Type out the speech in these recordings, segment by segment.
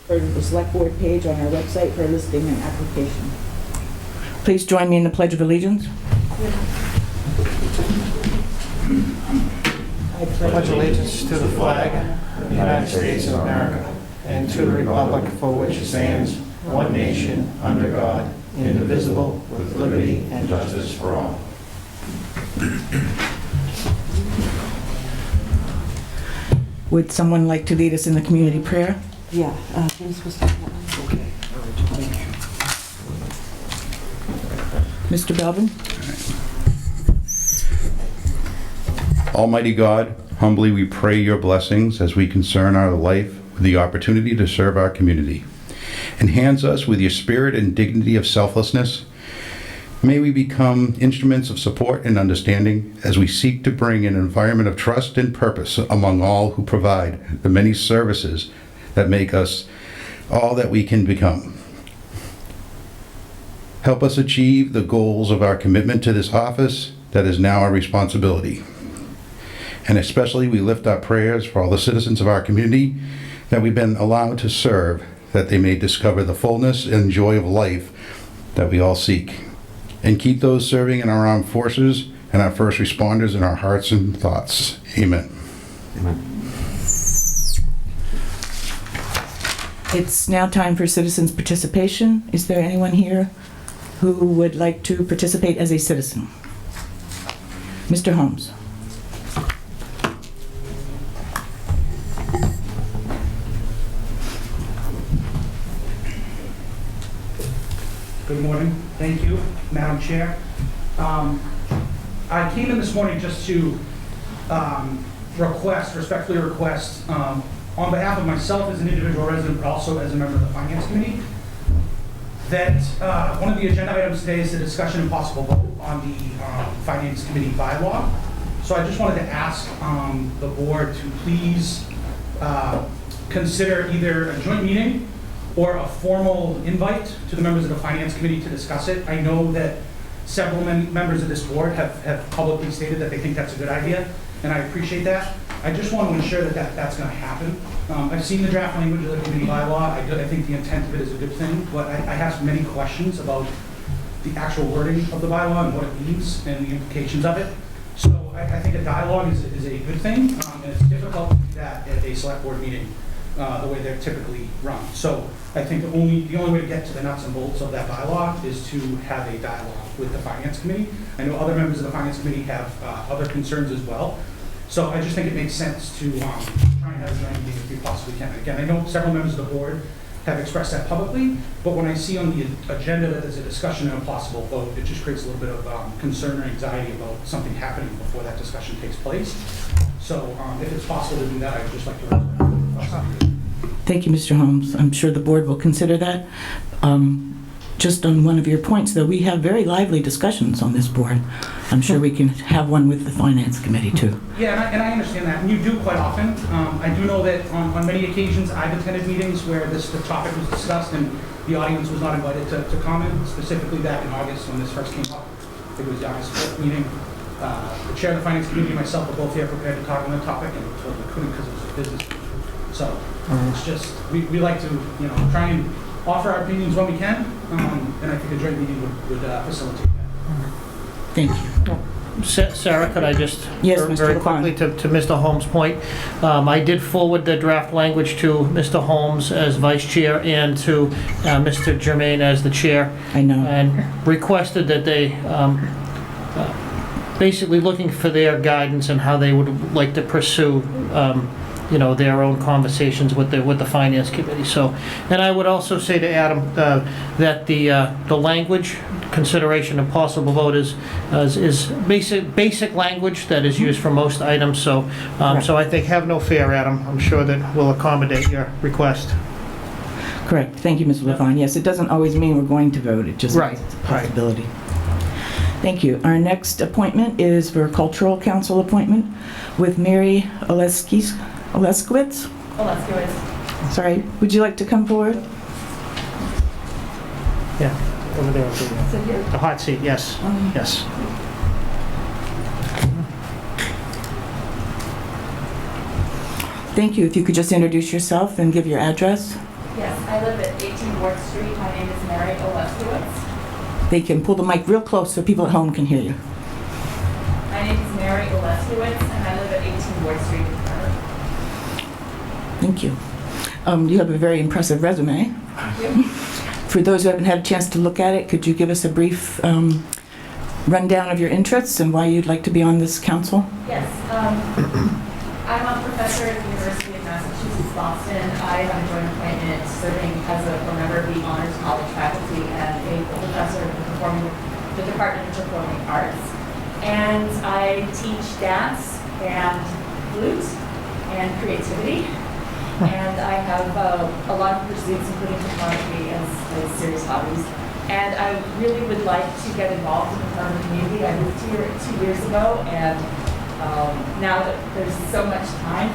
refer to the select board page on our website for listing and application. Please join me in the Pledge of Allegiance. I pledge allegiance to the flag of the United States of America and to the republic for which it stands, one nation, under God, indivisible, with liberty and justice for all. Would someone like to lead us in the community prayer? Yeah, Jim's supposed to have that one. Okay. All right. Thank you. Mr. Belvin? Almighty God, humbly we pray your blessings as we concern our life with the opportunity to serve our community. Enhance us with your spirit and dignity of selflessness. May we become instruments of support and understanding as we seek to bring an environment of trust and purpose among all who provide the many services that make us all that we can become. Help us achieve the goals of our commitment to this office that is now our responsibility. And especially we lift our prayers for all the citizens of our community that we've been allowed to serve, that they may discover the fullness and joy of life that we all seek. And keep those serving in our armed forces and our first responders in our hearts and thoughts. Amen. Amen. It's now time for citizens' participation. Is there anyone here who would like to participate as a citizen? Mr. Holmes. Good morning. Thank you, Madam Chair. I came in this morning just to respectfully request, on behalf of myself as an individual resident, but also as a member of the Finance Committee, that one of the agenda items today is the discussion and possible vote on the Finance Committee bylaw. So I just wanted to ask the board to please consider either a joint meeting or a formal invite to the members of the Finance Committee to discuss it. I know that several members of this board have publicly stated that they think that's a good idea, and I appreciate that. I just want to ensure that that's going to happen. I've seen the draft language of the committee bylaw. I think the intent of it is a good thing, but I have many questions about the actual wording of the bylaw and what it means and the implications of it. So I think a dialogue is a good thing, and it's difficult to do that at a select board meeting the way they're typically run. So I think the only way to get to the nuts and bolts of that bylaw is to have a dialogue with the Finance Committee. I know other members of the Finance Committee have other concerns as well. So I just think it makes sense to try and have as many meetings as we possibly can. Again, I know several members of the board have expressed that publicly, but when I see on the agenda that there's a discussion and a possible vote, it just creates a little bit of concern or anxiety about something happening before that discussion takes place. So if it's possible to do that, I would just like to Thank you, Mr. Holmes. I'm sure the board will consider that. Just on one of your points, though, we have very lively discussions on this board. I'm sure we can have one with the Finance Committee, too. Yeah, and I understand that, and you do quite often. I do know that on many occasions I've attended meetings where the topic was discussed and the audience was not invited to comment, specifically back in August when this first came up. I think it was the August 4th meeting. The chair of the Finance Committee and myself were both here prepared to talk on the topic, and we told we couldn't because it was a business meeting. So it's just, we like to, try and offer our opinions when we can, and I think a joint meeting would facilitate that. Thank you. Sarah, could I just, Yes, very Mr. quickly to Mr. Holmes' point, I did forward the draft language to Mr. Holmes as vice chair and to Mr. Germain as the chair. I know. And requested that they, basically looking for their guidance and how they would like to pursue their own conversations with the Finance Committee. So, and I would also say to Adam that the language, consideration and possible vote is basic language that is used for most items. So, so I think have no fear, Adam. I'm sure that we'll accommodate your request. Correct. Thank you, Mr. Levon. Yes, it doesn't always mean we're going to vote. It just means it's a possibility. Thank you. Our next appointment is for Cultural Council appointment with Mary Oleskowitz. Sorry, would you like to come forward? Yeah, over there. Sit here? The hot seat, yes, yes. Thank you. If you could just introduce yourself and give your address. Yes, I live at 18 Ward Street. My name is Mary Oleskiewicz. They can pull the mic real close so people at home can hear you. My name is Mary Oleskiewicz, and I live at 18 Ward Street in Carver. Thank you. You have a very impressive resume. Thank you. For those who haven't had a chance to look at it, could you give us a brief rundown of your interests and why you'd like to be on this council? Yes, I'm a professor at the University of Massachusetts, Boston. I have a joint appointment serving as a member of the Honors College faculty and a professor in the Department of Performing Arts. And I teach dance and flute and creativity. And I have a lot of pursuits, including photography as serious hobbies. And I really would like to get involved in the Carver community. I moved here 2 years ago, and now that there's so much time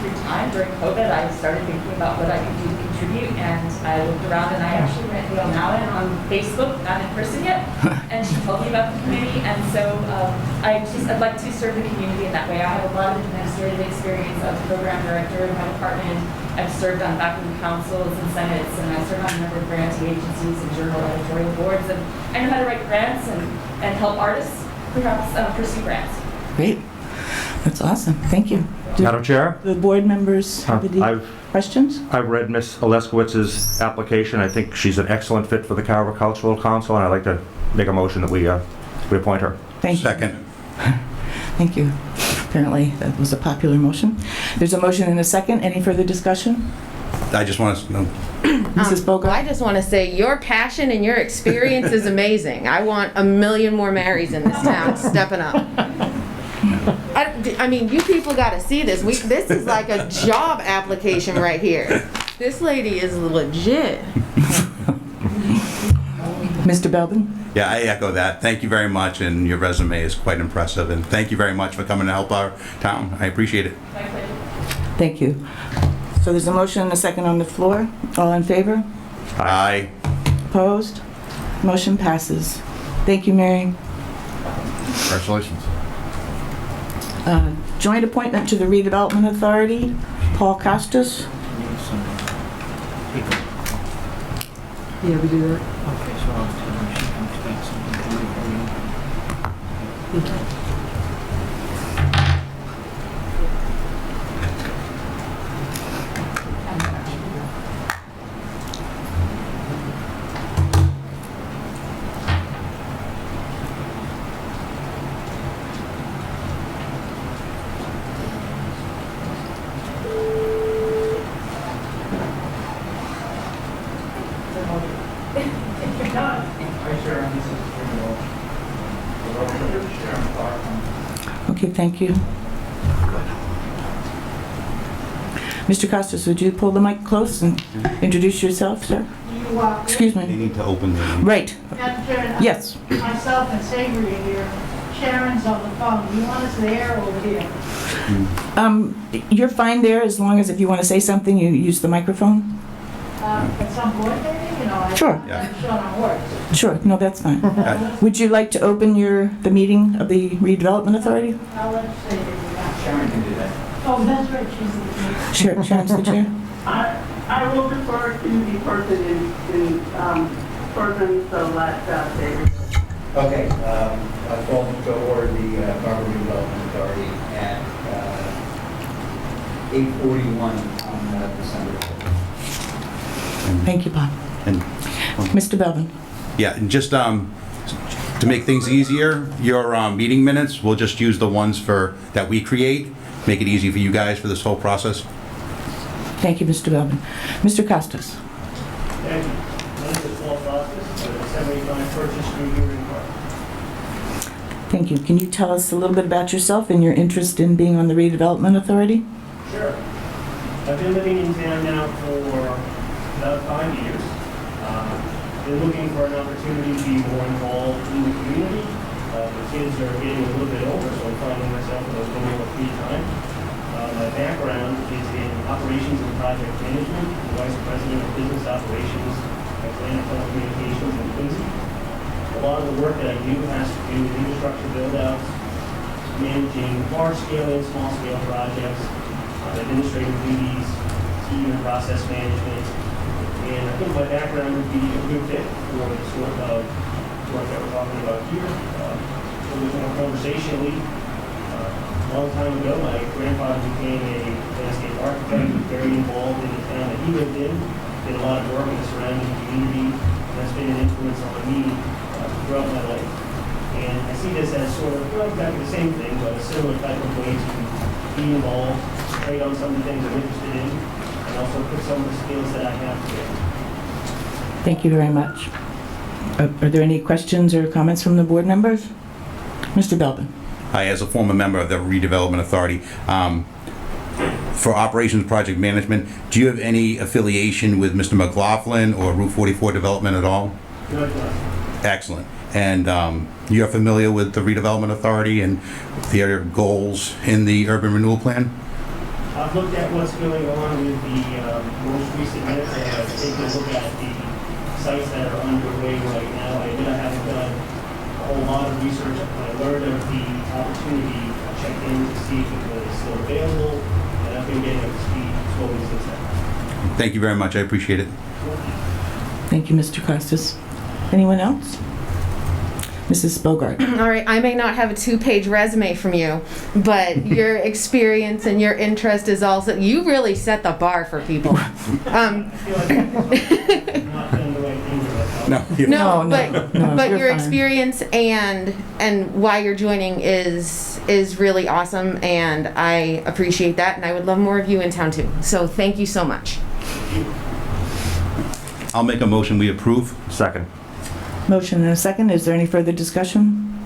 during COVID, I started thinking about what I could do to contribute. And I looked around, and I actually met Gail Nowin on Facebook, not in person yet, and she told me about the committee. And so I'd like to serve the community in that way. I have a lot of administrative experience. I was program director in my department. I've served on faculty councils and senates, and I've served on a number of grantee agencies and journal editorial boards, and I know how to write grants and help artists perhaps pursue grants. Great. That's awesome. Thank you. Do Madam Chair, the board members have any I've questions? read Ms. Oleskiewicz's application. I think she's an excellent fit for the Carver Cultural Council, and I'd like to make a motion that we appoint her. Thank you. Second. Thank you. Apparently, that was a popular motion. There's a motion and a second. Any further discussion? I just want to know. Mrs. Bogart? I just want to say your passion and your experience is amazing. I want 1 million more Marys in this town stepping up. I mean, you people got to see this. This is like a job application right here. This lady is legit. Mr. Belbin? Yeah, I echo that. Thank you very much, and your resume is quite impressive. And thank you very much for coming to help our town. I appreciate it. My pleasure. Thank you. So there's a motion and a second on the floor. All in favor? Aye. Opposed? Motion passes. Thank you, Mary. Congratulations. Joint appointment to the Redevelopment Authority, Paul Costas. Yeah, we do that. Okay, so I'll tell her she can expect something. Okay, thank you. Mr. Costas, would you pull the mic close and introduce yourself, sir? Excuse They me. need to open the... Right. Madam Chair, Yes. myself and Savory are here. Sharon's on the phone. Do you want us there or over here? You're fine there as long as if you want to say something, you use the microphone. At some point, maybe, you know, Sure. I'm short on words. Sure, no, that's fine. Would you like to open the meeting of the Redevelopment Authority? I'll let Savory do that. Sharon can do that. Oh, that's right, she's the... Sure, Sharon's the chair. I will defer to the person so let David. Okay, I've called to order the Carver Redevelopment Authority at 8:41 on December 4th. Thank you, Bob. And, Mr. Belvin? yeah, and just to make things easier, your meeting minutes, we'll just use the ones that we create, make it easy for you guys for this whole process. Thank you, Mr. Belvin. Mr. Costas? Thank you. My name is Paul Costas, 75 Purchase Street here in Carver. Thank you. Can you tell us a little bit about yourself and your interest in being on the Redevelopment Authority? Sure. I've been living in town now for about 5 years. Been looking for an opportunity to be more involved in the community. The kids are getting a little bit older, so I'm finding myself with a little more free time. My background is in operations and project management, Vice President of Business Operations at Atlantic Telecommunications in Quincy. A lot of the work that I do has to do with infrastructure build-outs, managing large-scale and small-scale projects, administrative duties, team and process management, And I think my background would be a good fit for the sort of work that we're talking about here. So there's more conversationally. A long time ago, my grandfather became a landscape architect, was very involved in the town that he lived in, did a lot of work in the surrounding community, and that's been an influence on me throughout my life. And I see this as sort of, well, exactly the same thing, but a similar type of way to be involved, trade on some of the things I'm interested in, and also put some of the skills that I have together. Thank you very much. Are there any questions or comments from the board members? Mr. Belbin. Hi, as a former member of the Redevelopment Authority, for operations project management, do you have any affiliation with Mr. McLaughlin or Route 44 development at all? Good. Excellent. And you're familiar with the Redevelopment Authority and their goals in the urban renewal plan? I've looked at what's going on with the most recent minutes, and I've taken a look at the sites that are underway right now. I admit I haven't done a whole lot of research. I learned of the opportunity, I checked in to see if it was still available, and I've been getting up to speed slowly since then. Thank you very much. I appreciate it. Thank you, Mr. Costas. Anyone else? Mrs. Bogart. All right, I may not have a 2-page resume from you, but your experience and your interest is also, you really set the bar for people. No, but you're your fine. experience and why you're joining is really awesome, and I appreciate that, and I would love more of you in town too. So thank you so much. I'll make a motion we approve. Second. Motion and a second. Is there any further discussion?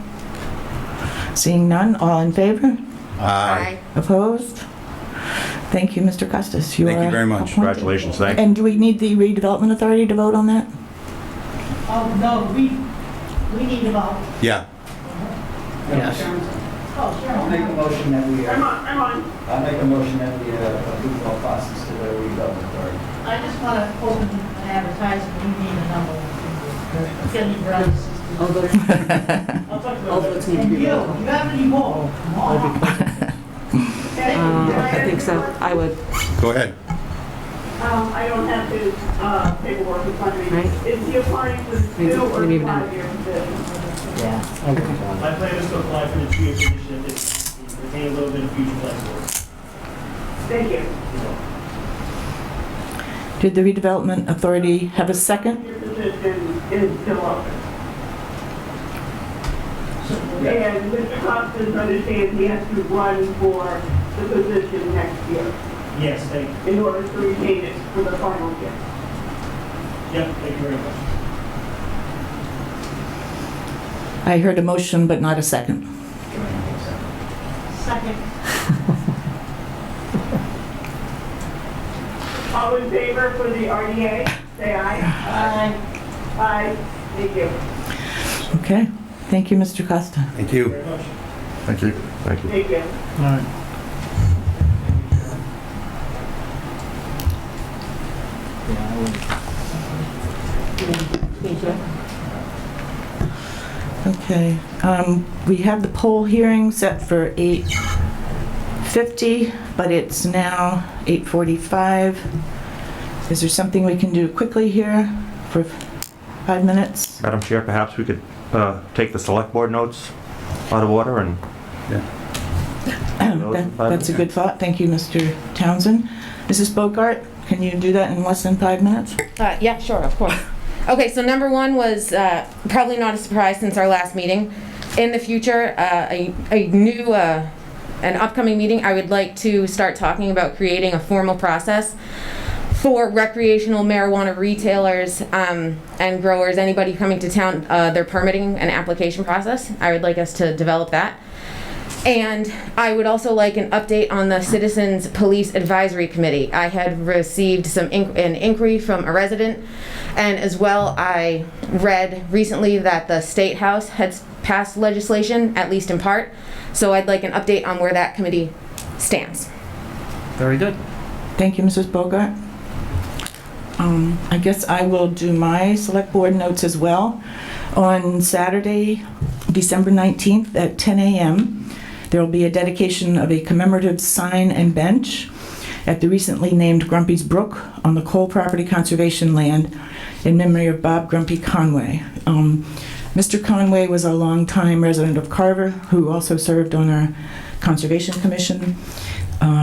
Seeing none, all in favor? Aye. Opposed? Thank you, Mr. Costas. Thank you very much. appointed. Congratulations. Thank you. And do we need the redevelopment authority to vote on that? Oh, no, we need to vote. Yeah. Yes. Oh, sure. I'll make a motion that we, I'm on. I'll make a motion that we approve all process to the redevelopment authority. I just want to open an advertisement, we need a number. Get me brothers. All votes need to And be you, rolled. you have any more? Come on. I think so. I would. Go ahead. I don't have the paperwork in front of me. Right. Is he applying for the Maybe- 2 or maybe the not. 5-year position? Yeah. My plan is to apply for the 2-year position at this time, to retain a little bit of future flexibility. Thank you. Did the redevelopment authority have a second? Your position is still open. And Mr. Costas understands he has to run for the position next year Yes, thank you. in order to retain it for the final year. Yep, thank you very much. I heard a motion, but not a second. Second. All in favor for the RDA, say aye. Aye. Aye. Thank you. Okay. Thank you, Mr. Costa. Thank you. Very much. Thank you. Thank you. Thank you. All right. Okay. We have the poll hearing set for 8:50, but it's now 8:45. Is there something we can do quickly here for 5 minutes? Madam Chair, perhaps we could take the select board notes out of order and... That's a good thought. Thank you, Mr. Townsend. Mrs. Bogart, can you do that in less than 5 minutes? Yeah, sure, of course. Okay, so number one was probably not a surprise since our last meeting. In the future, an upcoming meeting, I would like to start talking about creating a formal process for recreational marijuana retailers and growers, anybody coming to town, their permitting and application process. I would like us to develop that. And I would also like an update on the Citizens Police Advisory Committee. I had received an inquiry from a resident, and as well I read recently that the State House had passed legislation, at least in part, so I'd like an update on where that committee stands. Very good. Thank you, Mrs. Bogart. I guess I will do my select board notes as well. On Saturday, December 19th at 10 a.m., there will be a dedication of a commemorative sign and bench at the recently named Grumpy's Brook on the Cole Property Conservation Land in memory of Bob Grumpy Conway. Mr. Conway was a longtime resident of Carver who also served on our Conservation Commission.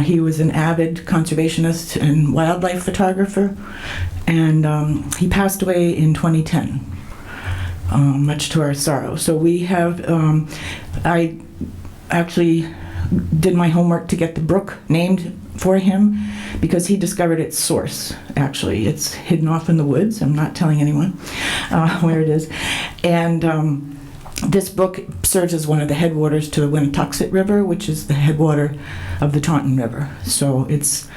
He was an avid conservationist and wildlife photographer, and he passed away in 2010, much to our sorrow. So we have, I actually did my homework to get the brook named for him because he discovered its source, actually. It's hidden off in the woods. I'm not telling anyone where it is. And this brook serves as one of the headwaters to the Winnetoxet River, which is the headwater of the Taunton River. So it's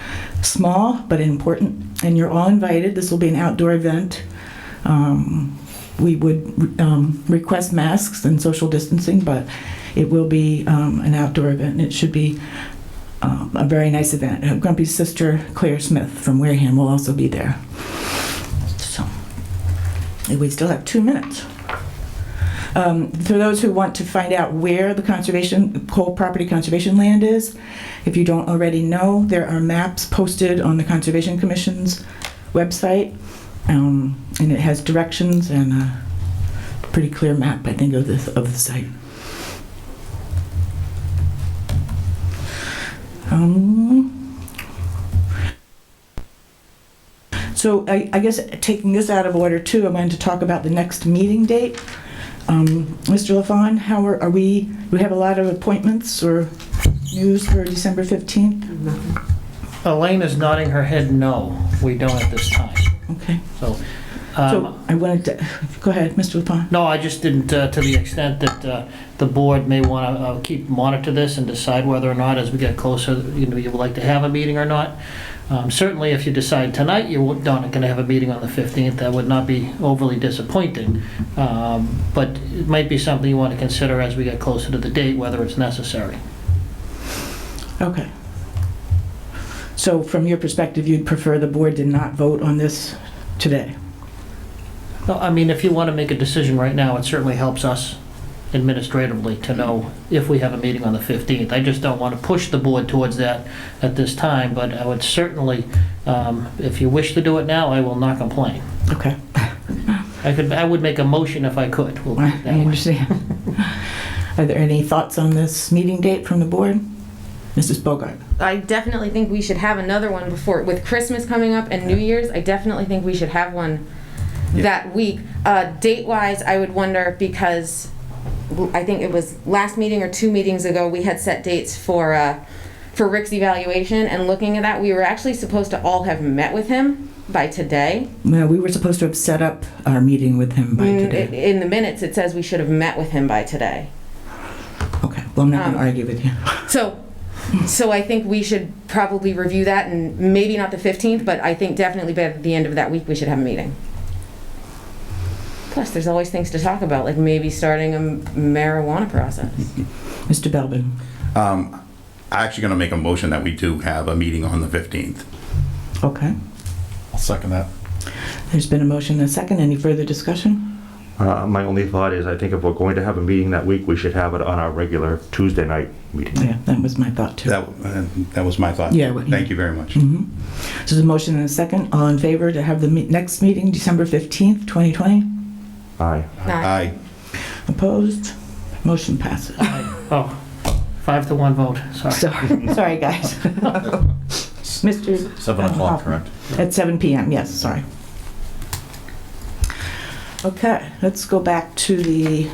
small but important, and you're all invited. This will be an outdoor event. We would request masks and social distancing, but it will be an outdoor event, and it should be a very nice event. Grumpy's sister, Claire Smith from Wareham, will also be there. So we still have 2 minutes. For those who want to find out where the Cole Property Conservation Land is, if you don't already know, there are maps posted on the Conservation Commission's website, and it has directions and a pretty clear map, I think, of the site. So I guess taking this out of order too, I'm going to talk about the next meeting date. Mr. LaFawn, how are we? Do we have a lot of appointments or news for December 15th? Elaine is nodding her head no, we don't at this time. Okay. So I wanted to, go ahead, Mr. LaFawn. No, I just didn't, to the extent that the board may want to monitor this and decide whether or not, as we get closer, you would like to have a meeting or not. Certainly, if you decide tonight you're not going to have a meeting on the 15th, that would not be overly disappointing. But it might be something you want to consider as we get closer to the date, whether it's necessary. Okay. So from your perspective, you'd prefer the board did not vote on this today? No, I mean, if you want to make a decision right now, it certainly helps us administratively to know if we have a meeting on the 15th. I just don't want to push the board towards that at this time, but I would certainly, if you wish to do it now, I will not complain. Okay. I would make a motion if I could. We'll I understand. Are there any thoughts on this meeting date from the board? Mrs. Bogart. I definitely think we should have another one before, with Christmas coming up and New Year's, I definitely think we should have one that week. Date-wise, I would wonder, because I think it was last meeting or 2 meetings ago, we had set dates for Rick's evaluation, and looking at that, we were actually supposed to all have met with him by today. No, we were supposed to have set up our meeting with him by today. In the minutes, it says we should have met with him by today. Okay, well, I'm not going to argue with you. So I think we should probably review that, and maybe not the 15th, but I think definitely by the end of that week we should have a meeting. Plus, there's always things to talk about, like maybe starting a marijuana process. Mr. Belbin. I'm actually going to make a motion that we do have a meeting on the 15th. Okay. I'll second that. There's been a motion and a second. Any further discussion? My only thought is, I think if we're going to have a meeting that week, we should have it on our regular Tuesday night meeting. Yeah, that was my thought too. That was my thought. Yeah. Thank you very much. Mm-hmm. So there's a motion and a second. All in favor to have the next meeting December 15th, 2020? Aye. Aye. Opposed? Motion passes. Oh, 5-1 vote, sorry. Sorry, guys. Mr. 7 o'clock, correct? At 7 p.m., yes, sorry. Okay, let's go back to the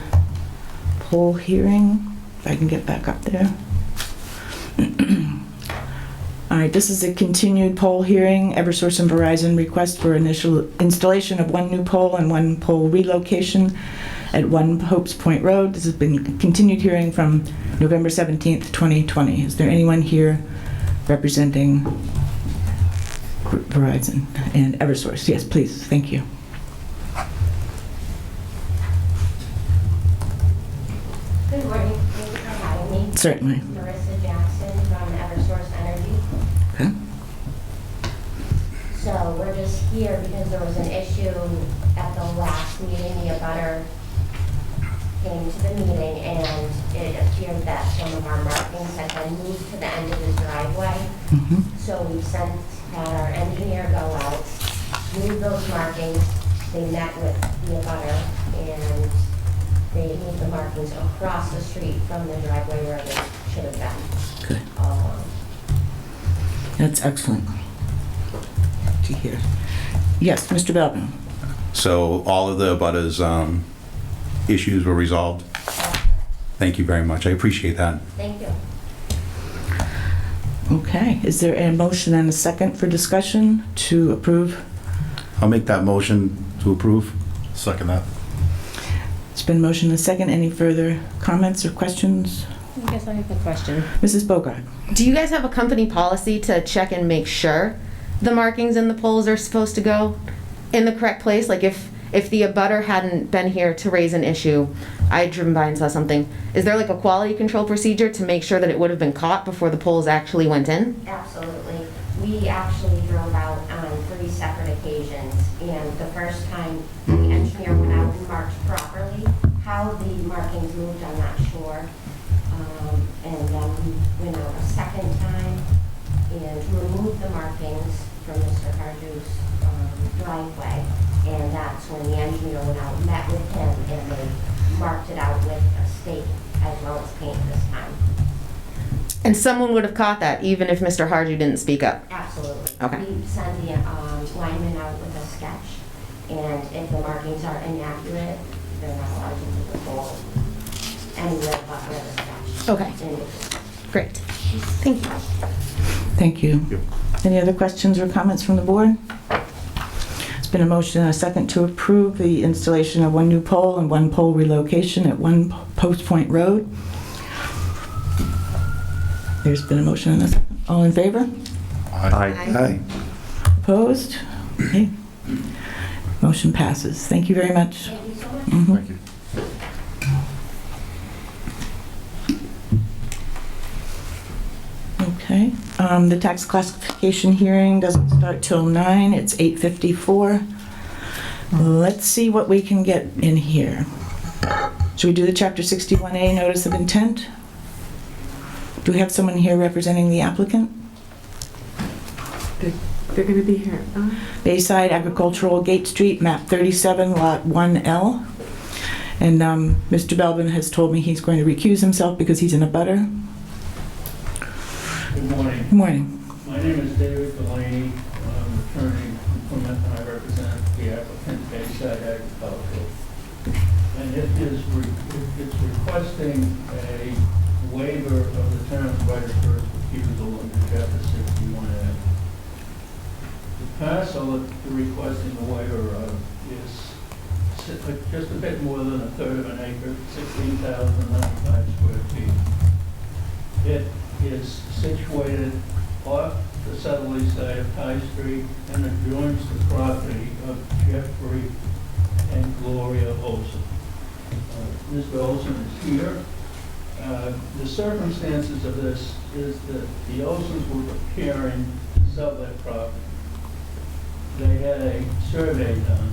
poll hearing, if I can get back up there. All right, this is a continued poll hearing. Eversource and Verizon request for initial installation of 1 new pole and 1 pole relocation at 1 Hopes Point Road. This has been a continued hearing from November 17th, 2020. Is there anyone here representing Verizon and Eversource? Yes, please, thank you. Good morning. Thank you for having me. Certainly. Marissa Jackson from Eversource Energy. Okay. So we're just here because there was an issue at the last meeting. The abutter came to the meeting and it appeared that some of our markings had been moved to the end of his driveway. Mm-hmm. So we've had our engineer go out, move those markings. They met with the abutter, and they moved the markings across the street from the driveway where they should have been. Good. All along. That's excellent to hear. Yes, Mr. Belvin. So all of the abutters' issues were resolved? Thank you very much. I appreciate that. Thank you. Okay, is there a motion and a second for discussion to approve? I'll make that motion to approve. Second that. It's been motion and a second. Any further comments or questions? I guess I have a question. Mrs. Bogart. Do you guys have a company policy to check and make sure the markings in the poles are supposed to go in the correct place? Like if the abutter hadn't been here to raise an issue, I had driven by and saw something, is there like a quality control procedure to make sure that it would have been caught before the poles actually went in? Absolutely. We actually drove out on 3 separate occasions, and the first time the engineer went out and marked properly. How the markings moved, I'm not sure. And then we went out a second time and removed the markings from Mr. Harju's driveway, and that's when the engineer went out, met with him, and they marked it out with a stake as well as paint this time. And someone would have caught that even if Mr. Harju didn't speak up? Absolutely. Okay. We send the lineman out with a sketch, and if the markings are inaccurate, they're not allowed to move the pole anywhere but where the sketch. Okay. indicates. Great. Thank you. Thank you. Any other questions or comments from the board? It's been a motion and a second to approve the installation of 1 new pole and 1 pole relocation at 1 Post Point Road. There's been a motion and a second. All in favor? Aye. Opposed? Okay. Motion passes. Thank you very much. Thank you so much. Mhm. Thank you. Okay. The tax classification hearing doesn't start till 9. It's 8:54. Let's see what we can get in here. Should we do the Chapter 61A notice of intent? Do we have someone here representing the applicant? They're going to be here. Bayside Agricultural Gate Street, map 37, lot 1L. And Mr. Belvin has told me he's going to recuse himself because he's in a butter. Good morning. Good morning. My name is David Delaney. I'm an attorney from Plymouth, and I represent the applicant Bayside Agricultural. And it's requesting a waiver of the town's right of first refusal under Chapter 61A. The parcel that they're requesting the waiver of is just a bit more than a third of an acre, 16,095 square feet. It is situated off the southerly side of High Street and adjoins the property of Jeffrey and Gloria Olson. Mr. Olson is here. The circumstances of this is that the Olsons were preparing to sell that property. They had a survey done,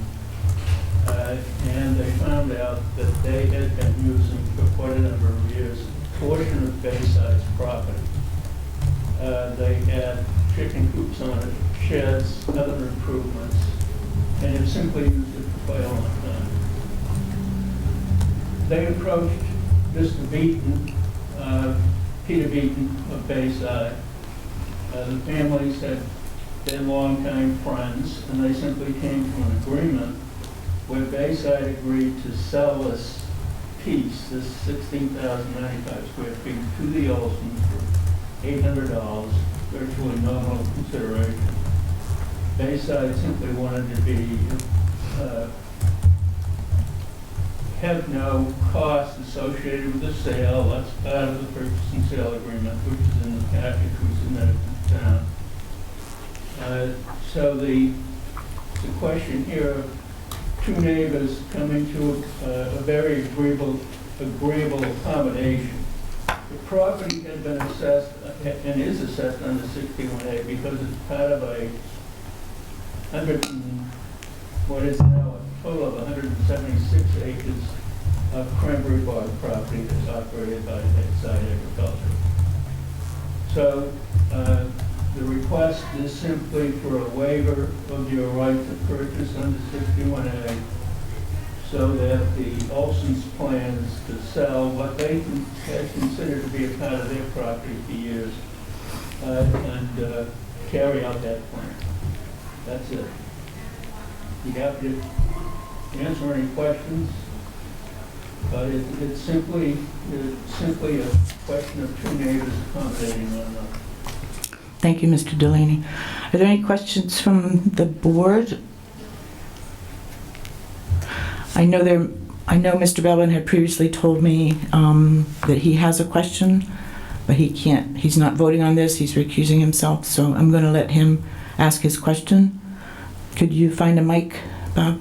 and they found out that they had been using for quite a number of years a portion of Bayside's property. They had chicken coops on it, sheds, other improvements, and have simply used it for quite a long time. They approached Mr. Beaton, Peter Beaton of Bayside. The families had been longtime friends, and they simply came to an agreement where Bayside agreed to sell this piece, this 16,095 square feet, to the Olsons for $800, virtually nominal consideration. Bayside simply wanted to be have no cost associated with the sale. That's part of the purchase and sale agreement, which is in the package we submitted to the town. So the question here of two neighbors coming to a very agreeable accommodation. The property had been assessed and is assessed under 61A because it's part of a what is now a total of 176 acres of cranberry bog property that's operated by Bayside Agriculture. So The request is simply for a waiver of your right to purchase under 61A so that the Olson's plans to sell what they had considered to be a part of their property for years and carry out that plan. That's it. You have to answer any questions, but it's simply a question of two neighbors accommodating one another. Thank you, Mr. Delaney. Are there any questions from the board? I know Mr. Belvin had previously told me that he has a question, but he's not voting on this, he's recusing himself, so I'm going to let him ask his question. Could you find a mic, Bob?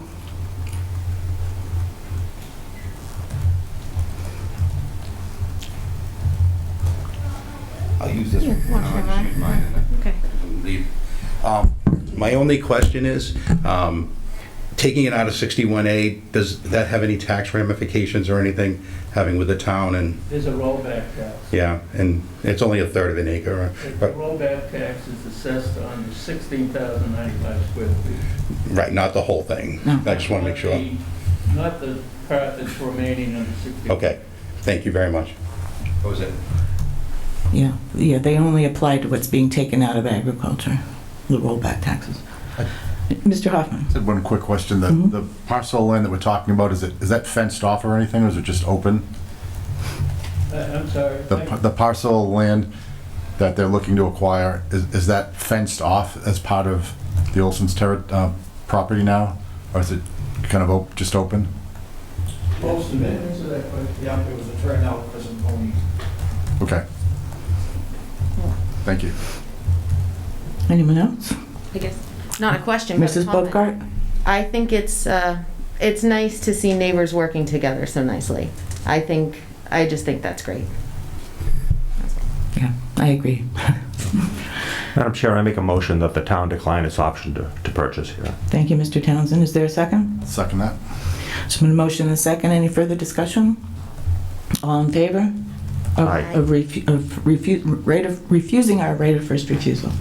I'll use this one. Okay. My only question is, taking it out of 61A, does that have any tax ramifications or anything having with the town? And There's a rollback tax. yeah, and it's only a third of an acre. The rollback tax is assessed on 16,095 square feet. Right, not the whole thing. No. I just want to make sure. Not the part that's remaining under 60. Okay, thank you very much. What was it? Yeah, they only apply to what's being taken out of agriculture, the rollback taxes. Mr. Hoffman? I had one quick question. The parcel of land that we're talking about, is that fenced off or anything, or is it just open? I'm sorry. The parcel of land that they're looking to acquire, is that fenced off as part of the Olson's property now? Or is it kind of just open? Most of it, yeah, it was a turnout for some ponies. Okay. Thank you. Anyone else? I guess, not a question, but a Mrs. comment. Bogart? I think it's nice to see neighbors working together so nicely. I just think that's great. Yeah, I agree. Madam Chair, I make a motion that the town decline its option to purchase here. Thank you, Mr. Townsend. Is there a second? Second that. So a motion and a second. Any further discussion? All in favor? Aye. Of refusing our right of first refusal.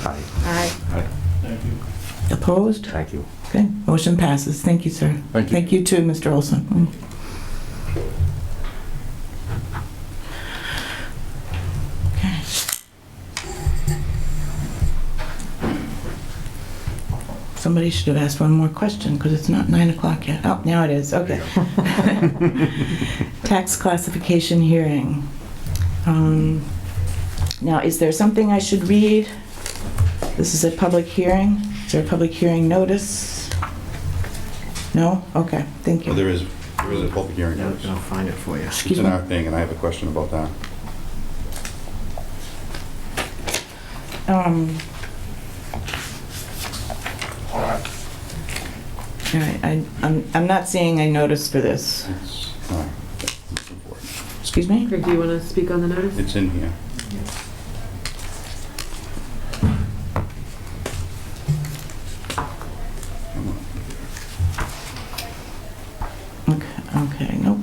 Aye. Aye. Thank you. Opposed? Thank you. Okay, motion passes. Thank you, sir. Thank you. Thank you too, Mr. Olson. Okay. Somebody should have asked one more question because it's not 9 o'clock yet. Oh, now it is. Okay. Tax classification hearing. Now, is there something I should read? This is a public hearing. Is there a public hearing notice? No? Okay, thank you. Well, there is a public hearing notice. I'll find it for you. It's Excuse in me? our thing, and I have a question about that. All right, I'm not seeing a notice for this. Excuse me? Craig, do you want to speak on the notice? It's in here. Okay, nope.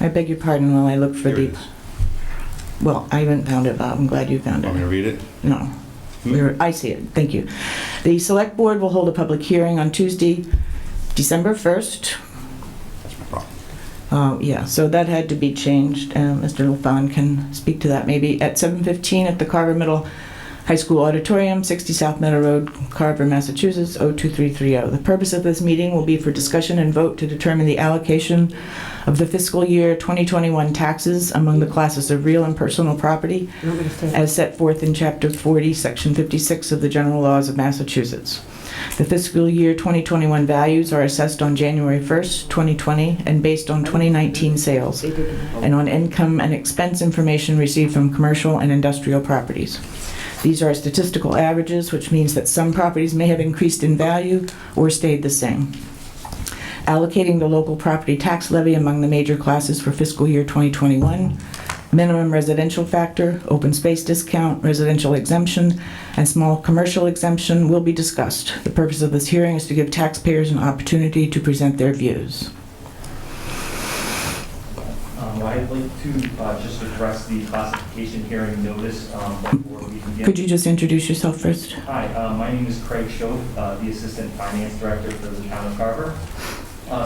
I beg your pardon while I look for Here it the... is. Well, I haven't found it, Bob. I'm glad you found Want me it. to read it? No. I see it. Thank you. The Select Board will hold a public hearing on Tuesday, December 1st. That's my problem. Yeah, so that had to be changed. Mr. LaFawn can speak to that maybe at 7:15 at the Carver Middle High School Auditorium, 60 South Meadow Road, Carver, Massachusetts, 02330. The purpose of this meeting will be for discussion and vote to determine the allocation of the fiscal year 2021 taxes among the classes of real and personal property as set forth in Chapter 40, Section 56 of the General Laws of Massachusetts. The fiscal year 2021 values are assessed on January 1st, 2020, and based on 2019 sales, and on income and expense information received from commercial and industrial properties. These are statistical averages, which means that some properties may have increased in value or stayed the same. Allocating the local property tax levy among the major classes for fiscal year 2021, minimum residential factor, open space discount, residential exemption, and small commercial exemption will be discussed. The purpose of this hearing is to give taxpayers an opportunity to present their views. I'd like to just address the classification hearing notice before we begin. Could you just introduce yourself first? Hi, my name is Craig Schoaf, the Assistant Finance Director for the Town of Carver.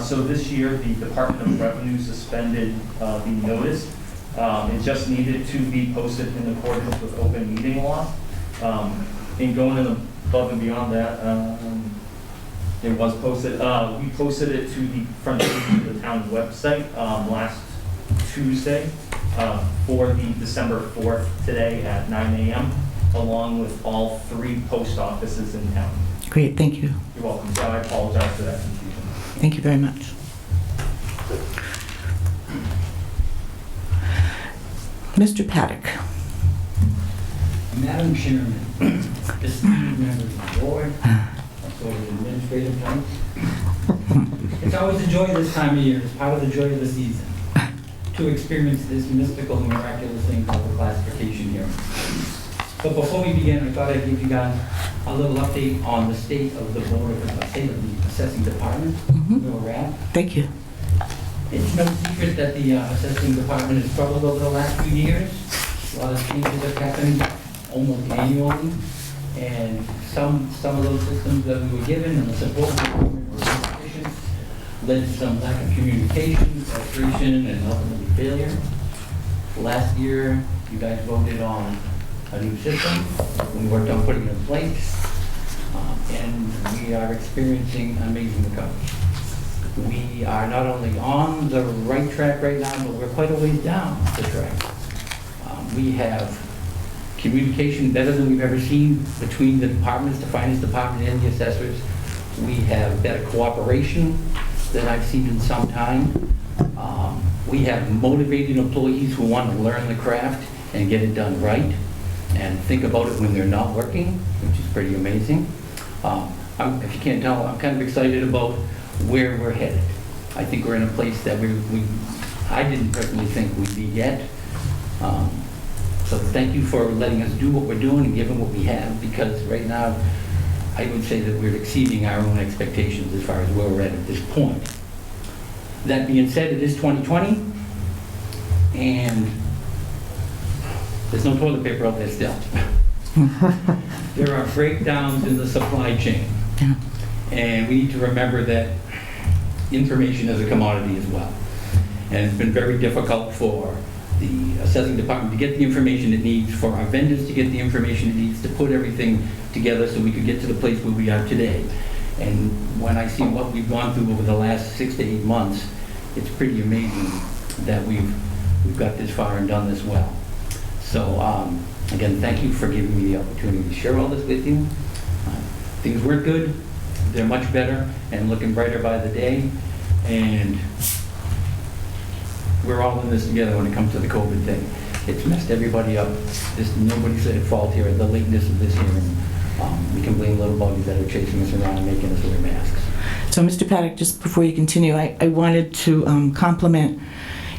So this year, the Department of Revenue suspended the notice. It just needed to be posted in accordance with open meeting law. And going above and beyond that, it was posted. We posted it to the front page of the town website last Tuesday for the December 4th today at 9 a.m. along with all 3 post offices in town. Great, thank you. You're welcome. So I apologize for that confusion. Thank you very much. Mr. Paddock. Madam Chairman, esteemed members of the board, also the administrative folks. It's always a joy this time of year, it's part of the joy of the season, to experience this mystical, miraculous thing called the classification hearing. But before we begin, I thought I'd give you guys a little update on the state of the state of the assessing department, where we're at. Thank you. It's no secret that the assessing department has struggled over the last few years. A lot of changes have happened almost annually, and some of those systems that we were given and the support we were insufficient led to some lack of communication, frustration, and ultimately failure. Last year, you guys voted on a new system. We worked on putting it in place, and we are experiencing amazing recovery. We are not only on the right track right now, but we're quite a ways down the track. We have communication better than we've ever seen between the departments, the finance department and the assessors. We have better cooperation than I've seen in some time. We have motivated employees who want to learn the craft and get it done right and think about it when they're not working, which is pretty amazing. If you can't tell, I'm kind of excited about where we're headed. I think we're in a place that I didn't personally think we'd be yet. So thank you for letting us do what we're doing and giving what we have, because right now I would say that we're exceeding our own expectations as far as where we're at this point. That being said, it is 2020 and there's no toilet paper out there still. There are breakdowns in the supply chain. And we need to remember that information is a commodity as well. And it's been very difficult for the assessing department to get the information it needs, for our vendors to get the information it needs, to put everything together so we could get to the place where we are today. And when I see what we've gone through over the last 6 to 8 months, it's pretty amazing that we've got this far and done this well. So again, thank you for giving me the opportunity to share all this with you. Things weren't good, they're much better and looking brighter by the day. And we're all in this together when it comes to the COVID thing. It's messed everybody up. Nobody's at fault here. The lateness of this hearing, we can blame little buggies that are chasing us around and making us wear masks. So Mr. Paddock, just before you continue, I wanted to compliment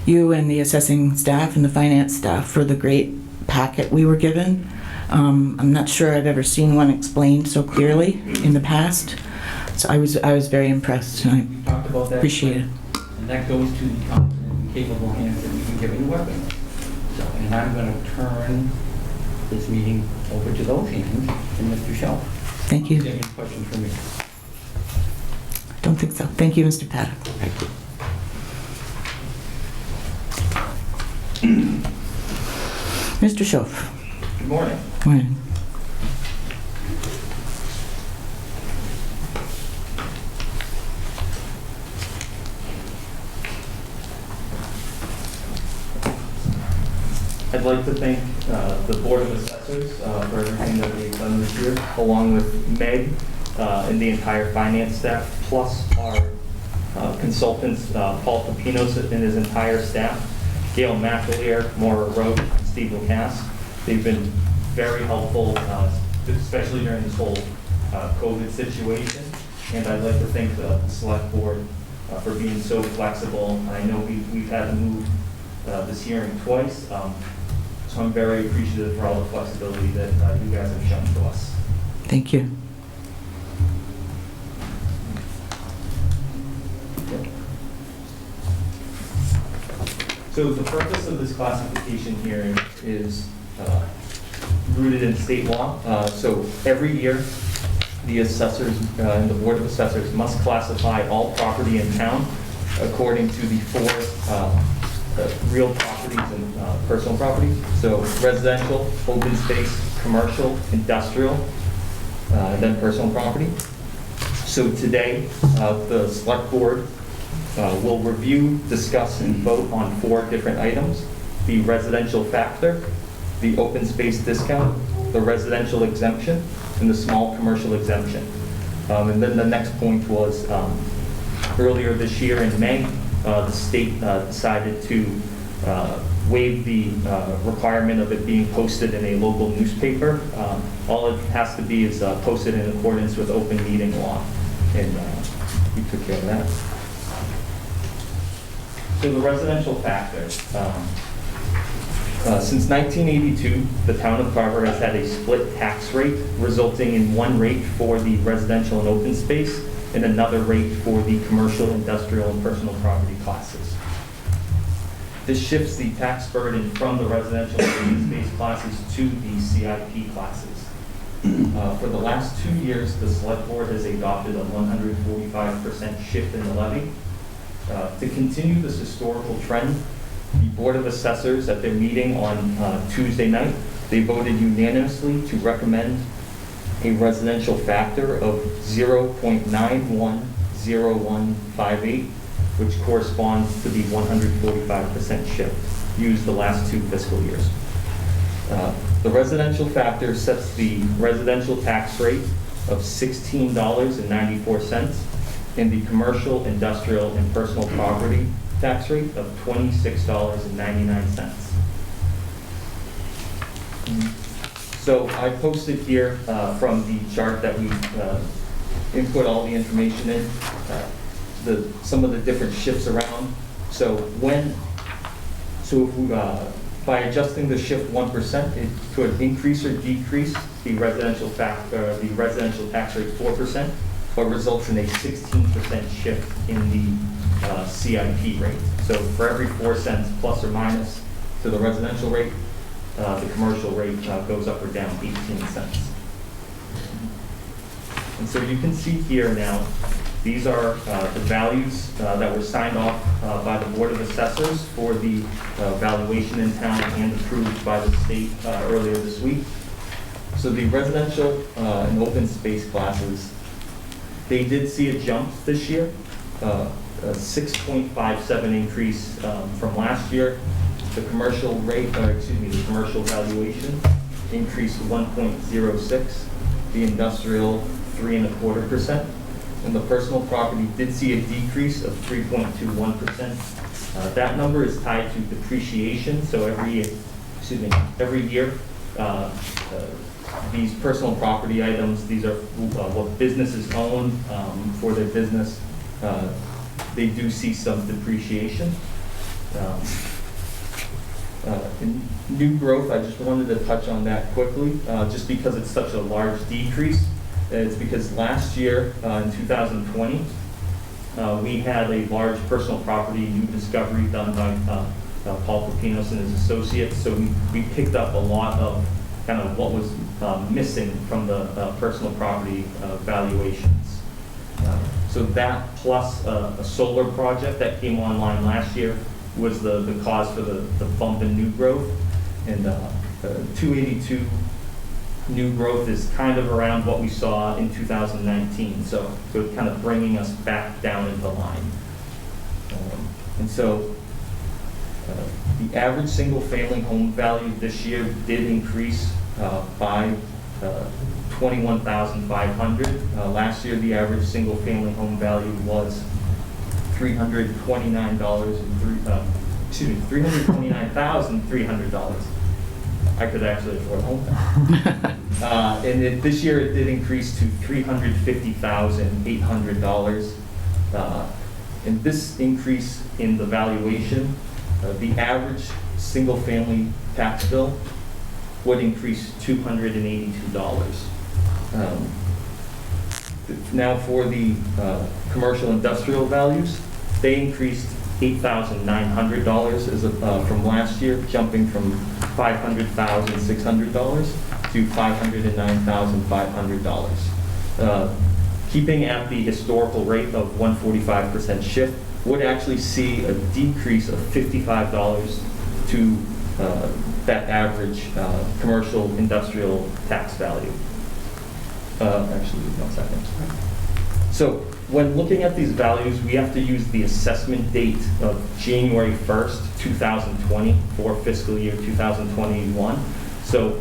you and the assessing staff and the finance staff for the great packet we were given. I'm not sure I've ever seen one explained so clearly in the past. So I was very impressed, and We talked about that. appreciate it. And that goes to the competent and capable hands that we can give in working. So, and I'm going to turn this meeting over to those hands and Mr. Shelf. Thank you. Do you have any questions for me? Don't think so. Thank you, Mr. Paddock. Thank you. Mr. Schoaf. Good morning. Morning. I'd like to thank the Board of Assessors for everything that they've done this year, along with Meg and the entire finance staff, plus our consultants, Paul Pepinos and his entire staff, Gail McAleer, Maura Roach, and Steve Lacasse. They've been very helpful, especially during this whole COVID situation. And I'd like to thank the Select Board for being so flexible. I know we've had to move this hearing twice. So I'm very appreciative for all the flexibility that you guys have shown to us. Thank you. So the purpose of this classification here is rooted in state law. So every year, the assessors and the Board of Assessors must classify all property in town according to the four real properties and personal properties. So residential, open space, commercial, industrial, and then personal property. So today, the Select Board will review, discuss, and vote on 4 different items: the residential factor, the open space discount, the residential exemption, and the small commercial exemption. And then the next point was earlier this year in May, the state decided to waive the requirement of it being posted in a local newspaper. All it has to be is posted in accordance with open meeting law, and we took care of that. So the residential factor. Since 1982, the town of Carver has had a split tax rate, resulting in one rate for the residential and open space and another rate for the commercial, industrial, and personal property classes. This shifts the tax burden from the residential and open space classes to the CIP classes. For the last 2 years, the Select Board has adopted a 145% shift in the levy. To continue this historical trend, the Board of Assessors at their meeting on Tuesday night, they voted unanimously to recommend a residential factor of 0.910158, which corresponds to the 145% shift used the last 2 fiscal years. The residential factor sets the residential tax rate of $16.94 and the commercial, industrial, and personal property tax rate of $26.99. So I posted here from the chart that we input all the information in, some of the different shifts around. So if we, by adjusting the shift 1%, it could increase or decrease the residential tax rate 4%, but results in a 16% shift in the CIP rate. So for every 4 cents plus or minus to the residential rate, the commercial rate goes up or down 18 cents. And so you can see here now, these are the values that were signed off by the Board of Assessors for the valuation in town and approved by the state earlier this week. So the residential and open space classes, they did see a jump this year, a 6.57 increase from last year. The commercial rate, the commercial valuation increased 1.06. The industrial 3.25%, and the personal property did see a decrease of 3.21%. That number is tied to depreciation. So every year, these personal property items, these are what businesses own for their business. They do see some depreciation. In new growth, I just wanted to touch on that quickly, just because it's such a large decrease. It's because last year, in 2020, we had a large personal property new discovery done by Paul Pepinos and his associates. So we picked up a lot of kind of what was missing from the personal property valuations. So that plus a solar project that came online last year was the cause for the bump in new growth. And 282 new growth is kind of around what we saw in 2019. So it's kind of bringing us back down into line. And so the average single family home value this year did increase by $21,500. Last year, the average single family home value was $329,300. I could actually afford a home now. And this year it did increase to $350,800. And this increase in the valuation, the average single family tax bill would increase $282. Now for the commercial industrial values, they increased $8,900 from last year, jumping from $500,600 to $509,500. Keeping at the historical rate of 145% shift would actually see a decrease of $55 to that average commercial industrial tax value. Actually, 1 second. So when looking at these values, we have to use the assessment date of January 1st, 2020 for fiscal year 2021. So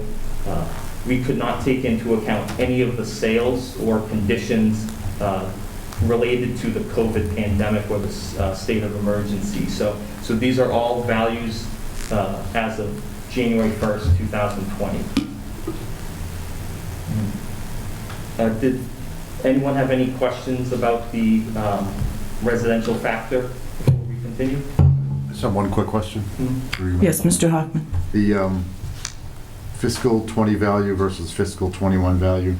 we could not take into account any of the sales or conditions related to the COVID pandemic or the state of emergency. So these are all values as of January 1st, 2020. Did anyone have any questions about the residential factor before we continue? Just have one quick question. Yes, Mr. Hoffman. The fiscal 20 value versus fiscal 21 value,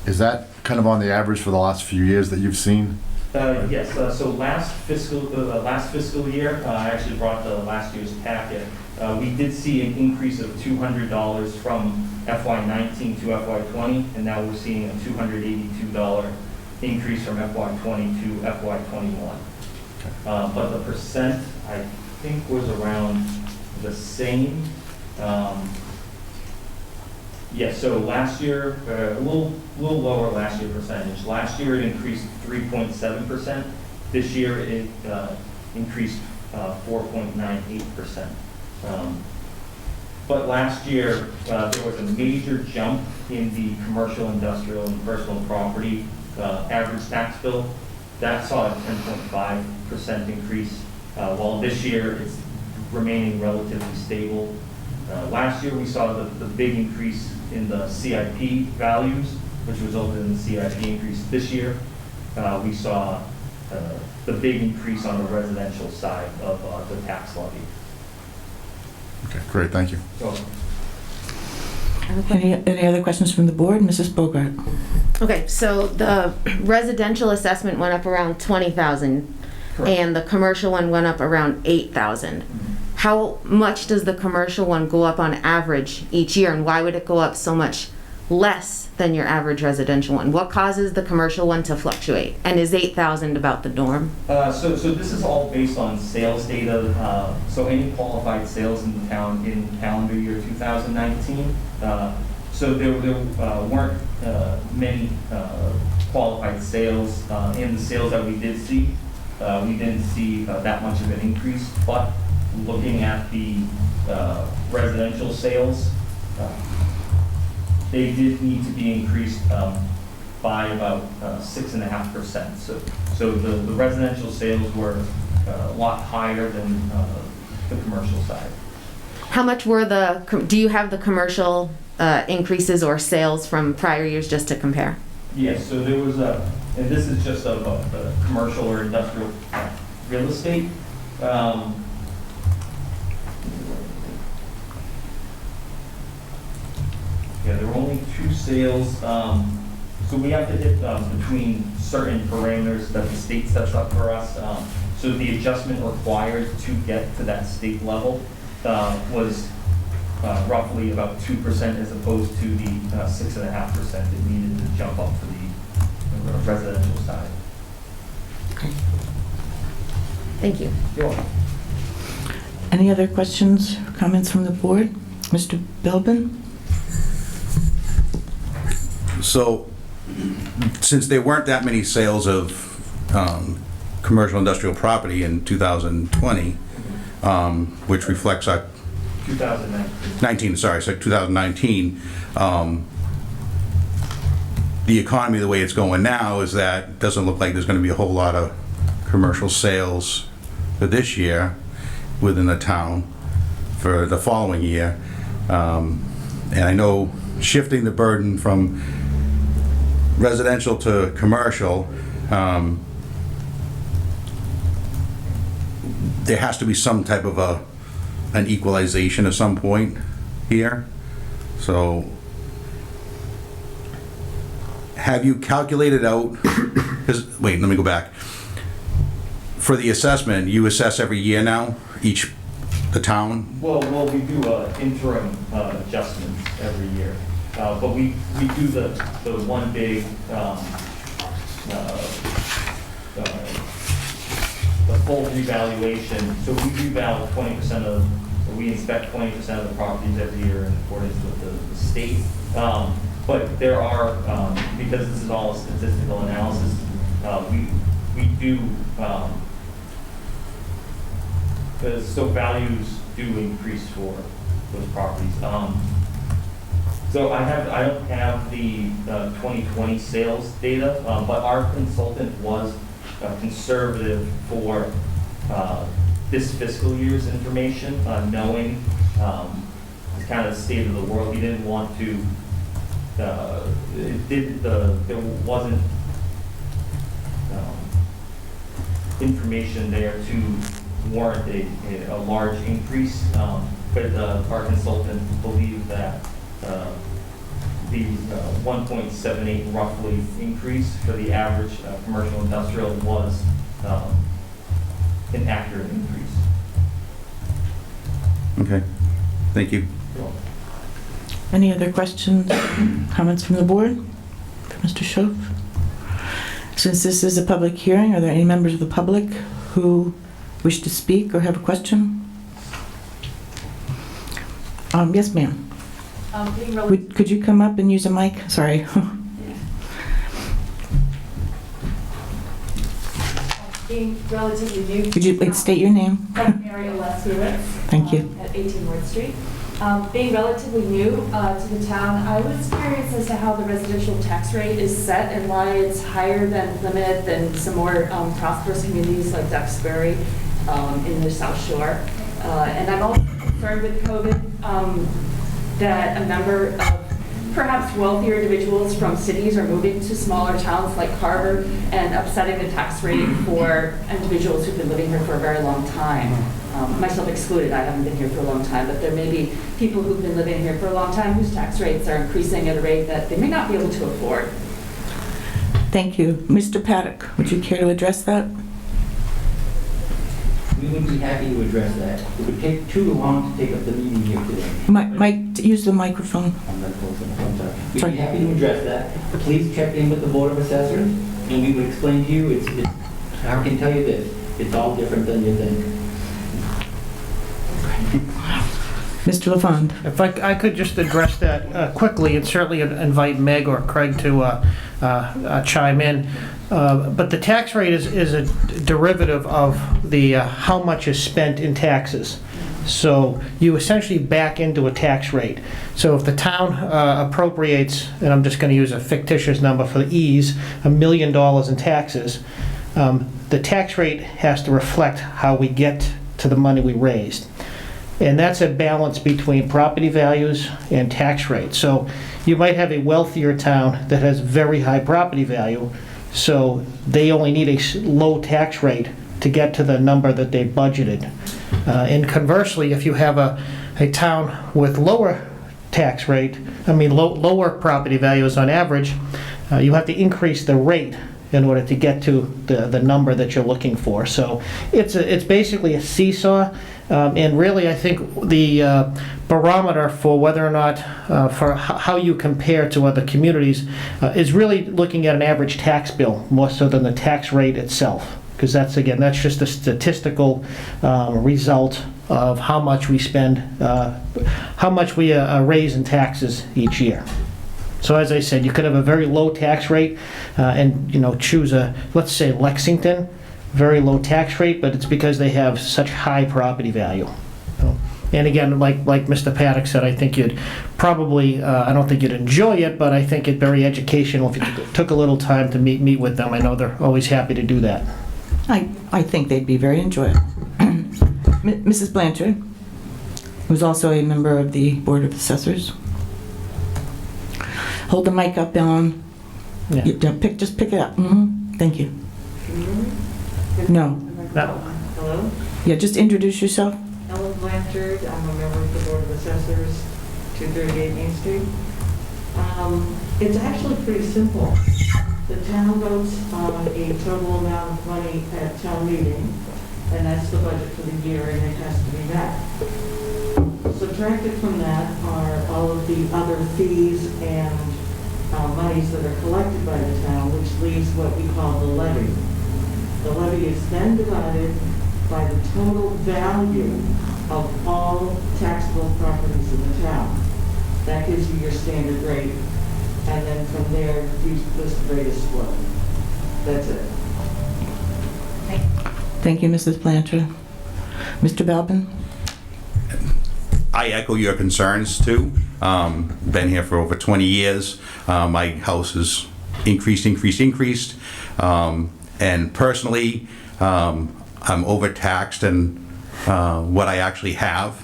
is that kind of on the average for the last few years that you've seen? Yes. So last fiscal year, I actually brought the last year's packet. We did see an increase of $200 from FY19 to FY20, and now we're seeing a $282 increase from FY20 to FY21. But the percent, I think, was around the same. Yeah, so last year, a little lower last year percentage. Last year it increased 3.7%. This year it increased 4.98%. But last year there was a major jump in the commercial, industrial, and personal property average tax bill. That saw a 10.5% increase, while this year it's remaining relatively stable. Last year we saw the big increase in the CIP values, which resulted in the CIP increase. This year we saw the big increase on the residential side of the tax levy. Okay, great, thank you. Any other questions from the board? Mrs. Bogart. Okay, so the residential assessment went up around 20,000, and the commercial one went up around 8,000. How much does the commercial one go up on average each year, and why would it go up so much less than your average residential one? What causes the commercial one to fluctuate? And is 8,000 about the norm? So this is all based on sales data. So any qualified sales in the town in calendar year 2019. So there weren't many qualified sales. In the sales that we did see, we didn't see that much of an increase. But looking at the residential sales, they did need to be increased by about 6.5%. So the residential sales were a lot higher than the commercial side. How much were do you have the commercial increases or sales from prior years just to compare? Yes, so there was and this is just of commercial or industrial real estate. Yeah, there were only 2 sales. So we have to hit between certain parameters that the state sets up for us. So the adjustment required to get to that state level was roughly about 2% as opposed to the 6.5% that needed to jump up for the residential side. Okay. Thank you. You're welcome. Any other questions or comments from the board? Mr. Belbin? So, since there weren't that many sales of commercial industrial property in 2020, which reflects our 2019, sorry, so 2019, the economy the way it's going now is that it doesn't look like there's going to be a whole lot of commercial sales for this year within the town for the following year. And I know shifting the burden from residential to commercial, there has to be some type of an equalization at some point here. So have you calculated out, wait, let me go back. for the assessment, you assess every year now, the town? Well, we do interim adjustments every year, but we do the one big, the full revaluation. So we reval 20% of, we inspect 20% of the properties every year in accordance with the state. But there are, because this is all a statistical analysis, we do, so values do increase for those properties. So I don't have the 2020 sales data, but our consultant was conservative for this fiscal year's information, knowing kind of the state of the world. He didn't want to, there wasn't information there to warrant a large increase, but our consultant believed that the 1.78 roughly increase for the average commercial industrial was an accurate increase. Okay, thank you. Any other questions, comments from the board? For Mr. Schoaf? Since this is a public hearing, are there any members of the public who wish to speak or have a question? Yes, ma'am. Could you come up and use a mic? Sorry. Being relatively new. Could you state your name? Mary Alessiewicz. Thank you. At 18 North Street. Being relatively new to the town, I was curious as to how the residential tax rate is set and why it's higher than Plymouth and some more prosperous communities like Duxbury in the South Shore. And I'm also concerned with COVID that a number of perhaps wealthier individuals from cities are moving to smaller towns like Carver and upsetting the tax rate for individuals who've been living here for a very long time. Myself excluded, I haven't been here for a long time, but there may be people who've been living here for a long time whose tax rates are increasing at a rate that they may not be able to afford. Thank you. Mr. Paddock, would you care to address that? We would be happy to address that. It would take too long to take up the meeting here today. Mike, use the microphone. I'm not close enough, I'm sorry. We'd be happy to address that. Please check in with the Board of Assessors, and we would explain to you, I can tell you this, it's all different than you think. Mr. LaFond. If I could just address that quickly, and certainly invite Meg or Craig to chime in. But the tax rate is a derivative of the how much is spent in taxes. So you essentially back into a tax rate. So if the town appropriates, and I'm just going to use a fictitious number for the ease, $1 million in taxes, the tax rate has to reflect how we get to the money we raised. And that's a balance between property values and tax rates. So you might have a wealthier town that has very high property value, so they only need a low tax rate to get to the number that they budgeted. And conversely, if you have a town with lower tax rate, lower property values on average, you have to increase the rate in order to get to the number that you're looking for. So it's basically a seesaw, and really I think the barometer for whether or not, for how you compare to other communities is really looking at an average tax bill more so than the tax rate itself, because that's just a statistical result of how much we spend, how much we raise in taxes each year. So as I said, you could have a very low tax rate and choose let's say Lexington, very low tax rate, but it's because they have such high property value. And again, like Mr. Paddock said, I think you'd probably, I don't think you'd enjoy it, but I think it's very educational if you took a little time to meet with them. I know they're always happy to do that. I think they'd be very enjoyable. Mrs. Blanchard, who's also a member of the Board of Assessors. Hold the mic up, Ellen. Yeah. Just pick it up. Mm-hmm. Thank you. No. Hello? Yeah, just introduce yourself. Ellen Blanchard. I'm a member of the Board of Assessors, 238 Main Street. It's actually pretty simple. The town votes on a total amount of money at town meeting, and that's the budget for the year, and it has to be met. Subtracted from that are all of the other fees and monies that are collected by the town, which leaves what we call the levy. The levy is then divided by the total value of all taxable properties in the town. That gives you your standard rate, and then from there, this rate is split. That's it. Thank you, Mrs. Blanchard. Mr. Belbin? I echo your concerns too. Been here for over 20 years. My house has increased. And personally, I'm overtaxed in what I actually have.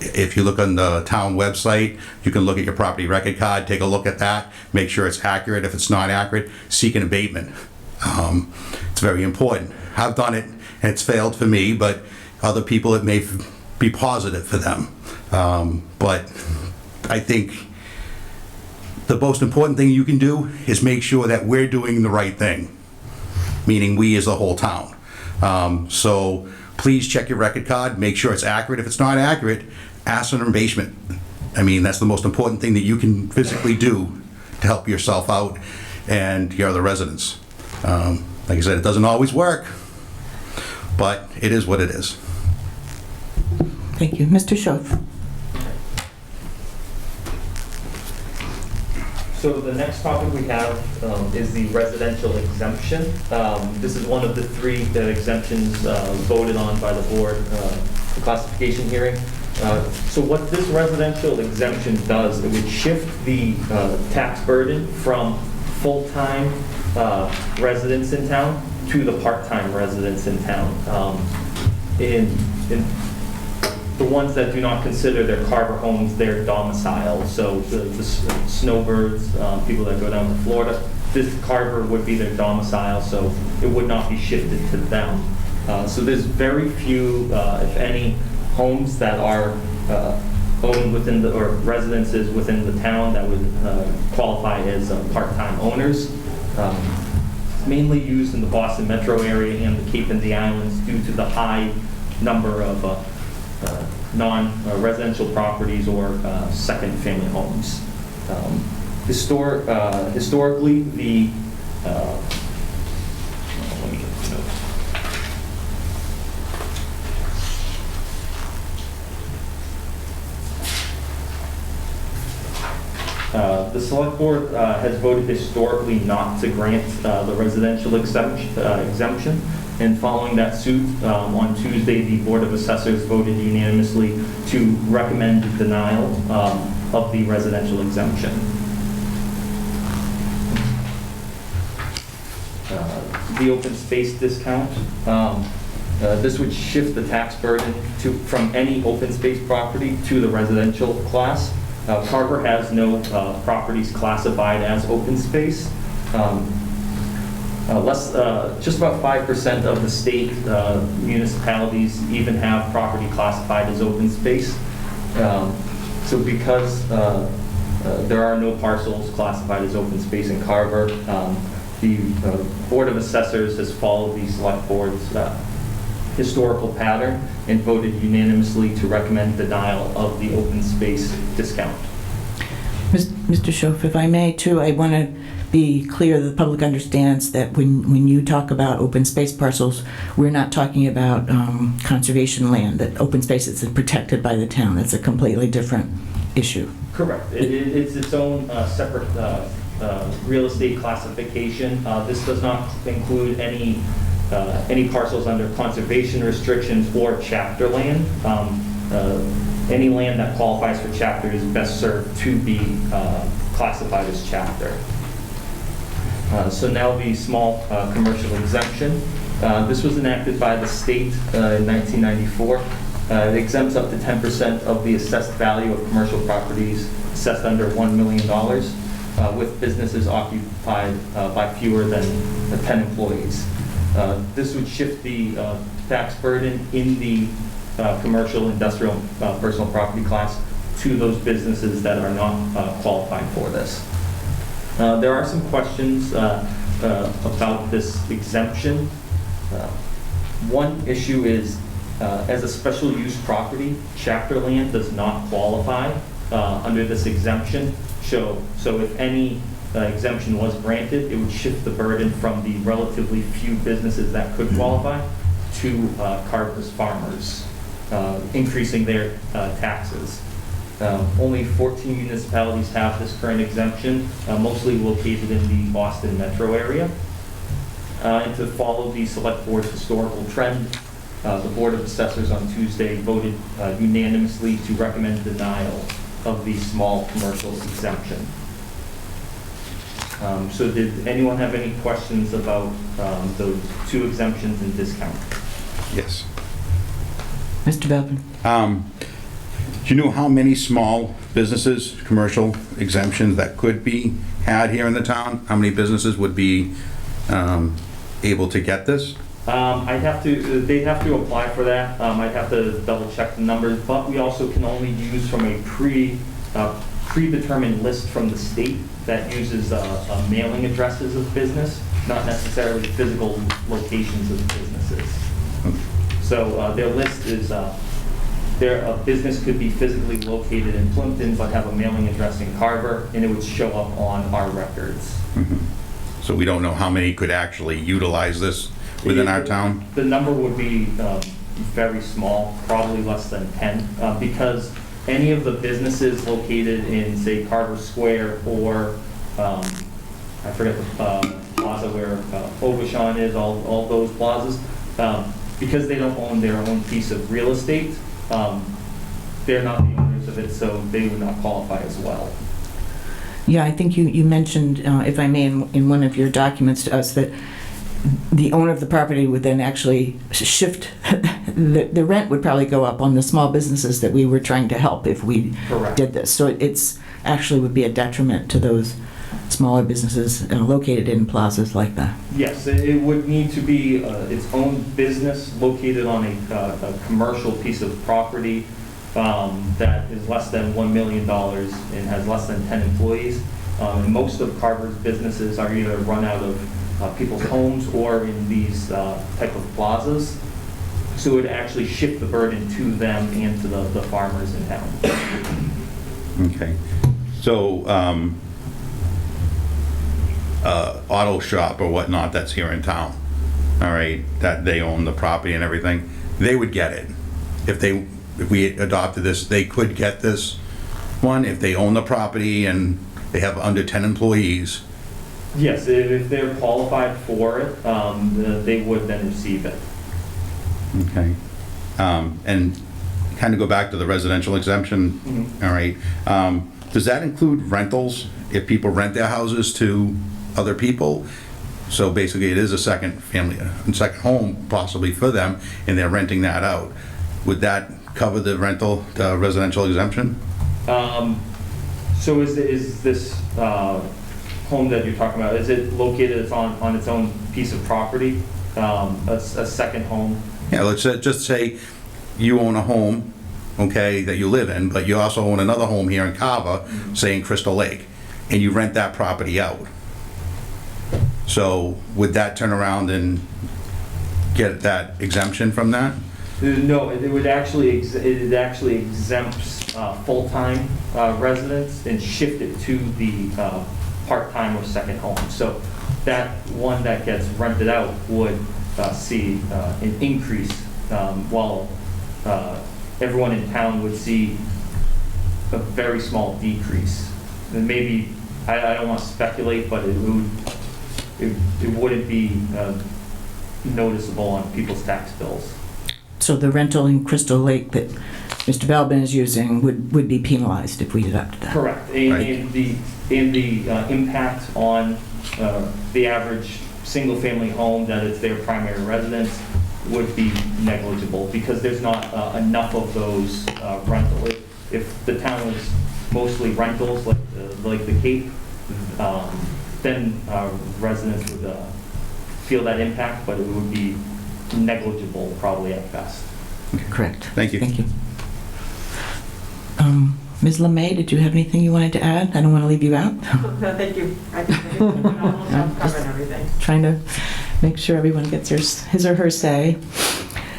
If you look on the town website, you can look at your property record card, take a look at that, make sure it's accurate. If it's not accurate, seek an abatement. It's very important. I've done it, and it's failed for me, but other people, it may be positive for them. But I think the most important thing you can do is make sure that we're doing the right thing, meaning we as the whole town. So please check your record card, make sure it's accurate. If it's not accurate, ask for an abatement. I mean, that's the most important thing that you can physically do to help yourself out and your other residents. Like I said, it doesn't always work, but it is what it is. Thank you. Mr. Schoaf? So the next topic we have is the residential exemption. This is one of the three exemptions voted on by the board, the classification hearing. So what this residential exemption does, it would shift the tax burden from full-time residents in town to the part-time residents in town. In the ones that do not consider their Carver homes their domicile, so the snowbirds, people that go down to Florida, this Carver would be their domicile, so it would not be shifted to them. So there's very few, if any, homes that are owned within the, or residences within the town that would qualify as part-time owners. Mainly used in the Boston metro area and the Cape and the Islands due to the high number of non-residential properties or second-family homes. Historically, the let me get the note. The select board has voted historically not to grant the residential exemption. And following that suit, on Tuesday, the Board of Assessors voted unanimously to recommend denial of the residential exemption. The open space discount. This would shift the tax burden from any open space property to the residential class. Carver has no properties classified as open space. Just about 5% of the state municipalities even have property classified as open space. So because there are no parcels classified as open space in Carver, the Board of Assessors has followed the Select Board's historical pattern and voted unanimously to recommend denial of the open space discount. Mr. Schoaf, if I may too, I want to be clear that the public understands that when you talk about open space parcels, we're not talking about conservation land, that open space is protected by the town. That's a completely different issue. Correct. It's its own separate real estate classification. This does not include any parcels under conservation restrictions or chapter land. Any land that qualifies for chapter is best served to be classified as chapter. So now the small commercial exemption. This was enacted by the state in 1994. It exempts up to 10% of the assessed value of commercial properties assessed under $1 million with businesses occupied by fewer than 10 employees. This would shift the tax burden in the commercial, industrial, personal property class to those businesses that are not qualified for this. There are some questions about this exemption. One issue is, as a special use property, chapter land does not qualify under this exemption. So if any exemption was granted, it would shift the burden from the relatively few businesses that could qualify to Carver's farmers, increasing their taxes. Only 14 municipalities have this current exemption, mostly located in the Boston metro area. And to follow the select board's historical trend, the Board of Assessors on Tuesday voted unanimously to recommend denial of the small commercial exemption. So did anyone have any questions about those two exemptions and discount? Yes. Mr. Belvin? Do you know how many small businesses, commercial exemptions that could be had here in the town? How many businesses would be able to get this? They'd have to apply for that. I'd have to double check the numbers, but we also can only use from a predetermined list from the state that uses mailing addresses of business, not necessarily physical locations of businesses. So their list is, a business could be physically located in Plimpton but have a mailing address in Carver, and it would show up on our records. Mm-hmm. So we don't know how many could actually utilize this within our town? The number would be very small, probably less than 10, because any of the businesses located in, say, Carver Square or, I forget the plaza where Ovashon is, all those plazas, because they don't own their own piece of real estate, they're not the owners of it, so they would not qualify as well. Yeah, I think you mentioned, if I may, in one of your documents to us, that the owner of the property would then actually shift, the rent would probably go up on the small businesses that we were trying to help if we Correct. did this. So it's actually would be a detriment to those smaller businesses located in plazas like that. Yes, it would need to be its own business located on a commercial piece of property that is less than $1 million and has less than 10 employees. And most of Carver's businesses are either run out of people's homes or in these type of plazas. So it would actually shift the burden to them and to the farmers in town. Okay. So, auto shop or whatnot that's here in town, all right, that they own the property and everything, they would get it. If we adopted this, they could get this one if they own the property and they have under 10 employees. Yes, if they're qualified for it, they would then receive it. Okay. And kind of go back to the residential exemption, Mm-hmm. all right. Does that include rentals, if people rent their houses to other people? So basically it is a second family, a second home possibly for them, and they're renting that out. Would that cover the rental, the residential exemption? So is this home that you're talking about, is it located on its own piece of property, a second home? Yeah, let's just say you own a home, okay, that you live in, but you also own another home here in Carver, say in Crystal Lake, and you rent that property out. So would that turn around and get that exemption from that? No, it actually exempts full-time residents and shift it to the part-time or second home. So that one that gets rented out would see an increase, while everyone in town would see a very small decrease. And maybe, I don't want to speculate, but it wouldn't be noticeable on people's tax bills. So the rental in Crystal Lake that Mr. Belbin is using would be penalized if we adopted that? Correct. And the impact on the average single-family home that is their primary residence would be negligible, because there's not enough of those rental. If the town was mostly rentals, like the Cape, then residents would feel that impact, but it would be negligible probably at best. Correct. Thank you. Thank you. Ms. LeMay, did you have anything you wanted to add? I don't want to leave you out. No, thank you. I think everyone almost have covered everything. Trying to make sure everyone gets his or her say.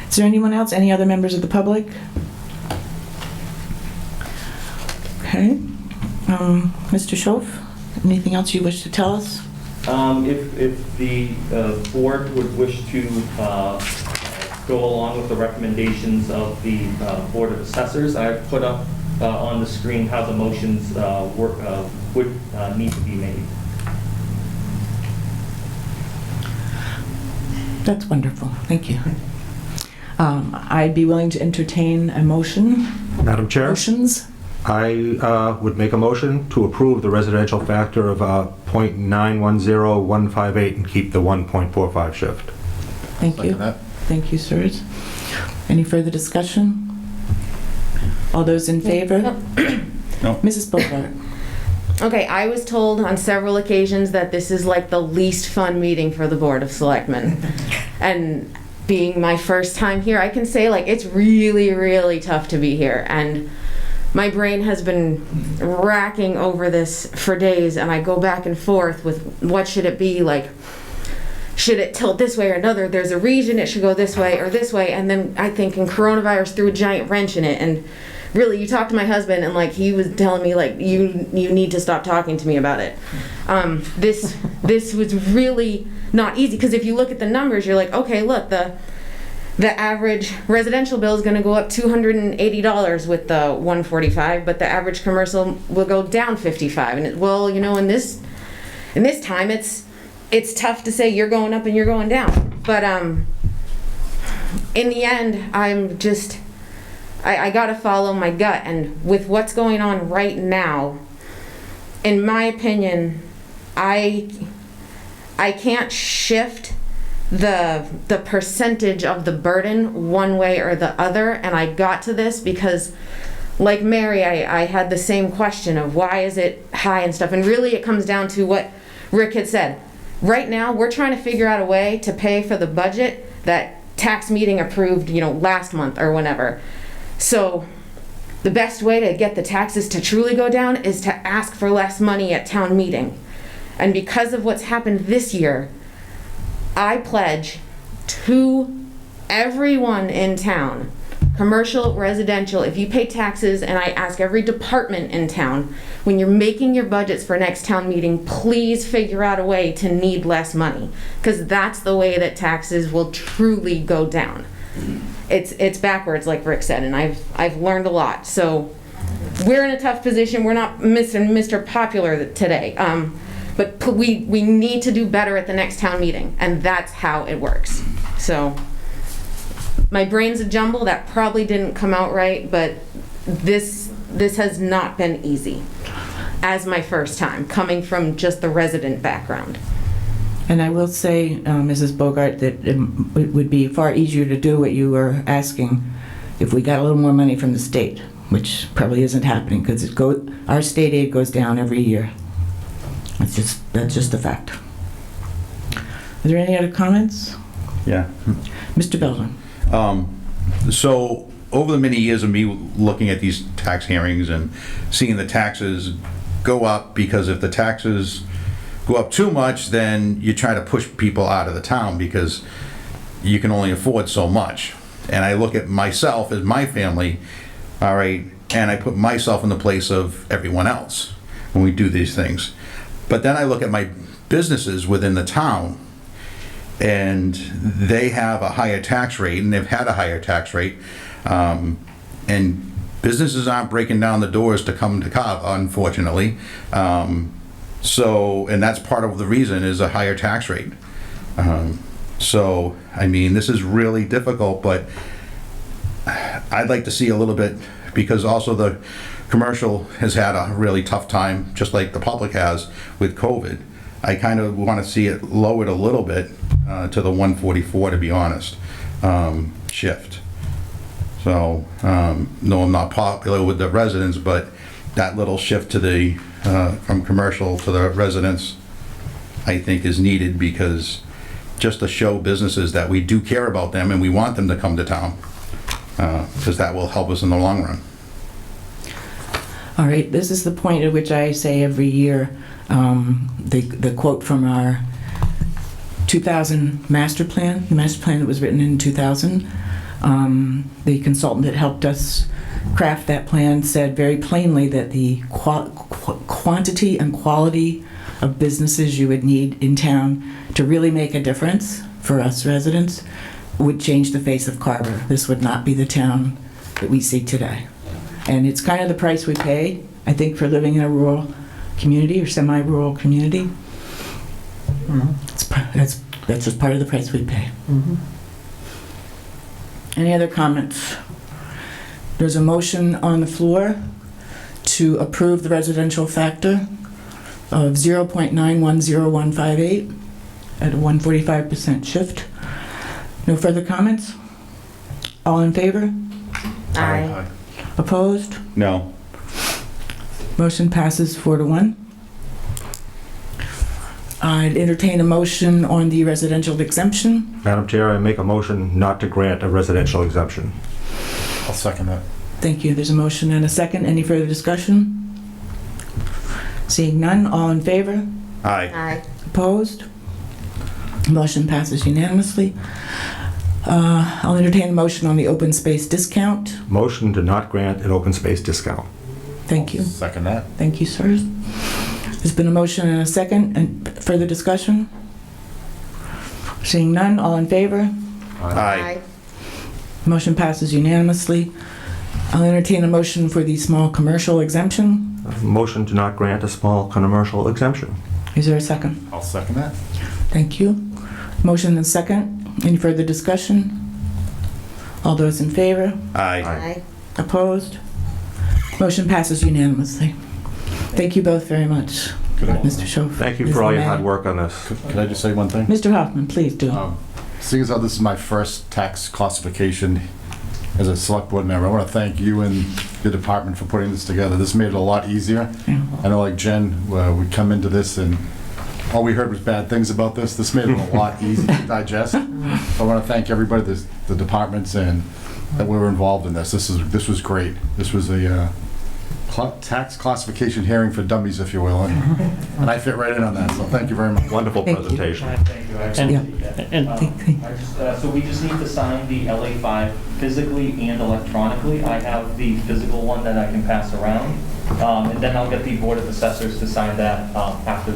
Is there anyone else? Any other members of the public? Okay. Mr. Schoaf, anything else you wish to tell us? If the board would wish to go along with the recommendations of the Board of Assessors, I've put up on the screen how the motions would need to be made. That's wonderful. Thank you. I'd be willing to entertain a motion. Madam Chair? Motions? I would make a motion to approve the residential factor of .910158 and keep the 1.45 shift. Thank you. Thank you, sirs. Any further discussion? All those in favor? No. Mrs. Bogart. Okay, I was told on several occasions that this is like the least fun meeting for the Board of Selectmen. And being my first time here, I can say like it's really, really tough to be here. And my brain has been racking over this for days, and I go back and forth with what should it be, like should it tilt this way or another? There's a reason it should go this way or this way, and then I think in coronavirus threw a giant wrench in it. And really, you talk to my husband, and like he was telling me like you need to stop talking to me about it. This was really not easy, because if you look at the numbers, you're like, okay, look, the average residential bill is going to go up $280 with the 145, but the average commercial will go down 55. And well, you know, in this time, it's tough to say you're going up and you're going down. But in the end, I got to follow my gut. And with what's going on right now, in my opinion, I can't shift the percentage of the burden one way or the other. And I got to this because, like Mary, I had the same question of why is it high and stuff. And really it comes down to what Rick had said. Right now, we're trying to figure out a way to pay for the budget that tax meeting approved, last month or whenever. So the best way to get the taxes to truly go down is to ask for less money at town meeting. And because of what's happened this year, I pledge to everyone in town, commercial, residential, if you pay taxes, and I ask every department in town, when you're making your budgets for next town meeting, please figure out a way to need less money, because that's the way that taxes will truly go down. It's backwards, like Rick said, and I've learned a lot. So we're in a tough position. We're not Mr. Popular today. But we need to do better at the next town meeting, and that's how it works. So my brain's a jumble. That probably didn't come out right, but this has not been easy as my first time, coming from just the resident background. And I will say, Mrs. Bogart, that it would be far easier to do what you were asking if we got a little more money from the state, which probably isn't happening because our state aid goes down every year. That's just a fact. Are there any other comments? Yeah. Mr. Belden. So over the many years of me looking at these tax hearings and seeing the taxes go up, because if the taxes go up too much, then you try to push people out of the town because you can only afford so much. And I look at myself as my family, all right, and I put myself in the place of everyone else when we do these things. But then I look at my businesses within the town, and they have a higher tax rate, and they've had a higher tax rate, and businesses aren't breaking down the doors to come to Carver, unfortunately. And that's part of the reason is a higher tax rate. So, I mean, this is really difficult, but I'd like to see a little bit, because also the commercial has had a really tough time, just like the public has with COVID. I kind of want to see it lowered a little bit to the 144, to be honest, shift. So, no, I'm not popular with the residents, but that little shift to the from commercial to the residents, I think is needed, because just to show businesses that we do care about them and we want them to come to town, because that will help us in the long run. All right, this is the point at which I say every year, the quote from our 2000 master plan, the master plan that was written in 2000. The consultant that helped us craft that plan said very plainly that the quantity and quality of businesses you would need in town to really make a difference for us residents would change the face of Carver. This would not be the town that we see today. And it's kind of the price we pay, I think, for living in a rural community or semi-rural community. That's just part of the price we pay. Any other comments? There's a motion on the floor to approve the residential factor of 0.910158 at a 145% shift. No further comments? All in favor? Aye. Opposed? No. Motion passes 4-1. I'd entertain a motion on the residential exemption. Madam Chair, I make a motion not to grant a residential exemption. I'll second that. Thank you. There's a motion and a second. Any further discussion? Seeing none, all in favor? Aye. Aye. Opposed? Motion passes unanimously. I'll entertain a motion on the open space discount. Motion to not grant an open space discount. Thank you. Second that. Thank you, sirs. There's been a motion and a second. And further discussion? Seeing none, all in favor? Aye. Motion passes unanimously. I'll entertain a motion for the small commercial exemption. Motion to not grant a small commercial exemption. Is there a second? I'll second that. Thank you. Motion and second. Any further discussion? All those in favor? Aye. Opposed? Motion passes unanimously. Thank you both very much, Mr. Schoaf. Thank you for all your hard work on this. Could I just say one thing? Mr. Hoffman, please do. Seeing as how this is my first tax classification as a select board member, I want to thank you and your department for putting this together. This made it a lot easier. I know, like Jen, we come into this and all we heard was bad things about this. This made it a lot easier to digest. So I want to thank everybody, the departments, and that were involved in this. This was great. This was a tax classification hearing for dummies, if you will, and I fit right in on that. So thank you very much. Wonderful presentation. Thank you. So we just need to sign the LA5 physically and electronically. I have the physical one that I can pass around, and then I'll get the Board of Assessors to sign that after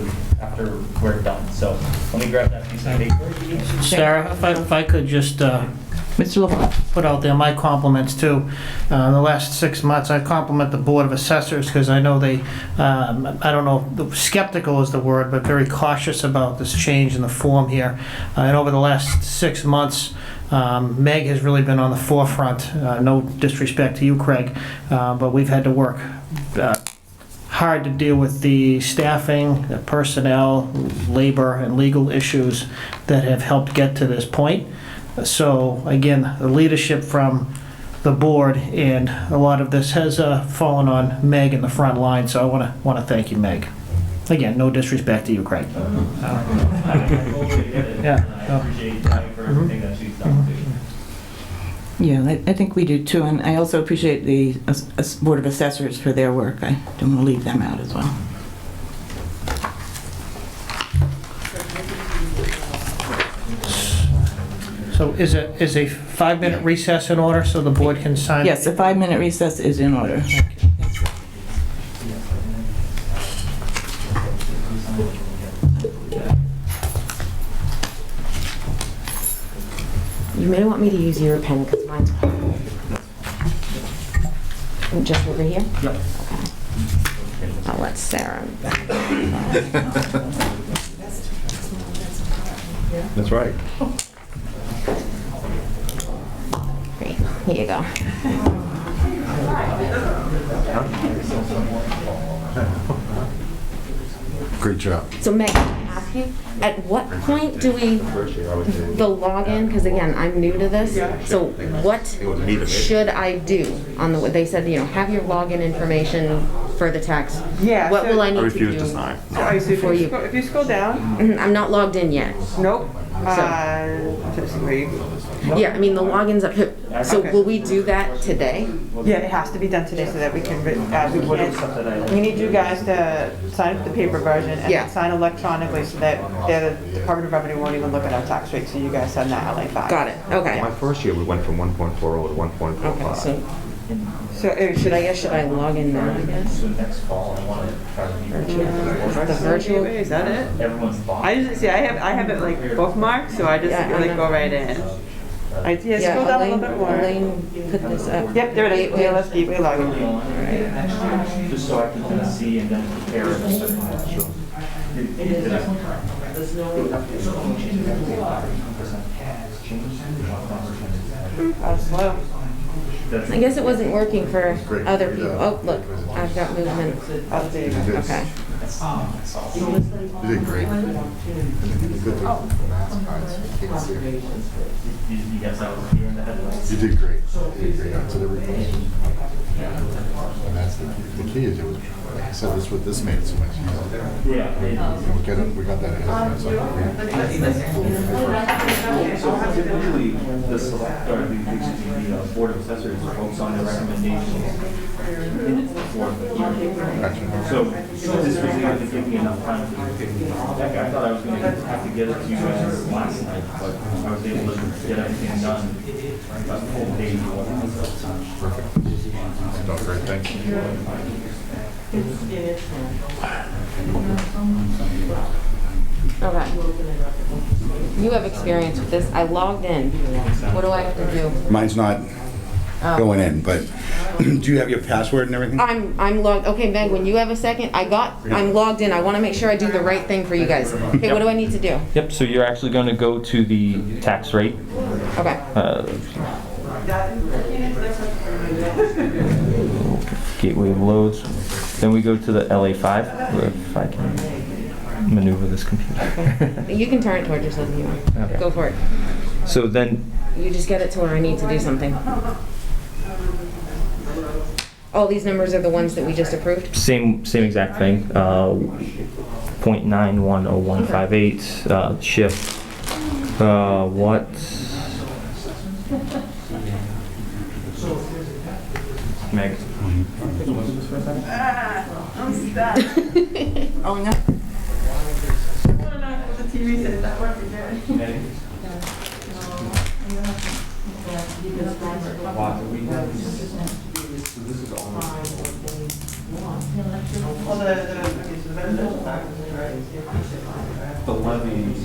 we're done. So let me grab that piece of paper. Sarah, if I could just Mr. LaFont. put out there my compliments too. In the last 6 months, I compliment the Board of Assessors because I know they, I don't know, skeptical is the word, but very cautious about this change in the form here. And over the last 6 months, Meg has really been on the forefront. No disrespect to you, Craig, but we've had to work hard to deal with the staffing, the personnel, labor, and legal issues that have helped get to this point. So again, the leadership from the board and a lot of this has fallen on Meg in the front line. So I want to thank you, Meg. Again, no disrespect to you, Craig. I totally get it. Yeah. I appreciate Meg for everything that she's done too. Yeah, I think we do too, and I also appreciate the Board of Assessors for their work. I don't want to leave them out as well. So is a 5-minute recess in order so the board can sign? Yes, a 5-minute recess is in order. You may want me to use your pen because mine's quiet. Just over here? Yep. Okay. I'll let Sarah. That's right. Great. Here you go. Great job. So Meg, can I ask you, at what point do we, the login, because again, I'm new to this, so what should I do on the, they said, have your login information for the tax. Yeah. What will I need to do? I refuse to sign. So if you scroll down. I'm not logged in yet. Nope. I'm trying to see where you. Yeah, I mean, the login's up here. So Okay. will we do that today? Yeah, it has to be done today so that we can, we need you guys to sign the paper version and Yeah. then sign electronically so that the Department of Revenue won't even look at our tax rate, so you guys send that LA5. Got it, okay. My first year, we went from 1.40 to 1.45. Okay, so So, should I log in now, I guess? So next fall, I want to try to be. The virtual? Is that it? Everyone's boss. I just, see, I have it like bookmarked, so I just Yeah, I like know. go right in. Scroll down a little bit more. Elaine put this up. Yep, there it is, Gateway. PLS Gateway login. Just so I can kind of see and then compare it. Slow. I guess it wasn't working for other people. Oh, look, I've got movement. Okay. Okay. You did great. Good You guys, I was here in the headlights. You did great. You did great. Answered every question. And that's the key is it was, like I said, this made it so much easier. Yeah. We got that ahead of us. So typically, the select, or the Board of Assessors votes on the recommendations for the year. So this was going to give me enough time to, I thought I was going to have to get it to you guys last night, but I was able to get everything done a full day before. Perfect. No, great, thank you. Okay. You have experience with this. I logged in. What do I have to do? Mine's not going in, but do you have your password and everything? I'm logged. Okay, Meg, when you have a second, I'm logged in. I want to make sure I do the right thing for you guys. Okay, what do I need to do? Yep, so you're actually going to go to the tax rate. Okay. Gateway loads. Then we go to the LA5, if I can maneuver this computer. You can turn it towards yourself if you want. Okay. Go for it. So then, You just get it to where I need to do something. All these numbers are the ones that we just approved? same exact thing. 0.910158, shift. What? Meg. I'm stuck. Oh, no. I want to know what the TV says, that worked again. The levies.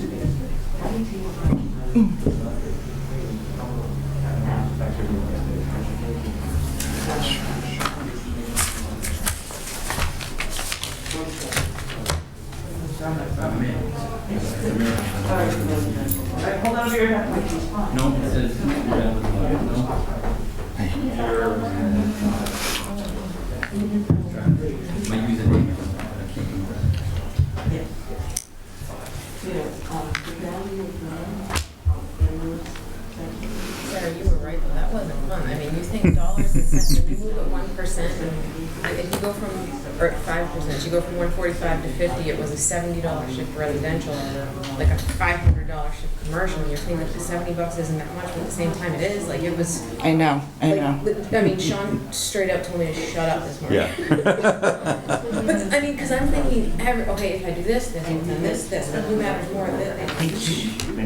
Hold on over your head. No, it says my username. Sarah, you were right, though. That wasn't fun. I mean, you think dollars and cents, when you move at 1%, and if you go from, or 5%, you go from 145 to 50, it was a $70 shift residential, like a $500 shift commercial, and you're thinking that $70 isn't that much, but at the same time it is, like, it was. I know. I mean, Sean straight up told me to shut up this morning. Yeah. But, I mean, because I'm thinking, okay, if I do this, then this, but who matters more? Thank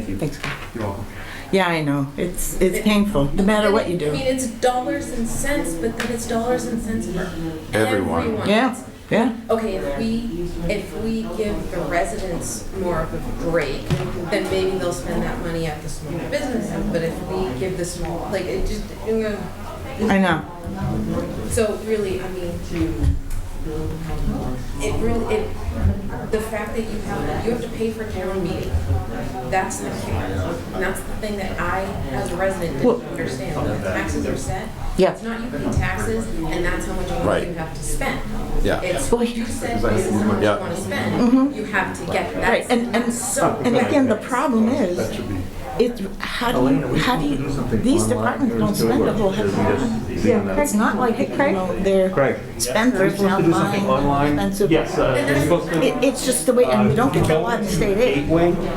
you. Thanks. You're welcome. Yeah, I know. It's painful, no matter what you do. I mean, it's dollars and cents, but then it's dollars and cents for everyone. Yeah, yeah. Okay, if we give the residents more of a break, then maybe they'll spend that money at the small businesses. But if we give the small, like, it just. I know. So really, I mean, the fact that you have to pay for town meeting, that's the thing. And that's the thing that I, as a resident, didn't understand. When the taxes are set, yeah. It's not you pay taxes and that's how much money you have to spend. Yeah. It's you said this is how much you want to spend. You have to get that. Right, and again, the problem is, how do you, these departments don't spend a whole heck of a lot. It's not like, you know, they're spendthrifts out buying expensive. Yes, they're supposed to. It's just the way, and we don't get a lot of state aid.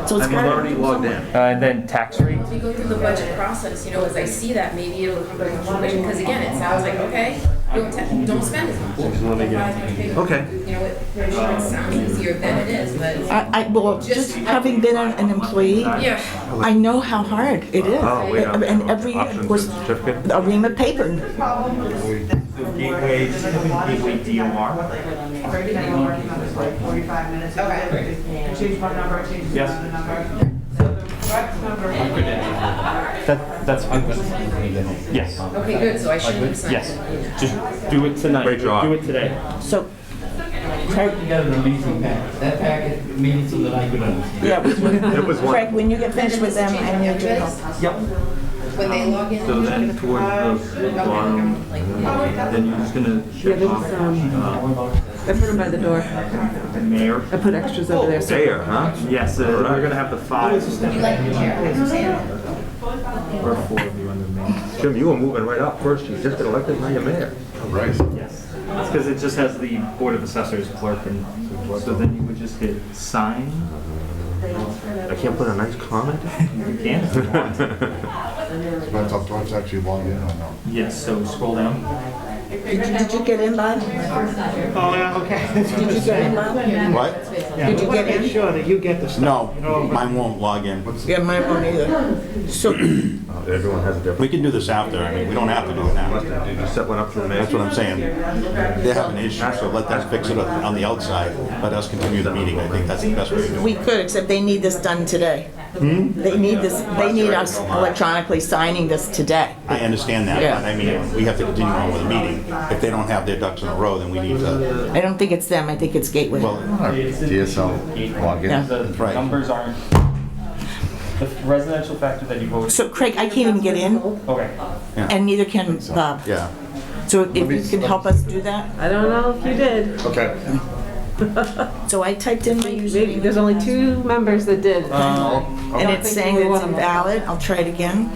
So it's I'm gotta. already logged in. And then tax rate? If you go through the budget process, you know, as I see that, maybe it'll come to fruition, because again, it sounds like, okay, don't spend as much. Okay. You know, it sounds easier than it is, but. Well, just having been an employee, Yeah. I know how hard it is. Oh, wait, okay. And every, of Options course, and certificate? a ream of paper. Gateway DOR. 45 minutes. Okay. Change one number, change Yes. another number. So the correct number. That's fine. Yes. Okay, good, so I shouldn't have signed it. Yes, just do it tonight. Great job. Do it today. So, Craig together an amazing package. That packet made it so that I could understand. yeah, It was one. Craig, when you get finished with them, I need your help. Yep. When they log in. So then towards the bottom, then you're just gonna check off, I put them by the door. mayor. I put extras over there. There, huh? Yes, we're gonna have the five. You like the chair? Or four of you under mayor. Jim, you were moving right up first. You just got elected, now you're mayor. Right. Yes. It's because it just has the Board of Assessors clerk and, so then you would just hit sign. I can't put a nice comment? You can if you want. Depends on what's actually logged in or not. Yes, so scroll down. Did you get in, Bob? Oh, yeah, okay. Did you get in, Bob? What? Did you get in? Make sure that you get the stuff. No, mine won't log in. Yeah, mine won't either. So, Everyone has a different. We can do this after, I mean, we don't have to do it now. Did you set one up for the mayor? That's what I'm saying. They have an issue, so let them fix it on the outside. Let us continue the meeting. I think that's the best way to do it. we could, except they need this done today. They need this, they need us electronically signing this today. I understand that, Yeah. but I mean, we have to continue on with the meeting. If they don't have their ducks in a row, then we need to, I don't think it's them, I think it's Gateway. well, DSL login. Yeah. The Right. numbers aren't, the residential factor that you voted. So Craig, I can't even get in, Okay. and neither can Bob. yeah. So if you can help us do that? I don't know if you did. Okay. So I typed in my Maybe username, there's only 2 members that did. and it's saying that it's invalid. I'll try it again.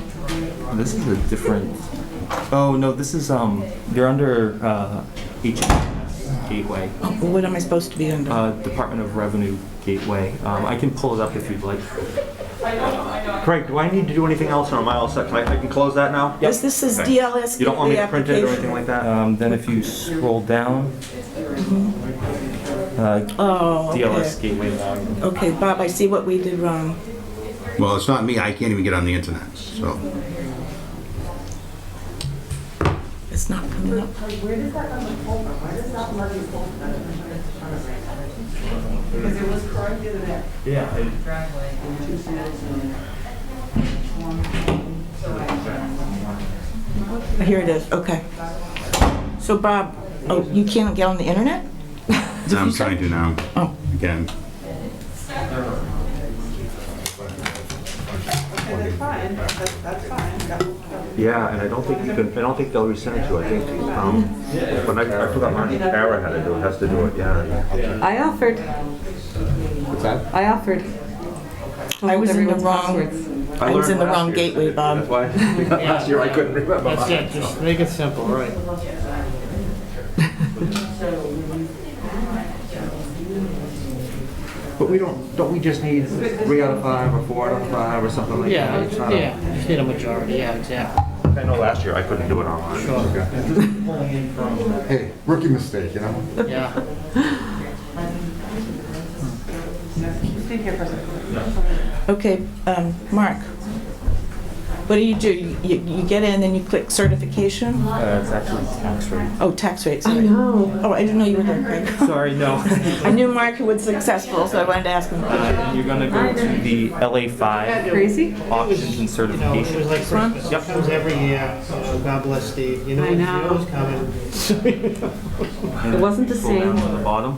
This is a different, oh, no, this is, you're under, HMS Gateway, Oh, what am I supposed to be under? Department of Revenue Gateway. I can pull it up if you'd like. Craig, do I need to do anything else or am I all set? I can close that now? Yes, this is Okay. DLS You don't want me Gateway to print it or anything application. like that? Then if you scroll down, Oh, DLS okay. Gateway login. Okay, Bob, I see what we did wrong. Well, it's not me, I can't even get on the internet, so. It's not coming up. Where does that number pull from? Why does that money pull from that? Because it was corrected in that Yeah. driveway in 2000. Here it is, okay. So Bob, oh, you can't get on the internet? I'm trying to now, Oh, again. Okay, that's fine, that's fine. Yeah, and I don't think you can, I don't think they'll resend it to you. I think, when I forgot Martin Carver had to do it, has to do it, yeah. I offered. What's that? I offered. I was in the Everyone's wrong, passwords. I was in the learned wrong last year. gateway, Bob. That's why, last year I couldn't remember. That's it, just make it simple, right? But we don't we just need 3 out of 5 or 4 out of 5 or something like Yeah, that? It's not a- yeah, just need a majority, yeah, exactly. I know last year I couldn't do it online. Sure. Hey, rookie mistake, you know? Yeah. Stay here for a second. Okay, Mark, what do? You get in, then you click certification? It's actually tax rate. Oh, tax rate, sorry. I know. Oh, I didn't know you were there, Craig. Sorry, no. I knew Mark was successful, so I wanted to ask him. You're gonna go to the LA5 Crazy? options and You know, it certification. was like Christmas, it comes every year, so God bless Steve, you know, I know. it was coming. It wasn't the Scroll down same. to the bottom.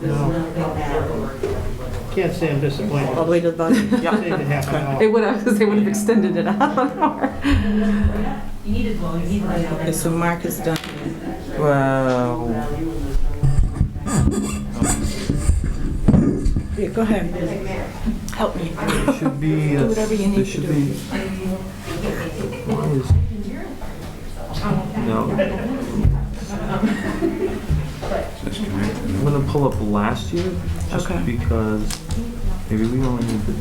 Can't say I'm disappointed. All the way to the bottom? Saved it half an hour. They would have, because they would have extended it out an hour. You needed one, you needed Okay, so Mark is done. Well, Yeah, go ahead. Help me. Should be, Do whatever you need there to should do. be. No. I'm gonna pull up last year, just Okay. because maybe we only need the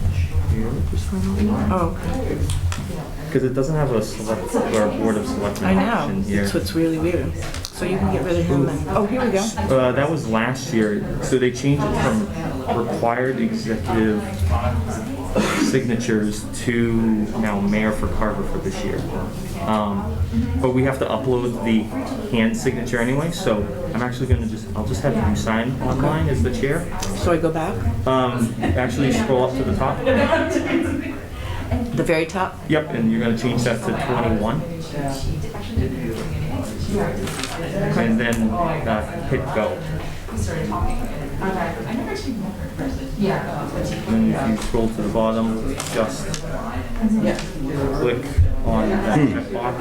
chair to sign on. Oh, okay. Because it doesn't have a select, or a board of selectmen I know. option here. That's what's really weird. So you can get rid of him then. Oh, here we go. That was last year, so they changed it from required executive signatures to now mayor for Carver for this year. But we have to upload the hand signature anyway, so I'm actually gonna I'll just have you sign online as the chair. So I go back? Actually scroll up to the top. The very top? Yep, and you're gonna change that to 21. And then hit go. And then if you scroll to the bottom, just click on that checkbox.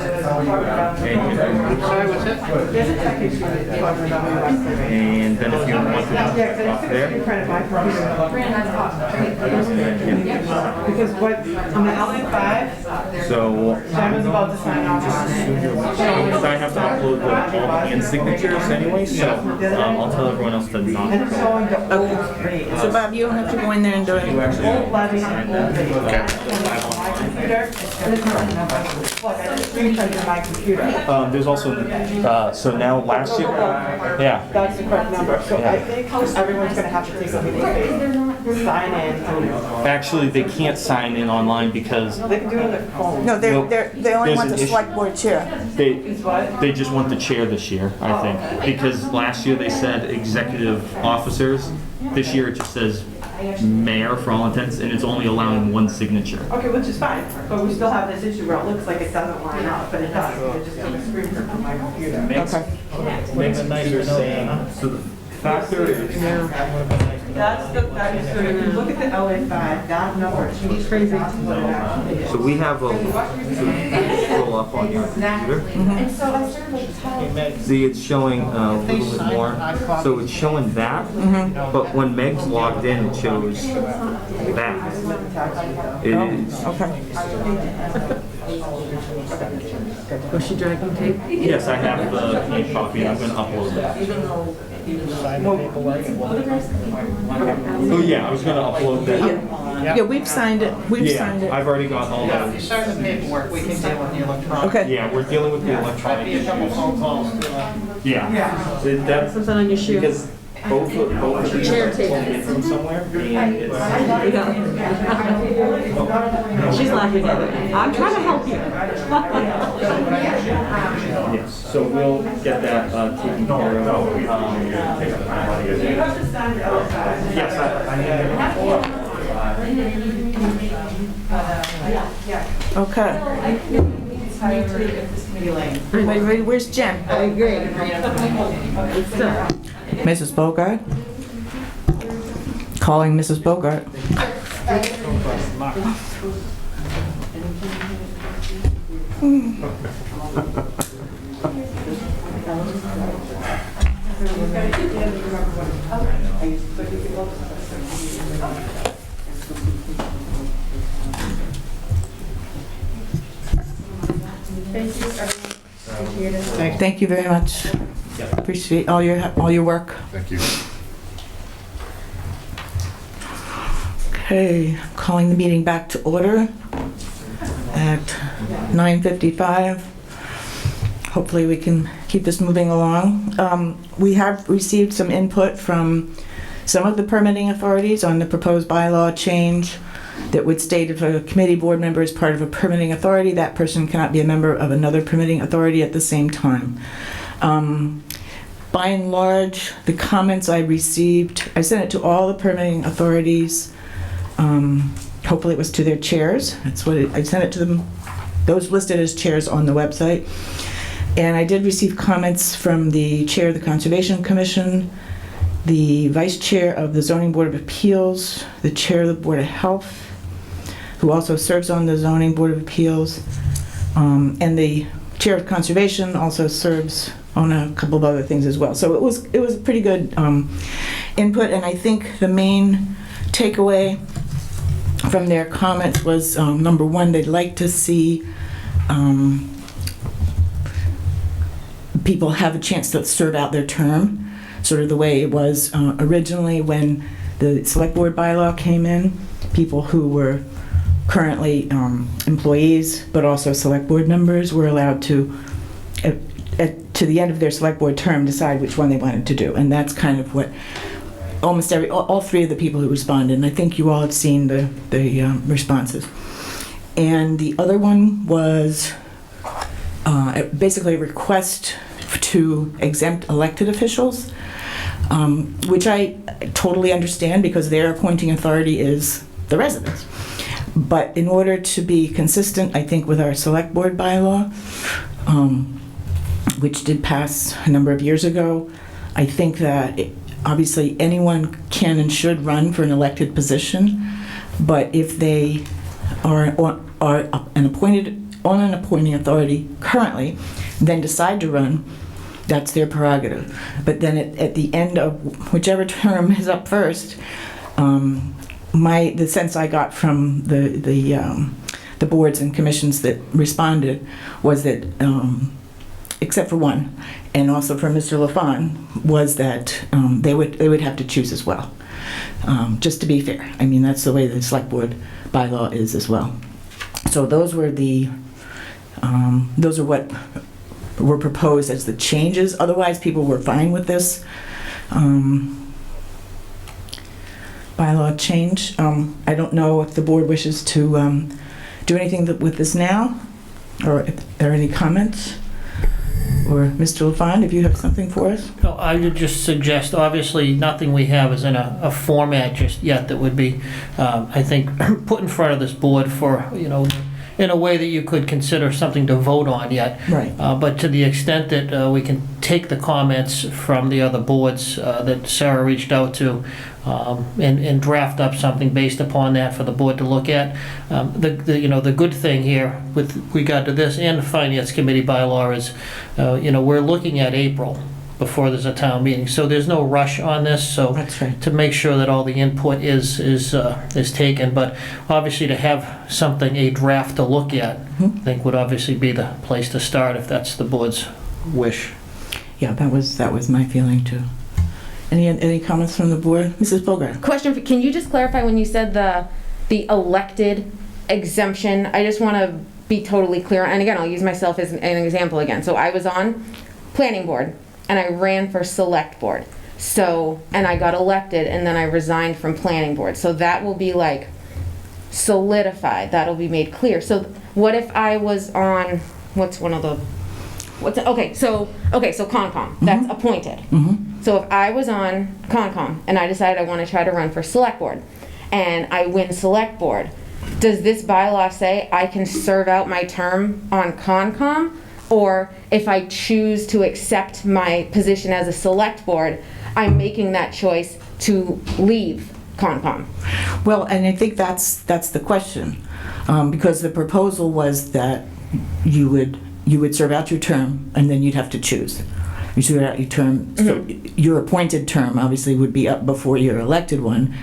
And then if you want to up there. Because what, on the LA5, So Simon's about to sign off on it. because I have to upload all the hand signatures anyway, so I'll tell everyone else to not. And it's showing the old rate. So Bob, you don't have to go in there and do You it. actually Old levy, sign old that. rate. Computer, and it's not a number. Look, I just screenshot my computer. There's also, so now last year, yeah. That's the correct number. So I think everyone's gonna have to take a meeting, sign in. Actually, they can't sign in online because They can do it on their phone. No, they only There's want an the issue. select board chair. they just want the chair this year, I think. Because last year they said executive officers. This year it just says mayor for all intents, and it's only allowing one signature. Okay, which is fine, but we still have this issue where it looks like it doesn't line up, but it does. I just took a screenshot from my computer. Makes it nicer saying. So the factor is. That's the, that is, so if you look at the LA5, that number changed crazy to what it actually is. So we have a, so scroll up on your computer. And so I started like telling. See, it's showing a little bit more. So it's showing that, but when Meg's logged in, it shows that. It is. Okay. Was she dragging tape? Yes, I have the hand copy. I'm going to upload that. Oh yeah, I was going to upload that. Yeah, we've signed it. We've signed Yeah, it. I've already got all Yeah, if you those. sign the paperwork, we can deal with the electronic. Okay. Yeah, we're dealing with the Might electronic be a couple issues. phone calls to, Yeah. That's Something on your shoe. because both of these Chair are tape. plugged in from somewhere, and it's. She's laughing at it. I'm trying to help you. Yes, so we'll get that taken care of. Yes, Okay. Everybody ready? Where's Jen? I agree. Mrs. Bogart? Calling Mrs. Bogart. Thank you very much. Appreciate all your work. Thank you. Okay, calling the meeting back to order at 9:55. Hopefully we can keep this moving along. We have received some input from some of the permitting authorities on the proposed bylaw change that would state if a committee board member is part of a permitting authority, that person cannot be a member of another permitting authority at the same time. By and large, the comments I received, I sent it to all the permitting authorities. Hopefully it was to their chairs. That's what I sent it to them, those listed as chairs on the website. And I did receive comments from the chair of the Conservation Commission, the vice chair of the Zoning Board of Appeals, the chair of the Board of Health, who also serves on the Zoning Board of Appeals, and the chair of Conservation also serves on a couple of other things as well. So it was pretty good input, and I think the main takeaway from their comments was, number one, they'd like to see people have a chance to serve out their term, sort of the way it was originally when the select board bylaw came in. People who were currently employees, but also select board members, were allowed to, to the end of their select board term, decide which one they wanted to do. And that's kind of what almost all three of the people who responded, and I think you all have seen the responses. And the other one was basically a request to exempt elected officials, which I totally understand because their appointing authority is the residents. But in order to be consistent, I think, with our select board bylaw, which did pass a number of years ago, I think that obviously anyone can and should run for an elected position, but if they are an appointing authority currently, then decide to run, that's their prerogative. But then at the end of whichever term is up first, the sense I got from the boards and commissions that responded was that, except for one, and also for Mr. LaFawn, was that they would have to choose as well. Just to be fair, I mean, that's the way the select board bylaw is as well. So those were what were proposed as the changes. Otherwise, people were fine with this bylaw change. I don't know if the board wishes to do anything with this now, or if there are any comments. Or Mr. LaFawn, if you have something for us? No, I would just suggest, obviously, nothing we have is in a format just yet that would be, I think, put in front of this board for, in a way that you could consider something to vote on yet. Right. But to the extent that we can take the comments from the other boards that Sarah reached out to and draft up something based upon that for the board to look at. The good thing here with regard to this and the Finance Committee bylaw is, we're looking at April before there's a town meeting. So there's no rush on this, so that's right, to make sure that all the input is taken. But obviously to have something, a draft to look at, I think would obviously be the place to start if that's the board's wish. Yeah, that was my feeling too. Any comments from the board? Mrs. Bogart. Question, can you just clarify when you said the elected exemption? I just want to be totally clear, and again, I'll use myself as an example again. So I was on planning board, and I ran for select board. So, and I got elected, and then I resigned from planning board. So that will be like solidified. That'll be made clear. So what if I was on, okay, so Concom, that's appointed. So if I was on Concom and I decided I want to try to run for select board and I win select board, does this bylaw say I can serve out my term on Concom? Or if I choose to accept my position as a select board, I'm making that choice to leave Concom? Well, and I think that's the question, because the proposal was that you would serve out your term and then you'd have to choose. You serve out your term, so your appointed term obviously would be up before your elected one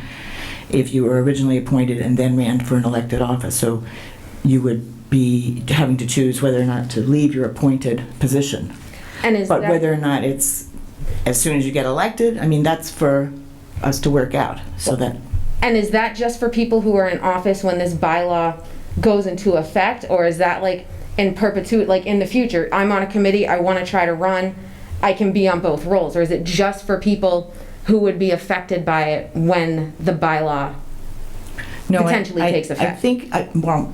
if you were originally appointed and then ran for an elected office. So you would be having to choose whether or not to leave your appointed position. But whether or not it's as soon as you get elected, I mean, that's for us to work out. And is that just for people who are in office when this bylaw goes into effect, or is that like in perpetuity, like in the future, I'm on a committee, I want to try to run, I can be on both roles, or is it just for people who would be affected by it when the bylaw potentially takes effect? I think, well,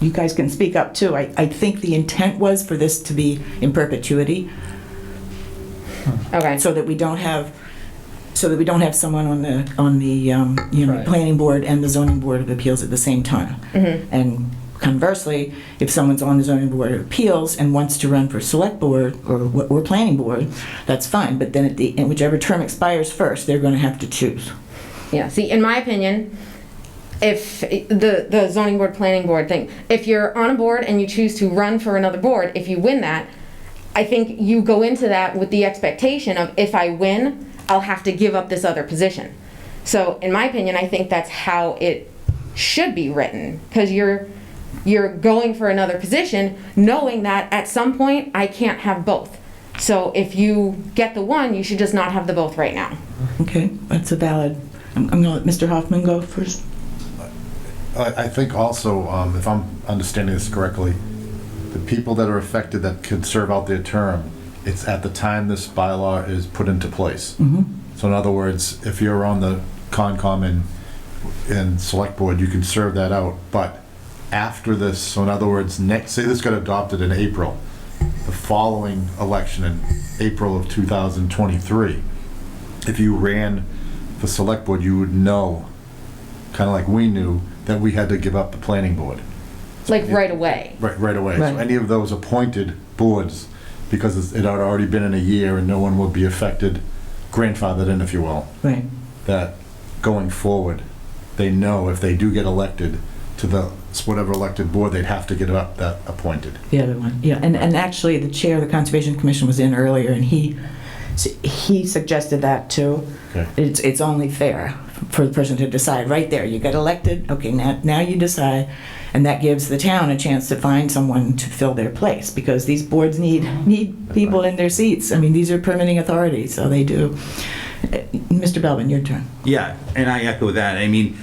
you guys can speak up too. I think the intent was for this to be in perpetuity. Okay. So that we don't have someone on the planning board and the zoning board of appeals at the same time. And conversely, if someone's on the zoning board of appeals and wants to run for select board or planning board, that's fine. But then in whichever term expires first, they're going to have to choose. Yeah. See, in my opinion, if the zoning board, planning board thing, if you're on a board and you choose to run for another board, if you win that, I think you go into that with the expectation of, if I win, I'll have to give up this other position. So in my opinion, I think that's how it should be written, because you're going for another position knowing that at some point I can't have both. So if you get the one, you should just not have the both right now. Okay, that's a valid, I'm going to let Mr. Hoffman go first. I think also, if I'm understanding this correctly, the people that are affected that could serve out their term, it's at the time this bylaw is put into place. So in other words, if you're on the Concom and Select Board, you can serve that out. But after this, so in other words, say this got adopted in April, the following election in April of 2023, if you ran for Select Board, you would know, kind of like we knew, that we had to give up the planning board. Like right away. Right away. Right. So any of those appointed boards, because it had already been in a year and no one would be affected, grandfathered in, if you will, Right. that going forward, they know if they do get elected to the whatever elected board, they'd have to get up that appointed. The other one, yeah. And actually, the chair of the Conservation Commission was in earlier, and he suggested that too. Okay. It's only fair for the person to decide right there. You got elected, okay, now you decide, and that gives the town a chance to find someone to fill their place, because these boards need people in their seats. I mean, these are permitting authorities, so they do. Mr. Belvin, your turn. Yeah, and I echo that. I mean,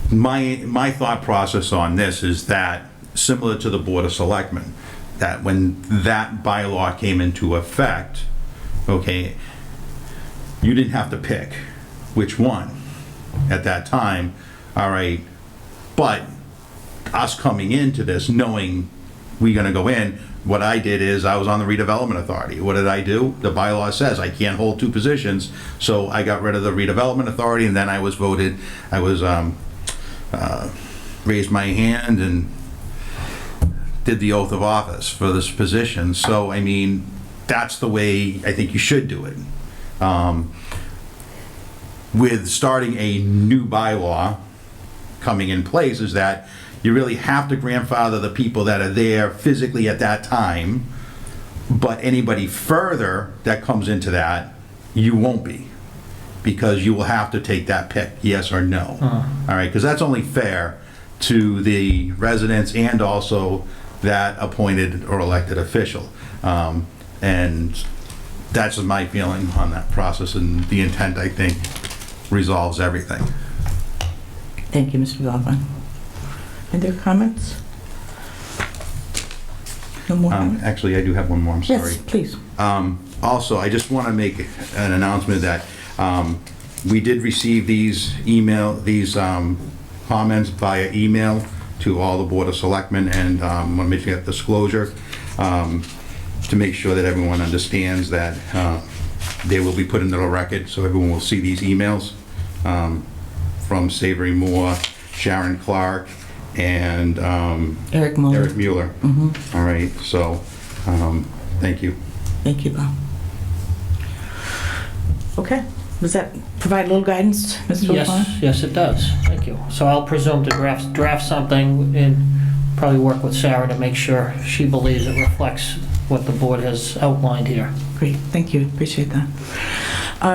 my thought process on this is that, similar to the Board of Selectmen, that when that bylaw came into effect, okay, you didn't have to pick which one at that time, all right, but us coming into this, knowing we're gonna go in, what I did is I was on the redevelopment authority. What did I do? The bylaw says I can't hold two positions, so I got rid of the redevelopment authority, and then I was voted, raised my hand and did the oath of office for this position. So, I mean, that's the way I think you should do it. With starting a new bylaw coming in place, is that you really have to grandfather the people that are there physically at that time, but anybody further that comes into that, you won't be, because you will have to take that pick, yes or no. All right, because that's only fair to the residents and also that appointed or elected official. And that's my feeling on that process, and the intent, I think, resolves everything. Thank you, Mr. Belvin. Other comments? No more comments? Actually, I do have one more, I'm sorry. Yes, please. Also, I just want to make an announcement that we did receive these comments via email to all the Board of Selectmen, and I want to make that disclosure to make sure that everyone understands that they will be put into the record, so everyone will see these emails from Savory Moore, Sharon Clark, and Eric Mueller. All right, so thank you. Thank you, Bob. Okay, does that provide a little guidance, Mr. LaFawn? Yes, it does. Thank you. So I'll presume to draft something and probably work with Sarah to make sure she believes it reflects what the board has outlined here. Great, thank you, appreciate that.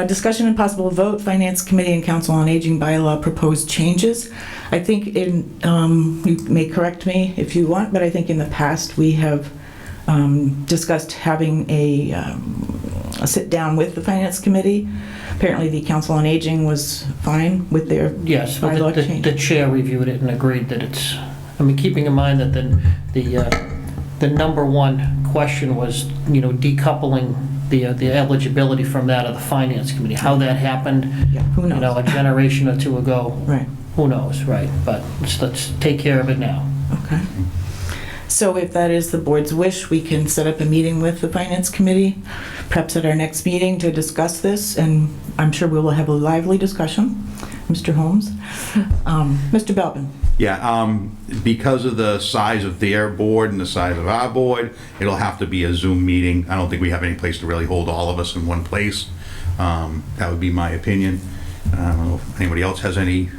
Discussion and possible vote, Finance Committee and Council on Aging bylaw proposed changes. I think you may correct me if you want, but I think in the past we have discussed having a sit down with the Finance Committee. Apparently the Council on Aging was fine with their Yes, but bylaw change. the chair reviewed it and agreed that it's, I mean, keeping in mind that the number one question was, decoupling the eligibility from that of the Finance Committee. How that happened, who knows? A generation or two ago. Right. Who knows, right? But let's take care of it now. Okay. So if that is the board's wish, we can set up a meeting with the Finance Committee, perhaps at our next meeting, to discuss this, and I'm sure we will have a lively discussion. Mr. Holmes. Mr. Belvin. Yeah, because of the size of their board and the size of our board, it'll have to be a Zoom meeting. I don't think we have any place to really hold all of us in one place. That would be my opinion. I don't know if anybody else has any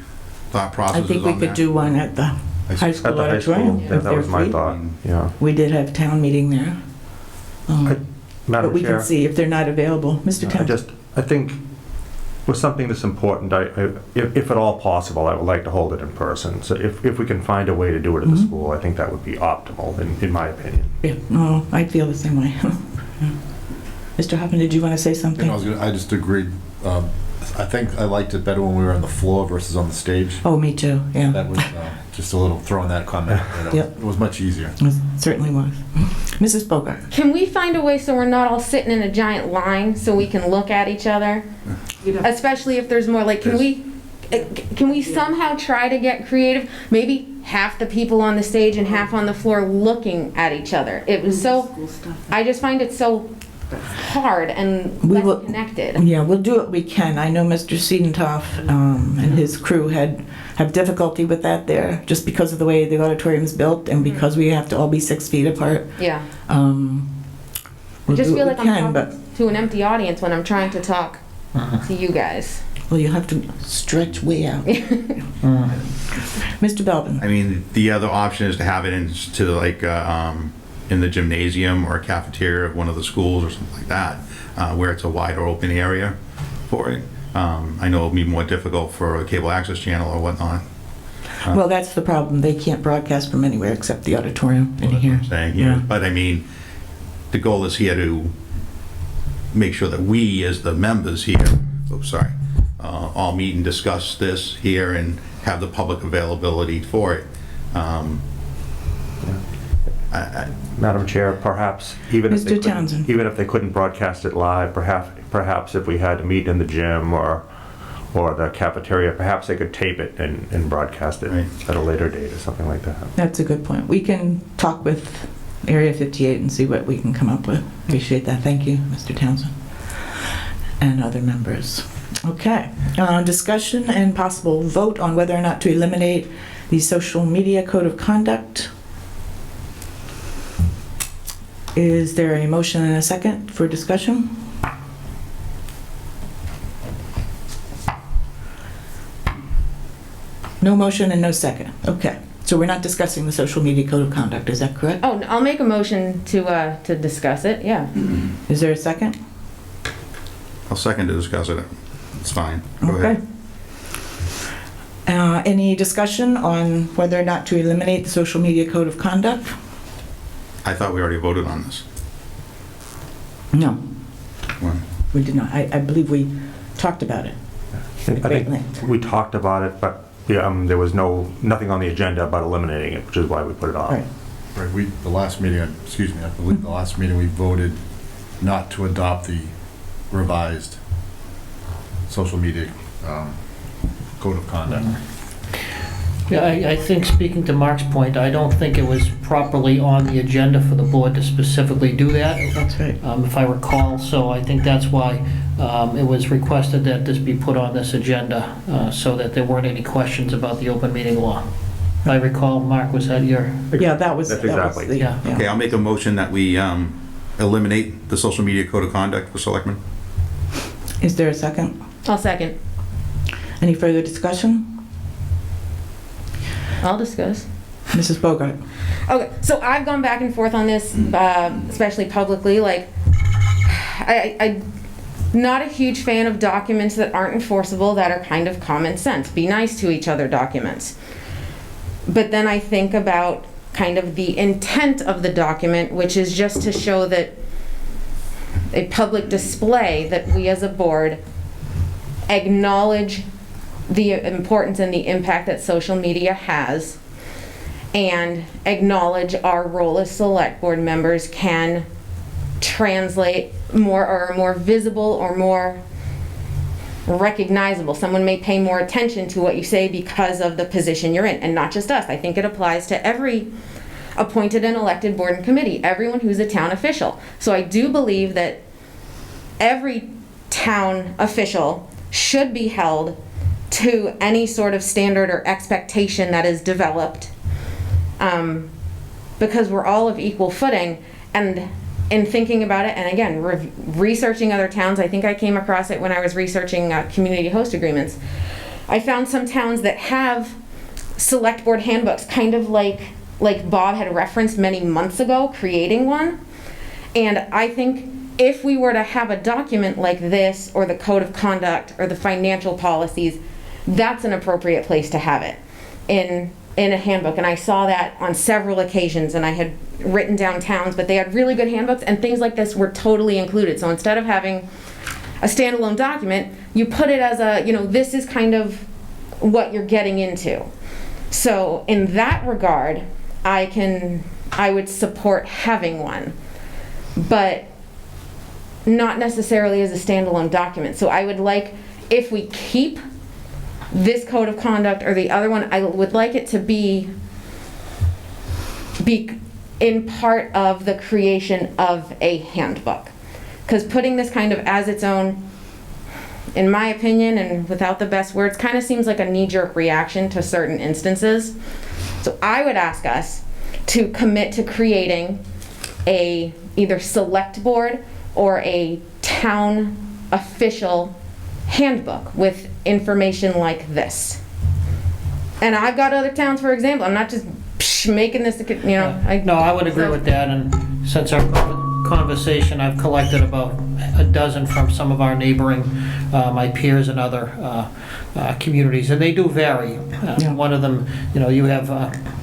thought processes on that. I think we could do one at the high school auditorium. Yeah, that was my thought, yeah. We did have a town meeting there. Madam But we Chair, can see if they're not available. Mr. Town. I think With something this important, if at all possible, I would like to hold it in person. So if we can find a way to do it at the school, I think that would be optimal, in my opinion. Yeah, no, I feel the same way. Yeah. Mr. Hoffman, did you want to say something? I just agreed. I think I liked it better when we were on the floor versus on the stage. Oh, me too, yeah. That was just a little throwing that comment. Yep. It was much easier. It certainly was. Mrs. Bogart? Can we find a way so we're not all sitting in a giant line so we can look at each other? Especially if there's more, like, can we somehow try to get creative? Maybe half the people on the stage and half on the floor looking at each other. It was so, I just find it so hard and less connected. Yeah, we'll do what we can. I know Mr. Siedentoff and his crew have difficulty with that there, just because of the way the auditorium's built and because we have to all be 6 feet apart. Yeah. We'll I just do feel what like we I'm can, talking to an empty audience when I'm trying to talk to you guys. Well, you'll have to stretch way out. Mr. Belvin? I mean, the other option is to have it in the gymnasium or cafeteria of one of the schools or something like that, where it's a wider open area for it. I know it'll be more difficult for a cable access channel or whatnot. Well, that's the problem. They can't broadcast from anywhere except the auditorium in here. Yeah. But I mean, the goal is here to make sure that we, as the members here, all meet and discuss this here and have the public availability for it. Madam Chair, perhaps even if they couldn't broadcast it live, perhaps if we had to meet in the gym or the cafeteria, perhaps they could tape it and broadcast it at a later date or something like that. That's a good point. We can talk with Area 58 and see what we can come up with. Appreciate that. Thank you, Mr. Townsend, and other members. Okay. Discussion and possible vote on whether or not to eliminate the social media code of conduct. Is there a motion and a second for discussion? No motion and no second. Okay. So we're not discussing the social media code of conduct, is that correct? Oh, I'll make a motion to discuss it, yeah. Is there a second? I'll second to discuss it. It's fine. Go Okay. ahead. Any discussion on whether or not to eliminate the social media code of conduct? I thought we already voted on this. No. When? We did not. I believe we talked about it. I think we talked about it, but there was nothing on the agenda about eliminating it, which is why we put it on. Right. The last meeting, I believe the last meeting we voted not to adopt the revised social media code of conduct. Yeah, I think, speaking to Mark's point, I don't think it was properly on the agenda for the board to specifically do that. That's right. If I recall, so I think that's why it was requested that this be put on this agenda, so that there weren't any questions about the open meeting law. If I recall, Mark, was that your... Yeah, that was... That's exactly. Yeah. Okay, I'll make a motion that we eliminate the social media code of conduct for selectmen. Is there a second? I'll second. Any further discussion? I'll discuss. Mrs. Bogart? Okay, so I've gone back and forth on this, especially publicly. Like, I'm not a huge fan of documents that aren't enforceable, that are kind of common sense. Be nice to each other documents. But then I think about kind of the intent of the document, which is just to show that a public display that we as a board acknowledge the importance and the impact that social media has, and acknowledge our role as select board members can translate more visible or more recognizable. Someone may pay more attention to what you say because of the position you're in, and not just us. I think it applies to every appointed and elected board and committee, everyone who's a town official. So I do believe that every town official should be held to any sort of standard or expectation that is developed, because we're all of equal footing. And in thinking about it, and again, researching other towns, I think I came across it when I was researching community host agreements. I found some towns that have select board handbooks, kind of like Bob had referenced many months ago, creating one. And I think if we were to have a document like this, or the code of conduct, or the financial policies, that's an appropriate place to have it in a handbook. And I saw that on several occasions, and I had written down towns, but they had really good handbooks, and things like this were totally included. So instead of having a standalone document, you put it as a, this is kind of what you're getting into. So in that regard, I would support having one, but not necessarily as a standalone document. So I would like, if we keep this code of conduct or the other one, I would like it to be in part of the creation of a handbook. Because putting this kind of as its own, in my opinion, and without the best words, kind of seems like a knee-jerk reaction to certain instances. So I would ask us to commit to creating a either select board or a town official handbook with information like this. And I've got other towns, for example. I'm not just making this, No, I would agree with that, and since our conversation, I've collected about a dozen from some of our neighboring, my peers and other communities, and they do vary. One of them, you have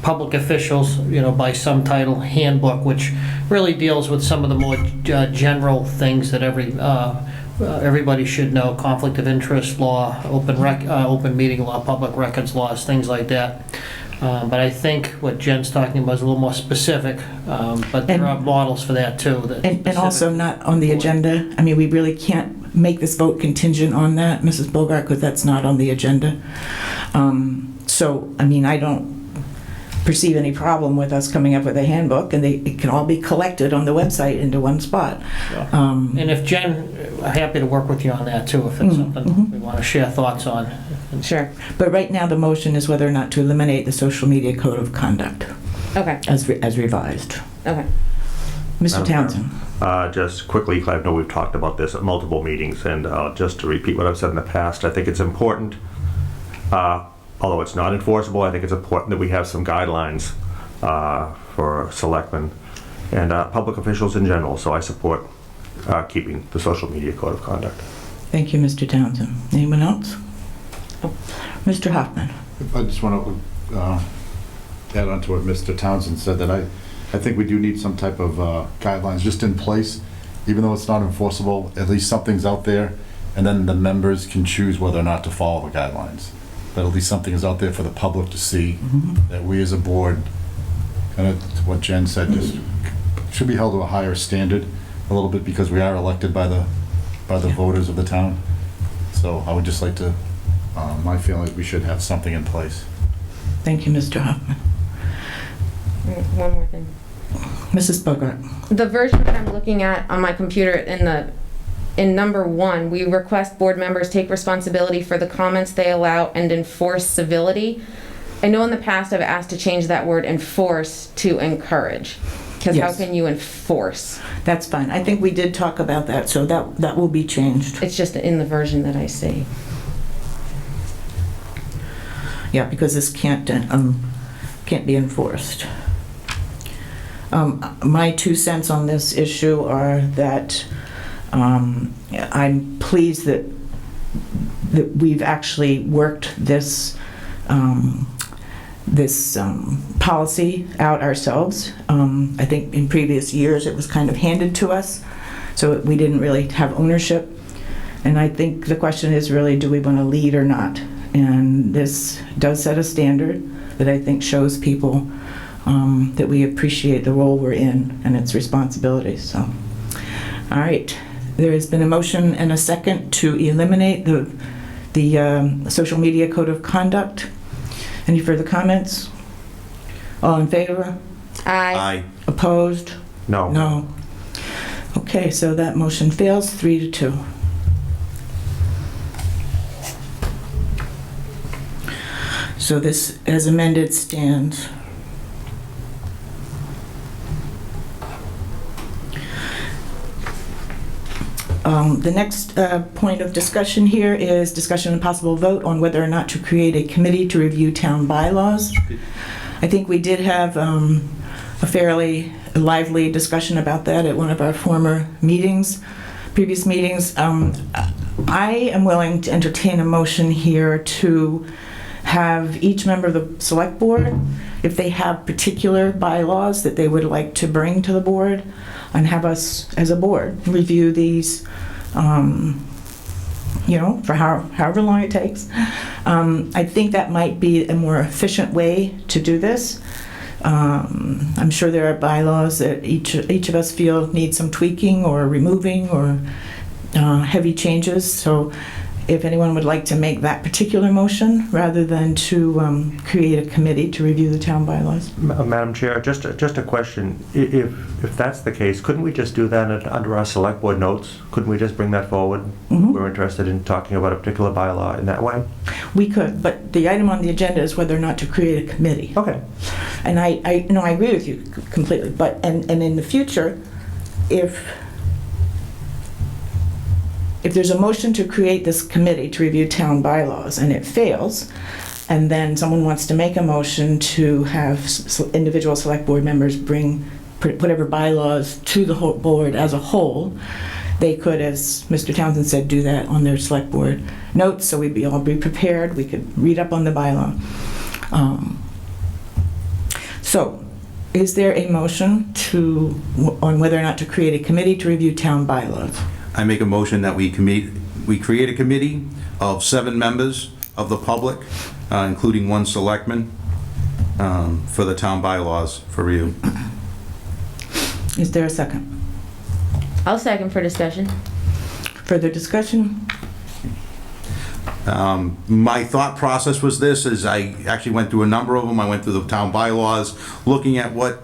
public officials, by some title handbook, which really deals with some of the more general things that everybody should know: conflict of interest law, open meeting law, public records laws, things like that. But I think what Jen's talking about is a little more specific, but there are models for that too. And also not on the agenda. I mean, we really can't make this vote contingent on that, Mrs. Bogart, because that's not on the agenda. So, I mean, I don't perceive any problem with us coming up with a handbook, and it can all be collected on the website into one spot. And if Jen, I'm happy to work with you on that too, if it's something we want to share thoughts on. Sure. But right now the motion is whether or not to eliminate the social media code of conduct. Okay. As revised. Okay. Mr. Townsend. Just quickly, I know we've talked about this at multiple meetings, and just to repeat what I've said in the past, I think it's important, although it's not enforceable, I think it's important that we have some guidelines for selectmen and public officials in general, so I support keeping the social media code of conduct. Thank you, Mr. Townsend. Anyone else? Oh. Mr. Hoffman. I just want to add on to what Mr. Townsend said, that I think we do need some type of guidelines just in place, even though it's not enforceable. At least something's out there, and then the members can choose whether or not to follow the guidelines. But at least something is out there for the public to see, that we as a board, kind of what Jen said, just should be held to a higher standard a little bit, because we are elected by the voters of the town. So I would just like to, my feeling is we should have something in place. Thank you, Mr. Hoffman. One more thing. Mrs. Bogart. The version that I'm looking at on my computer in number 1, we request board members take responsibility for the comments they allow and enforce civility. I know in the past I've asked to change that word enforce to encourage, because Yes. how can you enforce? That's fine. I think we did talk about that, so that will be changed. It's just in the version that I see. Yeah, because this can't be enforced. My 2 cents on this issue are that I'm pleased that we've actually worked this policy out ourselves. I think in previous years it was kind of handed to us, so we didn't really have ownership. And I think the question is really, do we want to lead or not? And this does set a standard that I think shows people that we appreciate the role we're in and its responsibilities. So, all right. There has been a motion and a second to eliminate the social media code of conduct. Any further comments? All in favor? Aye. Aye. Opposed? No. No. Okay, so that motion fails 3-2. So this, as amended, stands. The next point of discussion here is discussion and possible vote on whether or not to create a committee to review town bylaws. I think we did have a fairly lively discussion about that at one of our previous meetings. I am willing to entertain a motion here to have each member of the select board, if they have particular bylaws that they would like to bring to the board, and have us as a board review these, for however long it takes. I think that might be a more efficient way to do this. I'm sure there are bylaws that each of us feel need some tweaking or removing or heavy changes. So if anyone would like to make that particular motion rather than to create a committee to review the town bylaws. Madam Chair, just a question. If that's the case, couldn't we just do that under our select board notes? Couldn't we just bring that forward? Mm-hmm. We're interested in talking about a particular bylaw in that way? We could, but the item on the agenda is whether or not to create a committee. Okay. And I agree with you completely. But and in the future, if there's a motion to create this committee to review town bylaws and it fails, and then someone wants to make a motion to have individual select board members bring whatever bylaws to the whole board as a whole, they could, as Mr. Townsend said, do that on their select board notes, so we'd all be prepared. We could read up on the bylaw. So, is there a motion on whether or not to create a committee to review town bylaws? I make a motion that we create a committee of 7 members of the public, including 1 selectman, for the town bylaws for review. Is there a second? I'll second for discussion. Further discussion? My thought process was this, is I actually went through a number of them. I went through the town bylaws, looking at what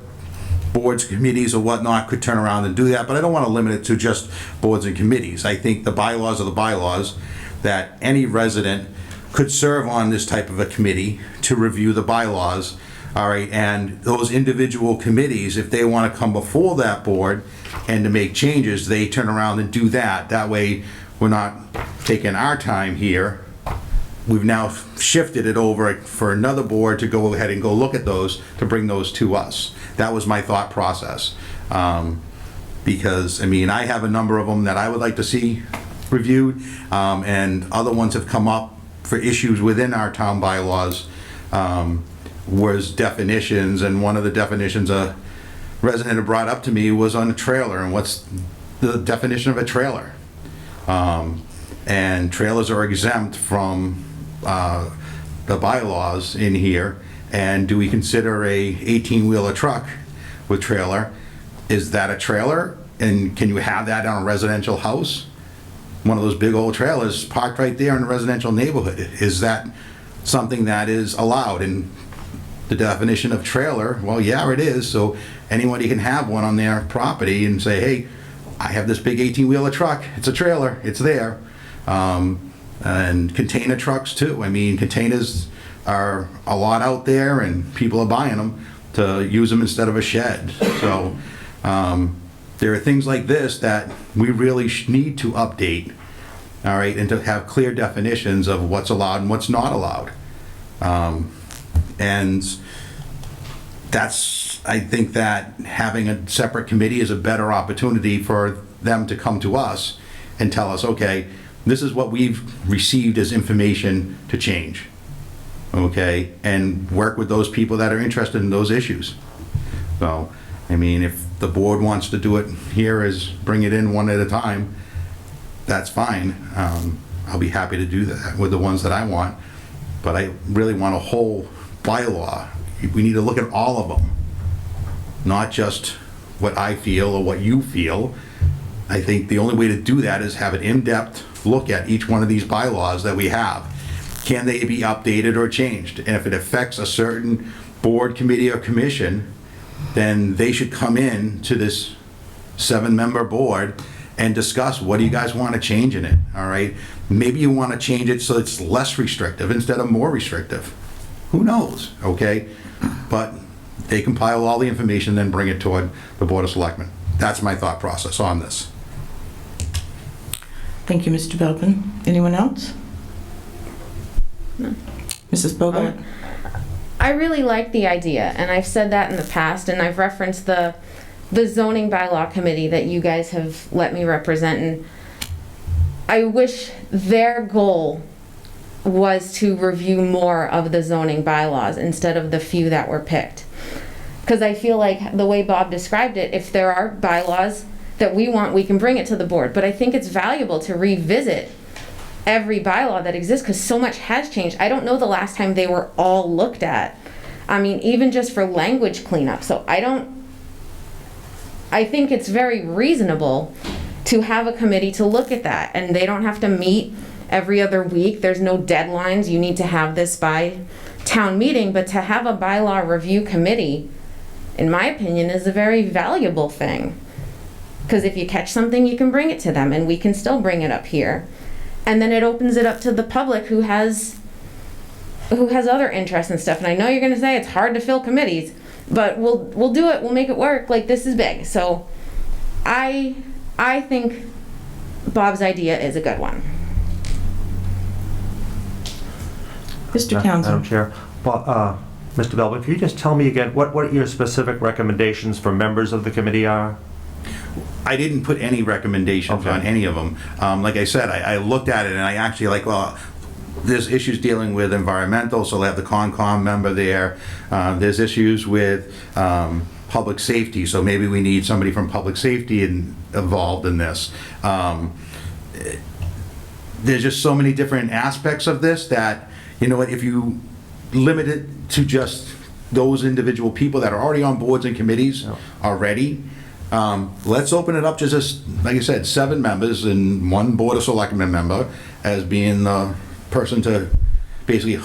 boards, committees, or whatnot could turn around and do that, but I don't want to limit it to just boards and committees. I think the bylaws are the bylaws, that any resident could serve on this type of a committee to review the bylaws, all right, and those individual committees, if they want to come before that board and to make changes, they turn around and do that. That way, we're not taking our time here. We've now shifted it over for another board to go ahead and go look at those, to bring those to us. That was my thought process. Because, I mean, I have a number of them that I would like to see reviewed, and other ones have come up for issues within our town bylaws, was definitions, and one of the definitions a resident had brought up to me was on a trailer, and what's the definition of a trailer? And trailers are exempt from the bylaws in here, and do we consider a 18-wheeler truck with trailer? Is that a trailer? And can you have that on a residential house? One of those big old trailers parked right there in a residential neighborhood. Is that something that is allowed? And the definition of trailer, well, yeah, it is. So anybody can have one on their property and say, hey, I have this big 18-wheeler truck. It's a trailer. It's there. And container trucks too. I mean, containers are a lot out there, and people are buying them to use them instead of a shed. So there are things like this that we really need to update, all right, and to have clear definitions of what's allowed and what's not allowed. And that's, I think that having a separate committee is a better opportunity for them to come to us and tell us, okay, this is what we've received as information to change, okay, and work with those people that are interested in those issues. So, I mean, if the board wants to do it here, is bring it in one at a time, that's fine. I'll be happy to do that with the ones that I want, but I really want a whole bylaw. We need to look at all of them, not just what I feel or what you feel. I think the only way to do that is have an in-depth look at each one of these bylaws that we have. Can they be updated or changed? And if it affects a certain board, committee, or commission, then they should come in to this 7-member board and discuss, what do you guys want to change in it, all right? Maybe you want to change it so it's less restrictive instead of more restrictive. Who knows, okay? But they compile all the information, then bring it toward the Board of Selectmen. That's my thought process on this. Thank you, Mr. Belbin. Anyone else? No. Mrs. Bogart? I really like the idea, and I've said that in the past, and I've referenced the the zoning bylaw committee that you guys have let me represent, and I wish their goal was to review more of the zoning bylaws instead of the few that were picked. Because I feel like the way Bob described it, if there are bylaws that we want, we can bring it to the board. But I think it's valuable to revisit every bylaw that exists because so much has changed. I don't know the last time they were all looked at. I mean, even just for language cleanup. So I think it's very reasonable to have a committee to look at that, and they don't have to meet every other week. There's no deadlines. You need to have this by town meeting, but to have a bylaw review committee, in my opinion, is a very valuable thing. Because if you catch something, you can bring it to them, and we can still bring it up here. And then it opens it up to the public who has other interests and stuff. And I know you're gonna say it's hard to fill committees, but we'll do it, we'll make it work. Like, this is big. So I think Bob's idea is a good one. Mr. Townsend. Madam Chair, Mr. Belvin, can you just tell me again what your specific recommendations for members of the committee are? I didn't put any recommendations on any of them. Like I said, I looked at it and I actually there's issues dealing with environmental, so they have the Concom member there. There's issues with public safety, so maybe we need somebody from public safety involved in this. There's just so many different aspects of this that, you know what, if you limit it to just those individual people that are already on boards and committees already, let's open it up to just, like I said, 7 members and 1 Board of Selectmen member as being the person to basically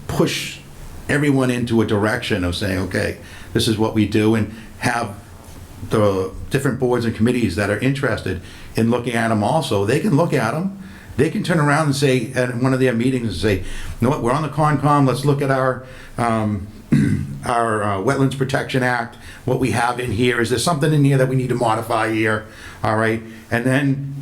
push everyone into a direction of saying, okay, this is what we do, and have the different boards and committees that are interested in looking at them also. They can look at them. They can turn around and say at one of their meetings and say, you know what, we're on the Concom, let's look at our Wetlands Protection Act, what we have in here. Is there something in here that we need to modify here? All right, and then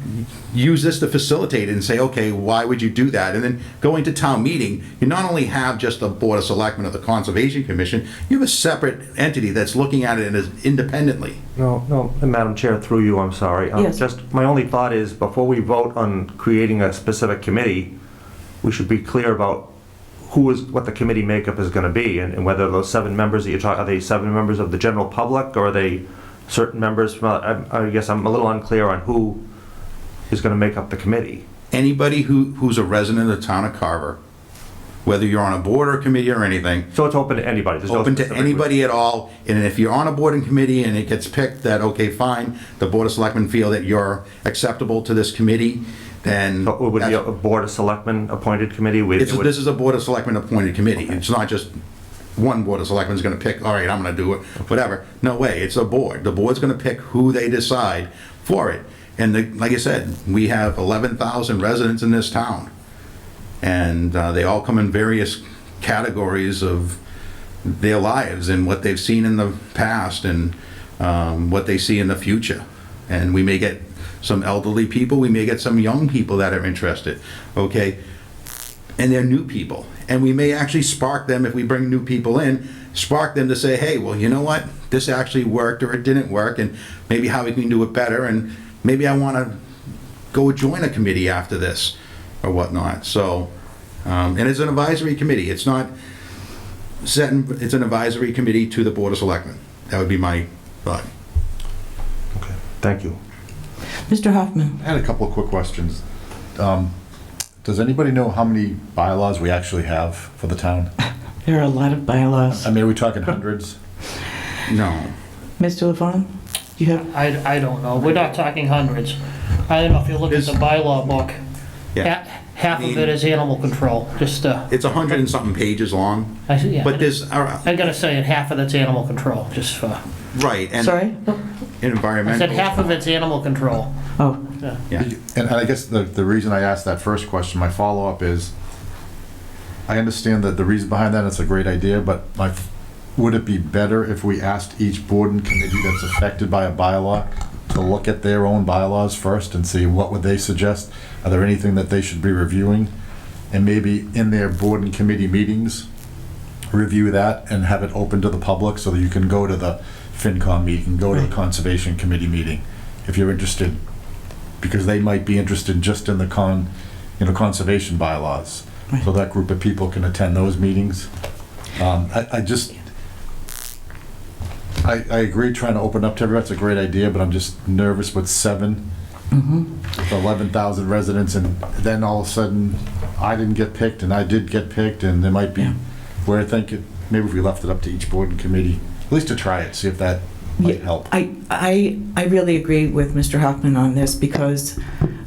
use this to facilitate it and say, okay, why would you do that? And then going to town meeting, you not only have just the Board of Selectmen or the Conservation Commission, you have a separate entity that's looking at it as independently. No, Madam Chair, through you, I'm sorry. Yes. Just my only thought is, before we vote on creating a specific committee, we should be clear about what the committee makeup is going to be, and whether those 7 members that you're talking, are they 7 members of the general public, or are they certain members from, I guess I'm a little unclear on who is going to make up the committee. Anybody who's a resident of the town of Carver, whether you're on a board or a committee or anything. So it's open to anybody? There's open to anybody at all, and if you're on a board and committee and it gets picked that, okay, fine, the Board of Selectmen feel that you're acceptable to this committee, then... So it would be a Board of Selectmen appointed committee? This is a Board of Selectmen appointed committee. It's not just one Board of Selectmen is going to pick, all right, I'm going to do it, whatever. No way, it's a board. The board's going to pick who they decide for it. And like I said, we have 11,000 residents in this town. And they all come in various categories of their lives and what they've seen in the past and what they see in the future. And we may get some elderly people, we may get some young people that are interested, okay? And they're new people. And we may actually spark them, if we bring new people in, spark them to say, hey, well, you know what? This actually worked or it didn't work, and maybe how we can do it better, and maybe I want to go join a committee after this or whatnot. So, and it's an advisory committee. It's not set it's an advisory committee to the Board of Selectmen. That would be my thought. Okay, thank you. Mr. Hoffman. I had a couple of quick questions. Does anybody know how many bylaws we actually have for the town? There are a lot of bylaws. I mean, are we talking hundreds? No. Mr. LaFawn, do you have? I don't know. We're not talking hundreds. I don't know if you look at the bylaw book. Yeah. Half of it is animal control. Just it's 100 and something pages long. Yeah, but there's I gotta say, and half of it's animal control. Just for right. And sorry. Environmental. I said half of it's animal control. Oh. Yeah. And I guess the reason I asked that first question, my follow-up is, I understand that the reason behind that, it's a great idea, but would it be better if we asked each board and committee that's affected by a bylaw to look at their own bylaws first and see what would they suggest? Are there anything that they should be reviewing? And maybe in their board and committee meetings, review that and have it open to the public so that you can go to the FinCom meeting, go to the Conservation Committee meeting, if you're interested, because they might be interested just in the conservation bylaws. So that group of people can attend those meetings. I agree trying to open up to everyone, it's a great idea, but I'm just nervous with 7, with 11,000 residents, and then all of a sudden, I didn't get picked, and I did get picked, and there might be, where I think, maybe if we left it up to each board and committee, at least to try it, see if that might help. I really agree with Mr. Hoffman on this, because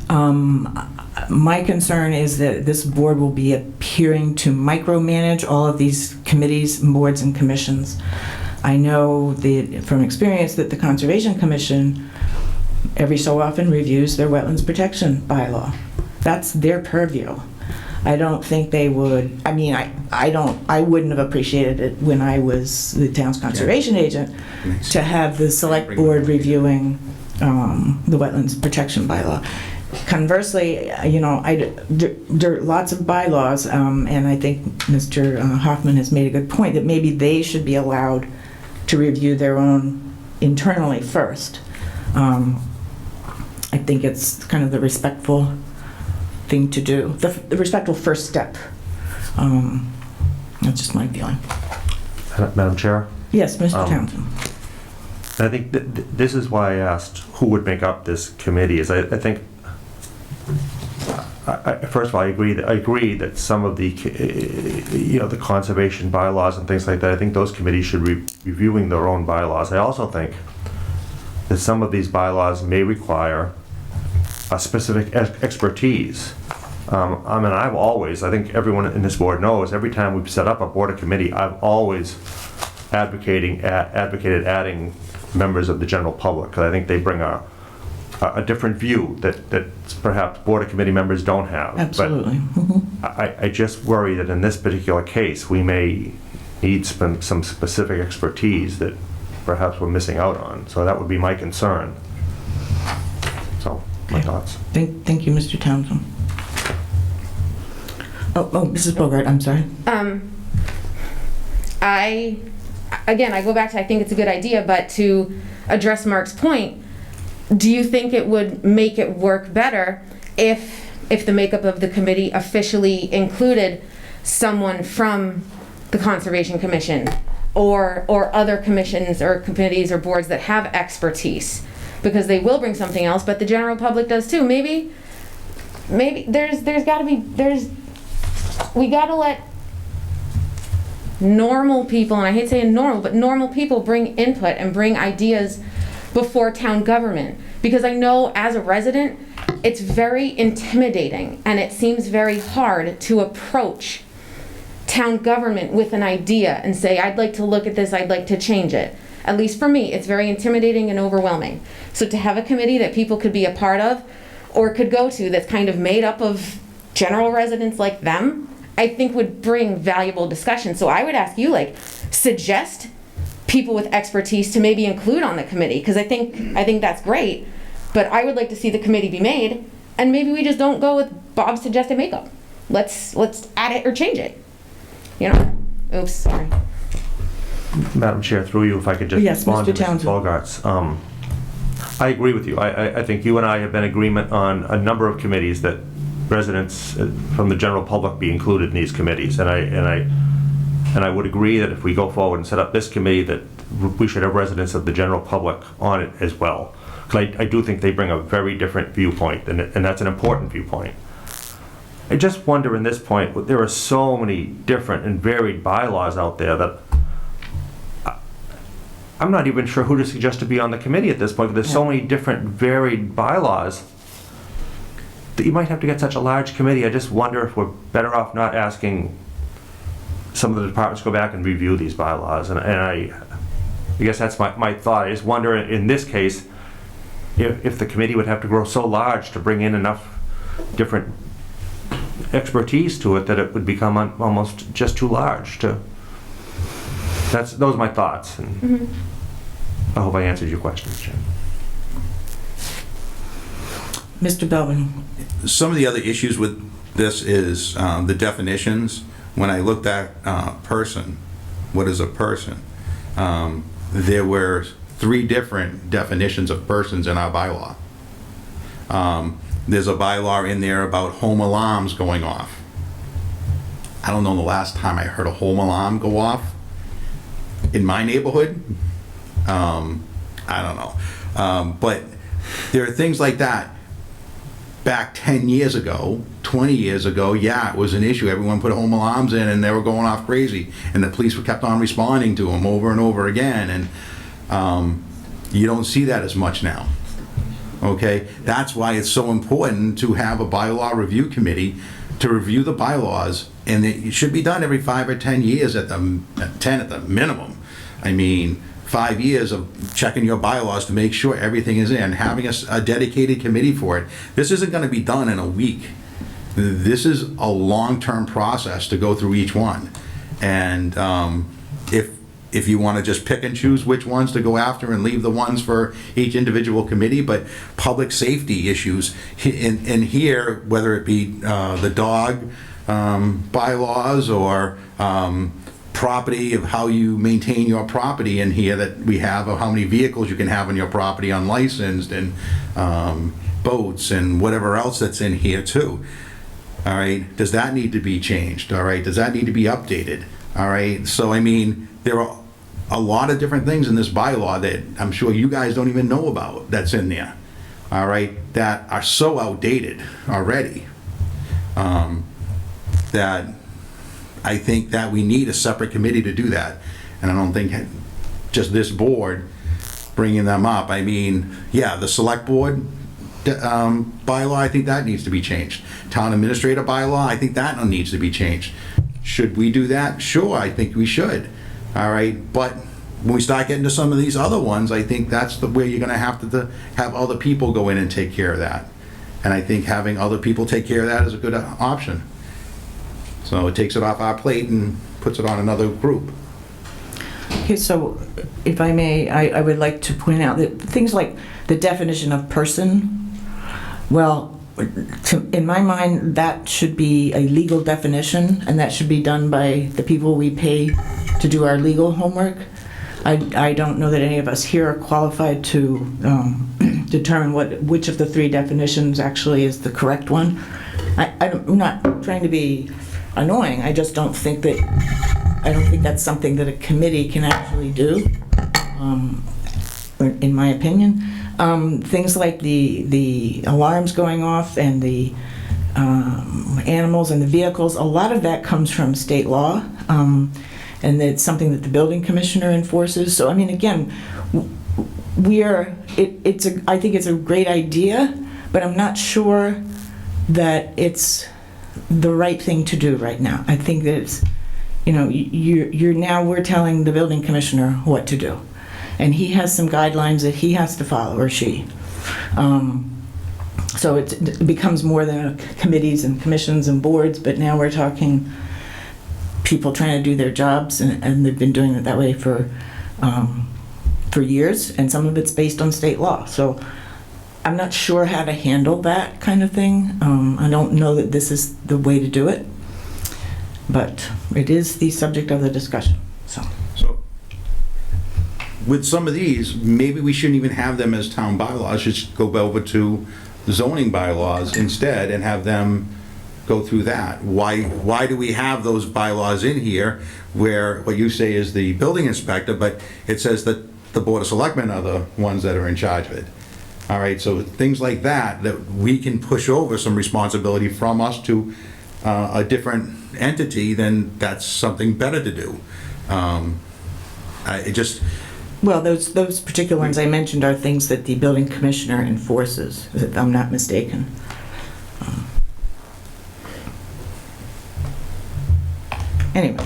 my concern is that this board will be appearing to micromanage all of these committees, boards, and commissions. I know from experience that the Conservation Commission every so often reviews their wetlands protection bylaw. That's their purview. I don't think they would, I mean, I wouldn't have appreciated it when I was the town's conservation agent to have the select board reviewing the wetlands protection bylaw. Conversely, there are lots of bylaws, and I think Mr. Hoffman has made a good point that maybe they should be allowed to review their own internally first. I think it's kind of the respectful thing to do, the respectful first step. That's just my feeling. Madam Chair? Yes, Mr. Townsend. I think this is why I asked who would make up this committee. Is I think, first of all, I agree that some of the the conservation bylaws and things like that, I think those committees should be reviewing their own bylaws. I also think that some of these bylaws may require a specific expertise. I think everyone in this board knows, every time we've set up a board or committee, I've always advocated adding members of the general public, because I think they bring a different view that perhaps board or committee members don't have. Absolutely. But I just worry that in this particular case, we may need some specific expertise that perhaps we're missing out on. So that would be my concern. So, my thoughts. Thank you, Mr. Townsend. Oh, Mrs. Bogart, I'm sorry. I go back to, I think it's a good idea, but to address Mark's point, do you think it would make it work better if the makeup of the committee officially included someone from the Conservation Commission or other commissions or committees or boards that have expertise? Because they will bring something else, but the general public does too. Maybe we gotta let normal people, and I hate saying normal, but normal people bring input and bring ideas before town government. Because I know as a resident, it's very intimidating and it seems very hard to approach town government with an idea and say, I'd like to look at this, I'd like to change it. At least for me, it's very intimidating and overwhelming. So to have a committee that people could be a part of or could go to that's kind of made up of general residents like them, I think would bring valuable discussion. So I would ask you, suggest people with expertise to maybe include on the committee, because I think that's great, but I would like to see the committee be made, and maybe we just don't go with Bob's suggested makeup. Let's add it or change it. Oops, sorry. Madam Chair, through you, if I could just respond to Mrs. Bogart's. I agree with you. I think you and I have been in agreement on a number of committees that residents from the general public be included in these committees, and I would agree that if we go forward and set up this committee, that we should have residents of the general public on it as well. Because I do think they bring a very different viewpoint, and that's an important viewpoint. I just wonder in this point, there are so many different and varied bylaws out there that I'm not even sure who to suggest to be on the committee at this point, because there's so many different varied bylaws that you might have to get such a large committee. I just wonder if we're better off not asking some of the departments to go back and review these bylaws. And I guess that's my thought. I just wonder in this case if the committee would have to grow so large to bring in enough different expertise to it that it would become almost just too large to. Those are my thoughts, and I hope I answered your questions, Jim. Mr. Belvin. Some of the other issues with this is the definitions. When I looked at person, what is a person? There were 3 different definitions of persons in our bylaw. There's a bylaw in there about home alarms going off. I don't know the last time I heard a home alarm go off in my neighborhood. I don't know. But there are things like that. Back 10 years ago, 20 years ago, yeah, it was an issue. Everyone put home alarms in and they were going off crazy. And the police kept on responding to them over and over again. And you don't see that as much now. Okay? That's why it's so important to have a bylaw review committee to review the bylaws. And it should be done every 5 or 10 years at the 10 at the minimum. I mean, 5 years of checking your bylaws to make sure everything is in, having a dedicated committee for it. This isn't going to be done in a week. This is a long-term process to go through each one. And if you want to just pick and choose which ones to go after and leave the ones for each individual committee, but public safety issues in here, whether it be the dog bylaws or property of how you maintain your property in here that we have, of how many vehicles you can have on your property unlicensed, and boats and whatever else that's in here too. All right, does that need to be changed? All right, does that need to be updated? All right, so I mean, there are a lot of different things in this bylaw that I'm sure you guys don't even know about that's in there. All right, that are so outdated already that I think that we need a separate committee to do that. And I don't think just this board bringing them up. I mean, yeah, the select board bylaw, I think that needs to be changed. Town administrator bylaw, I think that needs to be changed. Should we do that? Sure, I think we should. All right, but when we start getting to some of these other ones, I think that's where you're gonna have to have other people go in and take care of that. And I think having other people take care of that is a good option. So it takes it off our plate and puts it on another group. Okay, so if I may, I would like to point out that things like the definition of person, well, in my mind, that should be a legal definition, and that should be done by the people we pay to do our legal homework. I don't know that any of us here are qualified to determine which of the 3 definitions actually is the correct one. I'm not trying to be annoying. I just don't think that's something that a committee can actually do, in my opinion. Things like the alarms going off and the animals and the vehicles, a lot of that comes from state law, and it's something that the building commissioner enforces. So I mean, again, I think it's a great idea, but I'm not sure that it's the right thing to do right now. I think that it's, we're telling the building commissioner what to do. And he has some guidelines that he has to follow, or she. So it becomes more than committees and commissions and boards, but now we're talking people trying to do their jobs, and they've been doing it that way for years, and some of it's based on state law. So I'm not sure how to handle that kind of thing. I don't know that this is the way to do it, but it is the subject of the discussion. So with some of these, maybe we shouldn't even have them as town bylaws, just go over to zoning bylaws instead and have them go through that. Why do we have those bylaws in here where what you say is the building inspector, but it says that the Board of Selectmen are the ones that are in charge of it? All right, so things like that we can push over some responsibility from us to a different entity, then that's something better to do. Well, those particular ones I mentioned are things that the building commissioner enforces, if I'm not mistaken. Anyway.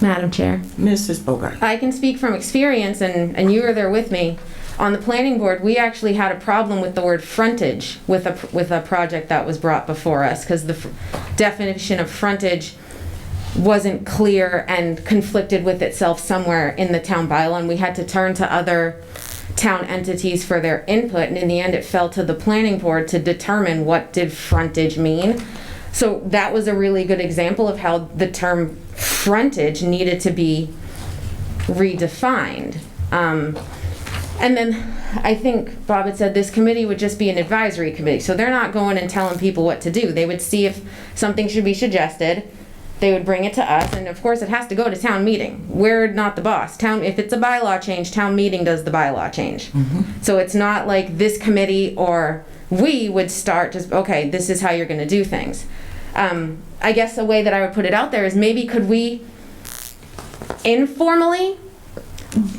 Madam Chair. Mrs. Bogart. I can speak from experience, and you were there with me. On the planning board, we actually had a problem with the word frontage with a project that was brought before us, because the definition of frontage wasn't clear and conflicted with itself somewhere in the town bylaw, and we had to turn to other town entities for their input, and in the end it fell to the planning board to determine what did frontage mean. So that was a really good example of how the term frontage needed to be redefined. And then I think Bob had said this committee would just be an advisory committee. So they're not going and telling people what to do. They would see if something should be suggested. They would bring it to us. And of course, it has to go to town meeting. We're not the boss. If it's a bylaw change, town meeting does the bylaw change. So it's not like this committee or we would start just, okay, this is how you're going to do things. I guess a way that I would put it out there is maybe could we informally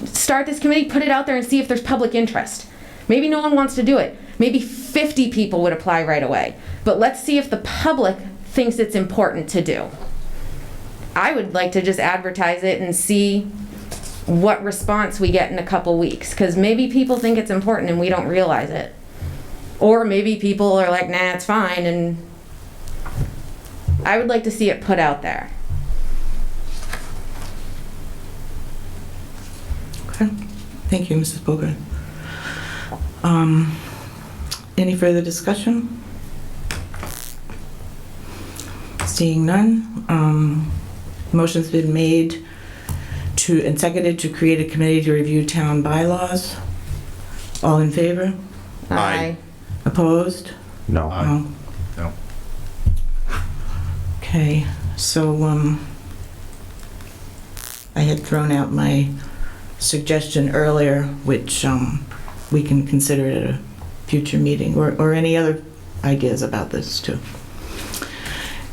start this committee, put it out there and see if there's public interest. Maybe no one wants to do it. Maybe 50 people would apply right away. But let's see if the public thinks it's important to do. I would like to just advertise it and see what response we get in a couple weeks. Because maybe people think it's important and we don't realize it. Or maybe people are like, nah, it's fine. And I would like to see it put out there. Okay. Thank you, Mrs. Bogart. Any further discussion? Seeing none. Motion's been made and seconded to create a committee to review town bylaws. All in favor? Aye. Opposed? No. No. Okay, so I had thrown out my suggestion earlier, which we can consider at a future meeting, or any other ideas about this too.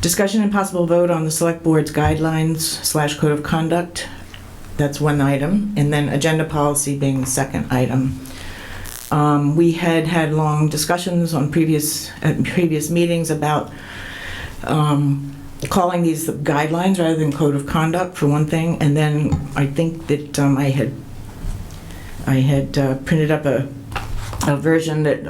Discussion and possible vote on the select board's guidelines / code of conduct. That's one item, and then agenda policy being the second item. We had long discussions on previous meetings about calling these guidelines rather than code of conduct for one thing, and then I think that I had printed up a version that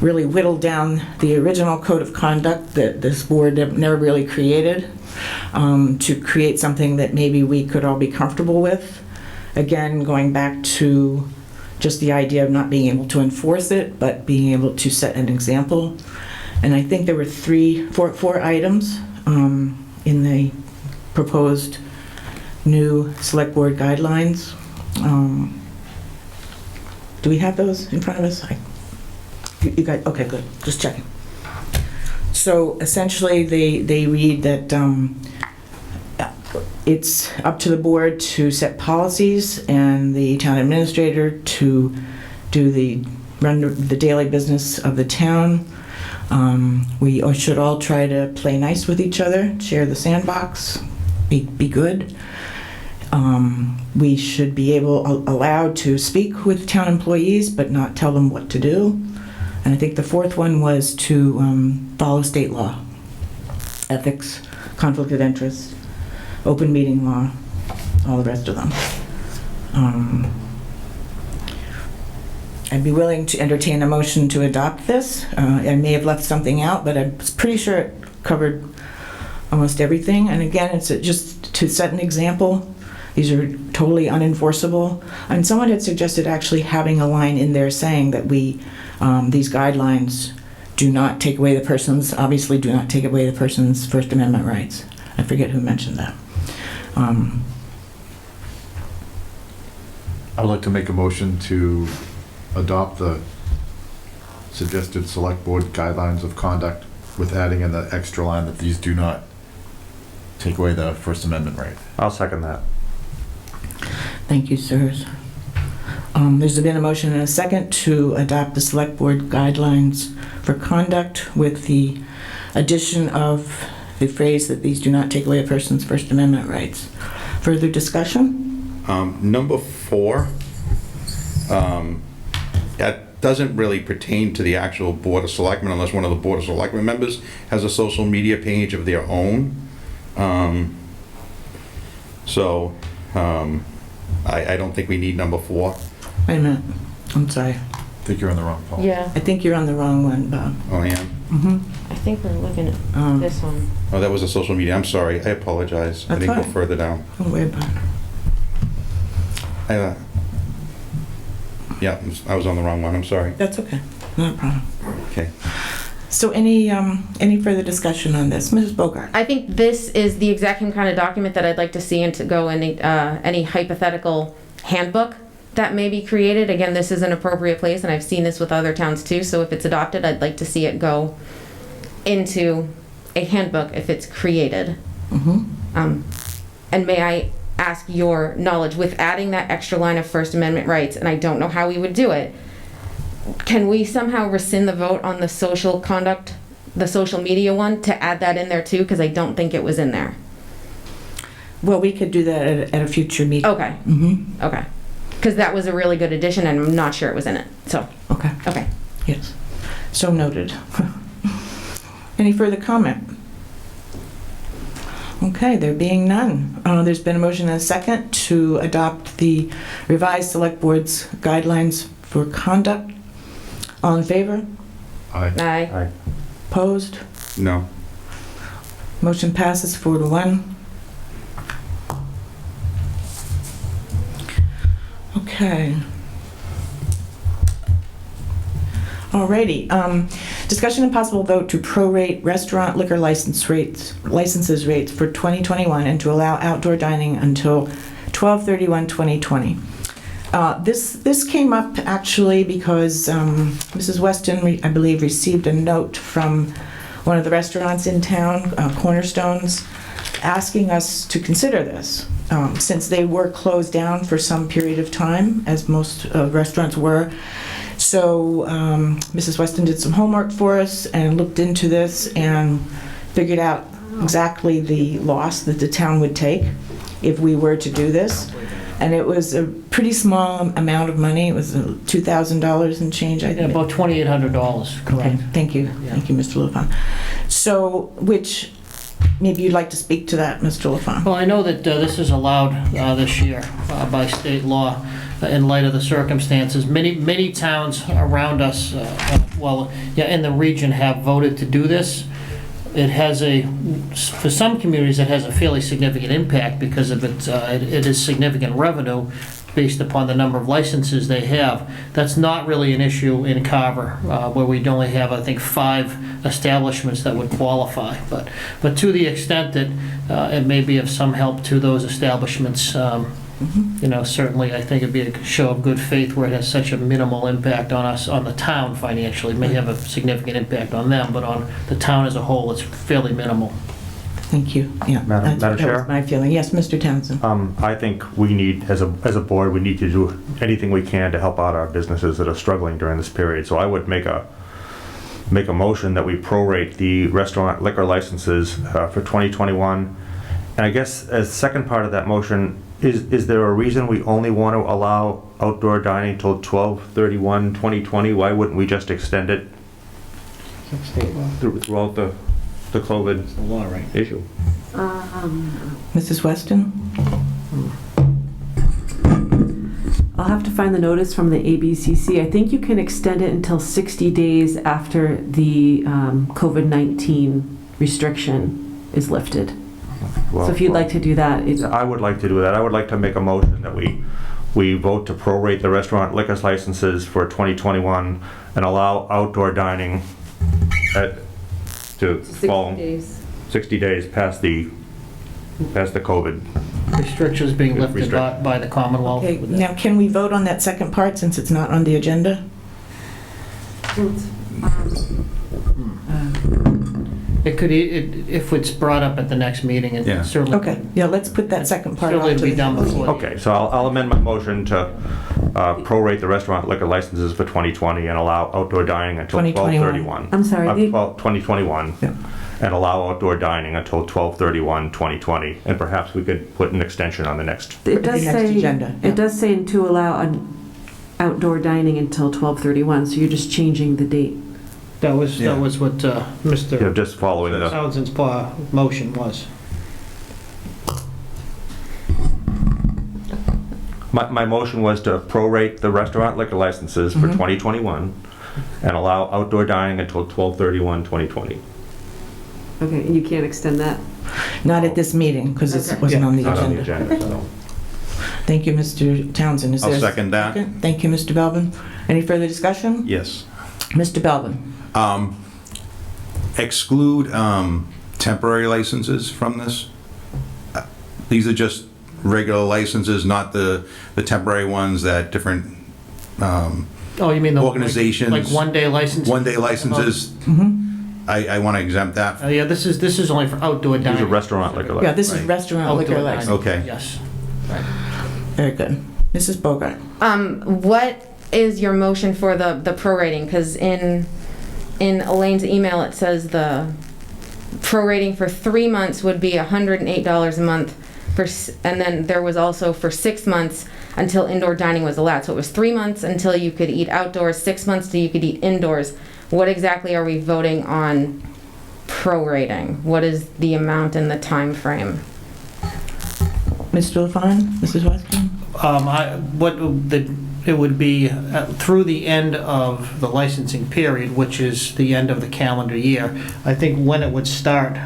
really whittled down the original code of conduct that this board never really created, to create something that maybe we could all be comfortable with. Again, going back to just the idea of not being able to enforce it, but being able to set an example. And I think there were four items in the proposed new select board guidelines. Do we have those in front of us? You got, okay, good, just checking. So essentially they read that it's up to the board to set policies and the town administrator to run the daily business of the town. We should all try to play nice with each other, share the sandbox, be good. We should be allowed to speak with town employees, but not tell them what to do. And I think the fourth one was to follow state law, ethics, conflict of interest, open meeting law, all the rest of them. I'd be willing to entertain a motion to adopt this. I may have left something out, but I'm pretty sure it covered almost everything. And again, it's just to set an example. These are totally unenforceable. And someone had suggested actually having a line in there saying that these guidelines do not take away the person's First Amendment rights. I forget who mentioned that. I would like to make a motion to adopt the suggested select board guidelines of conduct with adding in the extra line that these do not take away the First Amendment right. I'll second that. Thank you, sirs. There's been a motion and a second to adopt the select board guidelines for conduct with the addition of the phrase that these do not take away a person's First Amendment rights. Further discussion? Number 4, that doesn't really pertain to the actual Board of Selectmen unless one of the Board of Selectmen members has a social media page of their own. I don't think we need number 4. Wait a minute. I'm sorry. I think you're on the wrong, Paul. Yeah. I think you're on the wrong one, Bob. Oh, I am? Mm-hmm. I think we're looking at this one. Oh, that was a social media. I'm sorry. I apologize. I That's didn't go fine. further down. Don't worry about it. Yeah, I was on the wrong one. I'm sorry. That's okay. Not a problem. Okay. So any further discussion on this? Mrs. Bogart? I think this is the exact same kind of document that I'd like to see and to go in any hypothetical handbook that may be created, again, this is an appropriate place, and I've seen this with other towns too, so if it's adopted, I'd like to see it go into a handbook if it's created. And may I ask your knowledge, with adding that extra line of First Amendment rights, and I don't know how we would do it, can we somehow rescind the vote on the social conduct, the social media one, to add that in there too? Because I don't think it was in there. Well, we could do that at a future meeting. Okay. Okay. Because that was a really good addition, and I'm not sure it was in it, so. Okay. Okay. Yes. So noted. Any further comment? Okay, there being none. There's been a motion and a second to adopt the revised Select Board's guidelines for conduct. All in favor? Aye. Aye. Opposed? No. Motion passes 4-1. Okay. Alrighty. Discussion and possible vote to prorate restaurant liquor licenses rates for 2021 and to allow outdoor dining until 12/31/2020. This came up actually because Mrs. Weston, I believe, received a note from one of the restaurants in town, Cornerstones, asking us to consider this. Since they were closed down for some period of time, as most restaurants were. So Mrs. Weston did some homework for us and looked into this and figured out exactly the loss that the town would take if we were to do this. And it was a pretty small amount of money. It was $2,000 and change, I think. Yeah, about $2,800, correct. Okay, thank you. Yeah. Thank you, Mr. LaFawn. So, which, maybe you'd like to speak to that, Mr. LaFawn? Well, I know that this is allowed this year by state law in light of the circumstances. Many towns around us, in the region have voted to do this. It has for some communities, it has a fairly significant impact because of it is significant revenue based upon the number of licenses they have. That's not really an issue in Carver, where we'd only have, I think, 5 establishments that would qualify. But to the extent that it may be of some help to those establishments, certainly I think it'd be a show of good faith where it has such a minimal impact on us, on the town financially. It may have a significant impact on them, but on the town as a whole, it's fairly minimal. Thank you. Yeah, Madam that Chair? was my feeling. Yes, Mr. Townsend. I think we need, as a board, we need to do anything we can to help out our businesses that are struggling during this period. So I would make a motion that we prorate the restaurant liquor licenses for 2021. And I guess as second part of that motion, is there a reason we only want to allow outdoor dining till 12/31/2020? Why wouldn't we just extend it throughout the COVID issue? Mrs. Weston? I'll have to find the notice from the ABCC. I think you can extend it until 60 days after the COVID-19 restriction is lifted. Well, so if you'd like to do that. I would like to do that. I would like to make a motion that we vote to prorate the restaurant liquor licenses for 2021 and allow outdoor dining to 60 days past the COVID. Restrictions being lifted by the Commonwealth. Okay, now can we vote on that second part since it's not on the agenda? It could, if it's brought up at the next meeting, it certainly. Okay, yeah, let's put that second part on. Certainly be done before. Okay, so I'll amend my motion to prorate the restaurant liquor licenses for 2020 and allow outdoor dining until 12/31. I'm sorry. 2021. Yeah. And allow outdoor dining until 12/31/2020. And perhaps we could put an extension on the next. It does say agenda. It does say to allow outdoor dining until 12/31. So you're just changing the date. That was what Mr. Yeah, just following the Townsend's motion was. My motion was to prorate the restaurant liquor licenses for 2021 and allow outdoor dining until 12/31/2020. Okay, and you can't extend that? Not at this meeting, because it wasn't on the Not agenda. on the agenda, so. Thank you, Mr. Townsend. I'll second that. Thank you, Mr. Belvin. Any further discussion? Yes. Mr. Belvin? Exclude temporary licenses from this. These are just regular licenses, not the temporary ones that different Oh, you mean the organizations. like one-day licenses? One-day licenses. I want to exempt that. Yeah, this is only for outdoor dining. These are restaurant liquor Yeah, this is restaurant liquor Outdoor license. dining, Okay. Yes. Right. Very good. Mrs. Bogart. What is your motion for the prorating? Because in Elaine's email, it says the prorating for 3 months would be $108 a month, and then there was also for 6 months until indoor dining was allowed. So it was 3 months until you could eat outdoors, 6 months till you could eat indoors. What exactly are we voting on prorating? What is the amount and the time frame? Mr. LaFawn, Mrs. Weston? It would be through the end of the licensing period, which is the end of the calendar year. I think when it would start,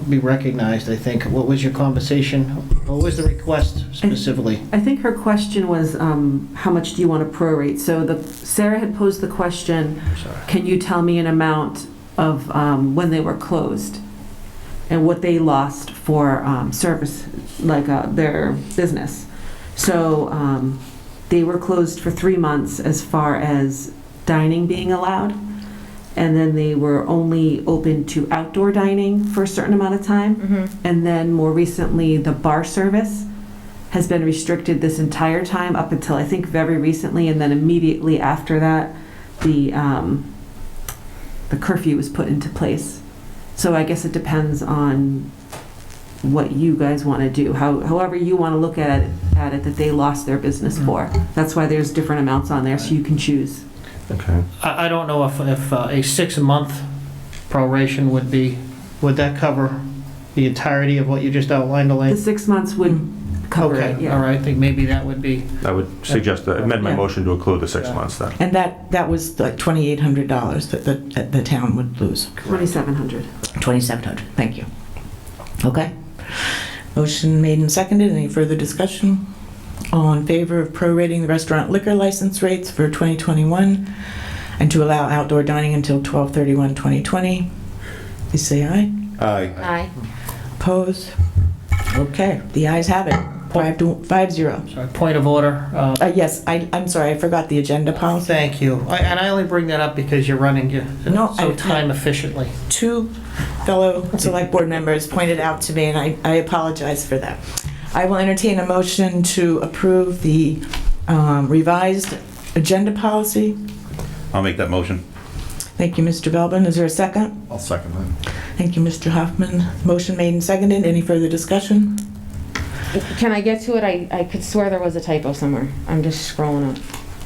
be recognized, I think. What was your conversation? What was the request specifically? I think her question was, how much do you want to prorate? So Sarah had posed the question, can you tell me an amount of when they were closed and what they lost for service, like their business. So they were closed for 3 months as far as dining being allowed, and then they were only open to outdoor dining for a certain amount of time. And then more recently, the bar service has been restricted this entire time up until I think very recently, and then immediately after that, the curfew was put into place. So I guess it depends on what you guys want to do, however you want to look at it that they lost their business for. That's why there's different amounts on there, so you can choose. Okay. I don't know if a 6-month proration would that cover the entirety of what you just outlined, Elaine? The 6 months would cover okay. it, yeah. All right, I think maybe that would be... I would suggest to amend my motion to include the 6 months then. And that was like $2,800 that the town would lose. $2,700. $2,700, thank you. Okay. Motion made and seconded. Any further discussion? All in favor of prorating the restaurant liquor license rates for 2021 and to allow outdoor dining until 12/31/2020, please say aye. Aye. Aye. Opposed? Okay, the ayes have it. 5-0. Sorry, point of order. Yes, I'm sorry, I forgot the agenda policy. Thank you. And I only bring that up because you're running time efficiently. Two fellow select board members pointed out to me, and I apologize for that. I will entertain a motion to approve the revised agenda policy. I'll make that motion. Thank you, Mr. Belbin. Is there a second? I'll second that. Thank you, Mr. Hoffman. Motion made and seconded. Any further discussion? Can I get to it? I could swear there was a typo somewhere. I'm just scrolling up.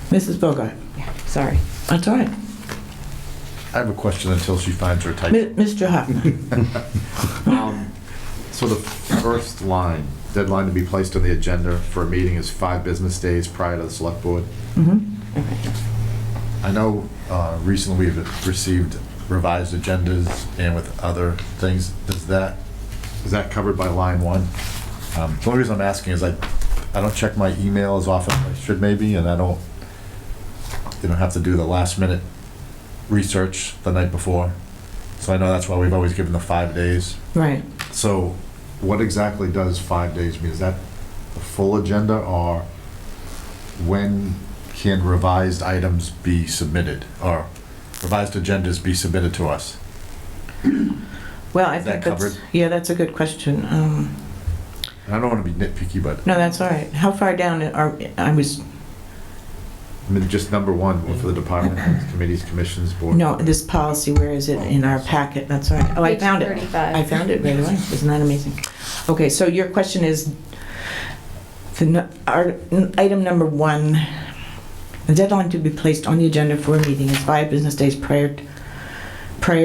Mrs. Bogart. Yeah, sorry. That's all right. I have a question until she finds her type. Mr. Hoffman. So the first line, deadline to be placed on the agenda for a meeting is 5 business days prior to the select board. I know recently we've received revised agendas and with other things. Is that covered by line 1? The only reason I'm asking is I don't check my email as often as I should maybe, and I don't have to do the last minute research the night before. So I know that's why we've always given the 5 days. Right. So what exactly does 5 days mean? Is that the full agenda, or when can revised items be submitted, or revised agendas be submitted to us? Well, I think that's a good question. I don't want to be nitpicky, but No, that's all right. How far down I was... I mean, just number 1 for the department, committees, commissions, board. No, this policy, where is it in our packet? That's all right. Oh, I found it. 35. I found it right away. Isn't that amazing? Okay, so your question is, our item number 1, the deadline to be placed on the agenda for a meeting is 5 business days prior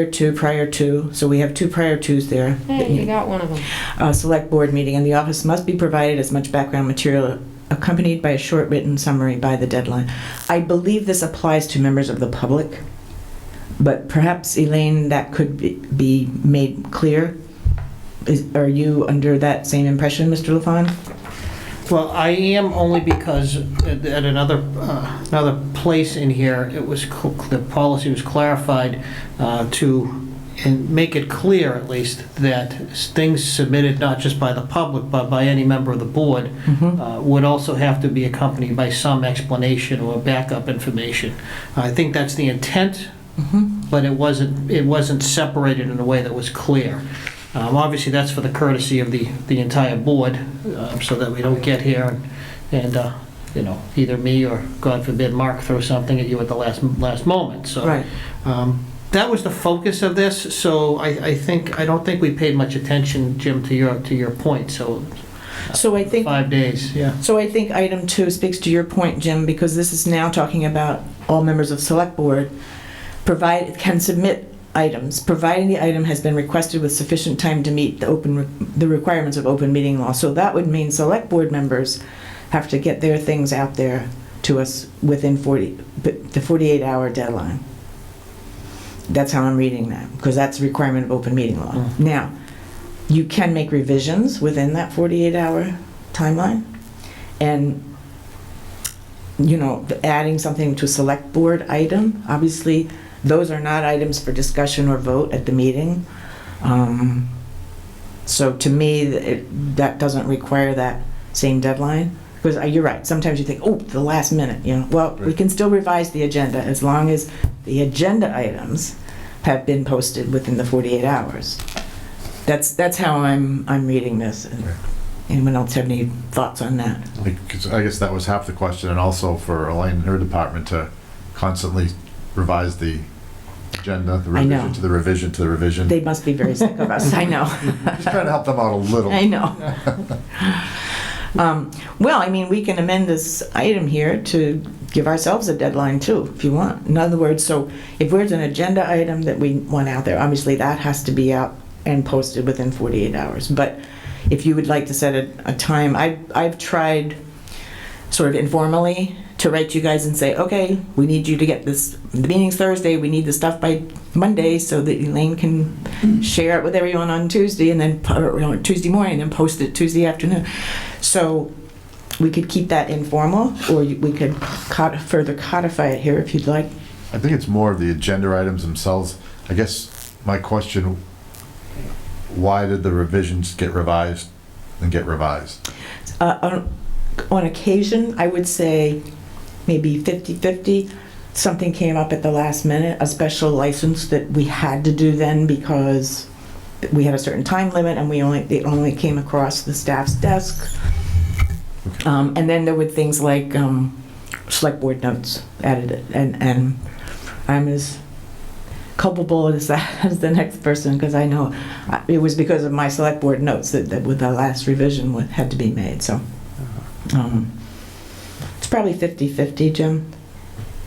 to, so we have 2 prior tos there. Hey, you got one of them. Select board meeting, and the office must be provided as much background material accompanied by a short written summary by the deadline. I believe this applies to members of the public, but perhaps, Elaine, that could be made clear. Are you under that same impression, Mr. LaFawn? Well, I am only because at another place in here, the policy was clarified to and make it clear, at least, that things submitted not just by the public, but by any member of the board, would also have to be accompanied by some explanation or backup information. I think that's the intent, but it wasn't separated in a way that was clear. Obviously, that's for the courtesy of the entire board, so that we don't get here and you know, either me or, God forbid, Mark throw something at you at the last moment. So, Right. that was the focus of this. So I don't think we paid much attention, Jim, to your point. So I think 5 days. Yeah. So I think item 2 speaks to your point, Jim, because this is now talking about all members of select board can submit items, providing the item has been requested with sufficient time to meet the requirements of open meeting law. So that would mean select board members have to get their things out there to us within the 48-hour deadline. That's how I'm reading that, because that's a requirement of open meeting law. Now, you can make revisions within that 48-hour timeline, and you know, adding something to a select board item, obviously those are not items for discussion or vote at the meeting. So to me, that doesn't require that same deadline. Because you're right, sometimes you think, oh, the last minute, you know. Well, we can still revise the agenda as long as the agenda items have been posted within the 48 hours. That's how I'm reading this. Anyone else have any thoughts on that? I guess that was half the question, and also for Elaine and her department to constantly revise the agenda, the revision to the revision to the revision. They must be very sick of us, I know. Just trying to help them out a little. I know. Well, I mean, we can amend this item here to give ourselves a deadline too, if you want. In other words, so if there's an agenda item that we want out there, obviously that has to be out and posted within 48 hours. But if you would like to set a time, I've tried sort of informally to write to you guys and say, okay, we need you to get this, the meeting's Thursday, we need the stuff by Monday so that Elaine can share it with everyone on Tuesday, and then Tuesday morning, and then post it Tuesday afternoon. So we could keep that informal, or we could further codify it here if you'd like. I think it's more of the agenda items themselves. I guess my question, why did the revisions get revised and get revised? On occasion, I would say maybe 50-50. Something came up at the last minute, a special license that we had to do then because we had a certain time limit and it only came across the staff's desk. And then there were things like select board notes added, and I'm as culpable as the next person, because I know it was because of my select board notes that with the last revision had to be made. So it's probably 50-50, Jim.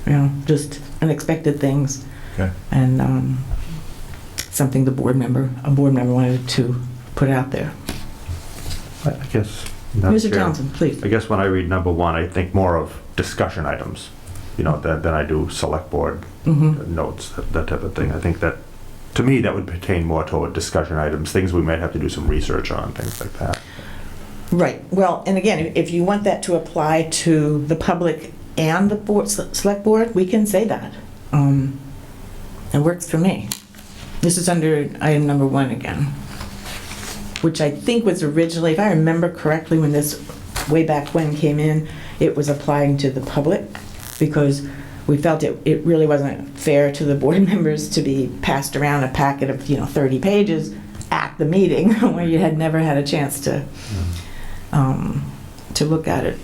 You know, just unexpected things. Okay. And something a board member wanted to put out there. I guess. Mr. Johnson, please. I guess when I read number 1, I think more of discussion items, you know, than I do select board notes, that type of thing. I think that, to me, that would pertain more toward discussion items, things we might have to do some research on, things like that. Right. Well, and again, if you want that to apply to the public and the select board, we can say that. It works for me. This is under item number 1 again, which I think was originally, if I remember correctly, when this way back when came in, it was applying to the public, because we felt it really wasn't fair to the board members to be passed around a packet of 30 pages at the meeting where you had never had a chance to look at it.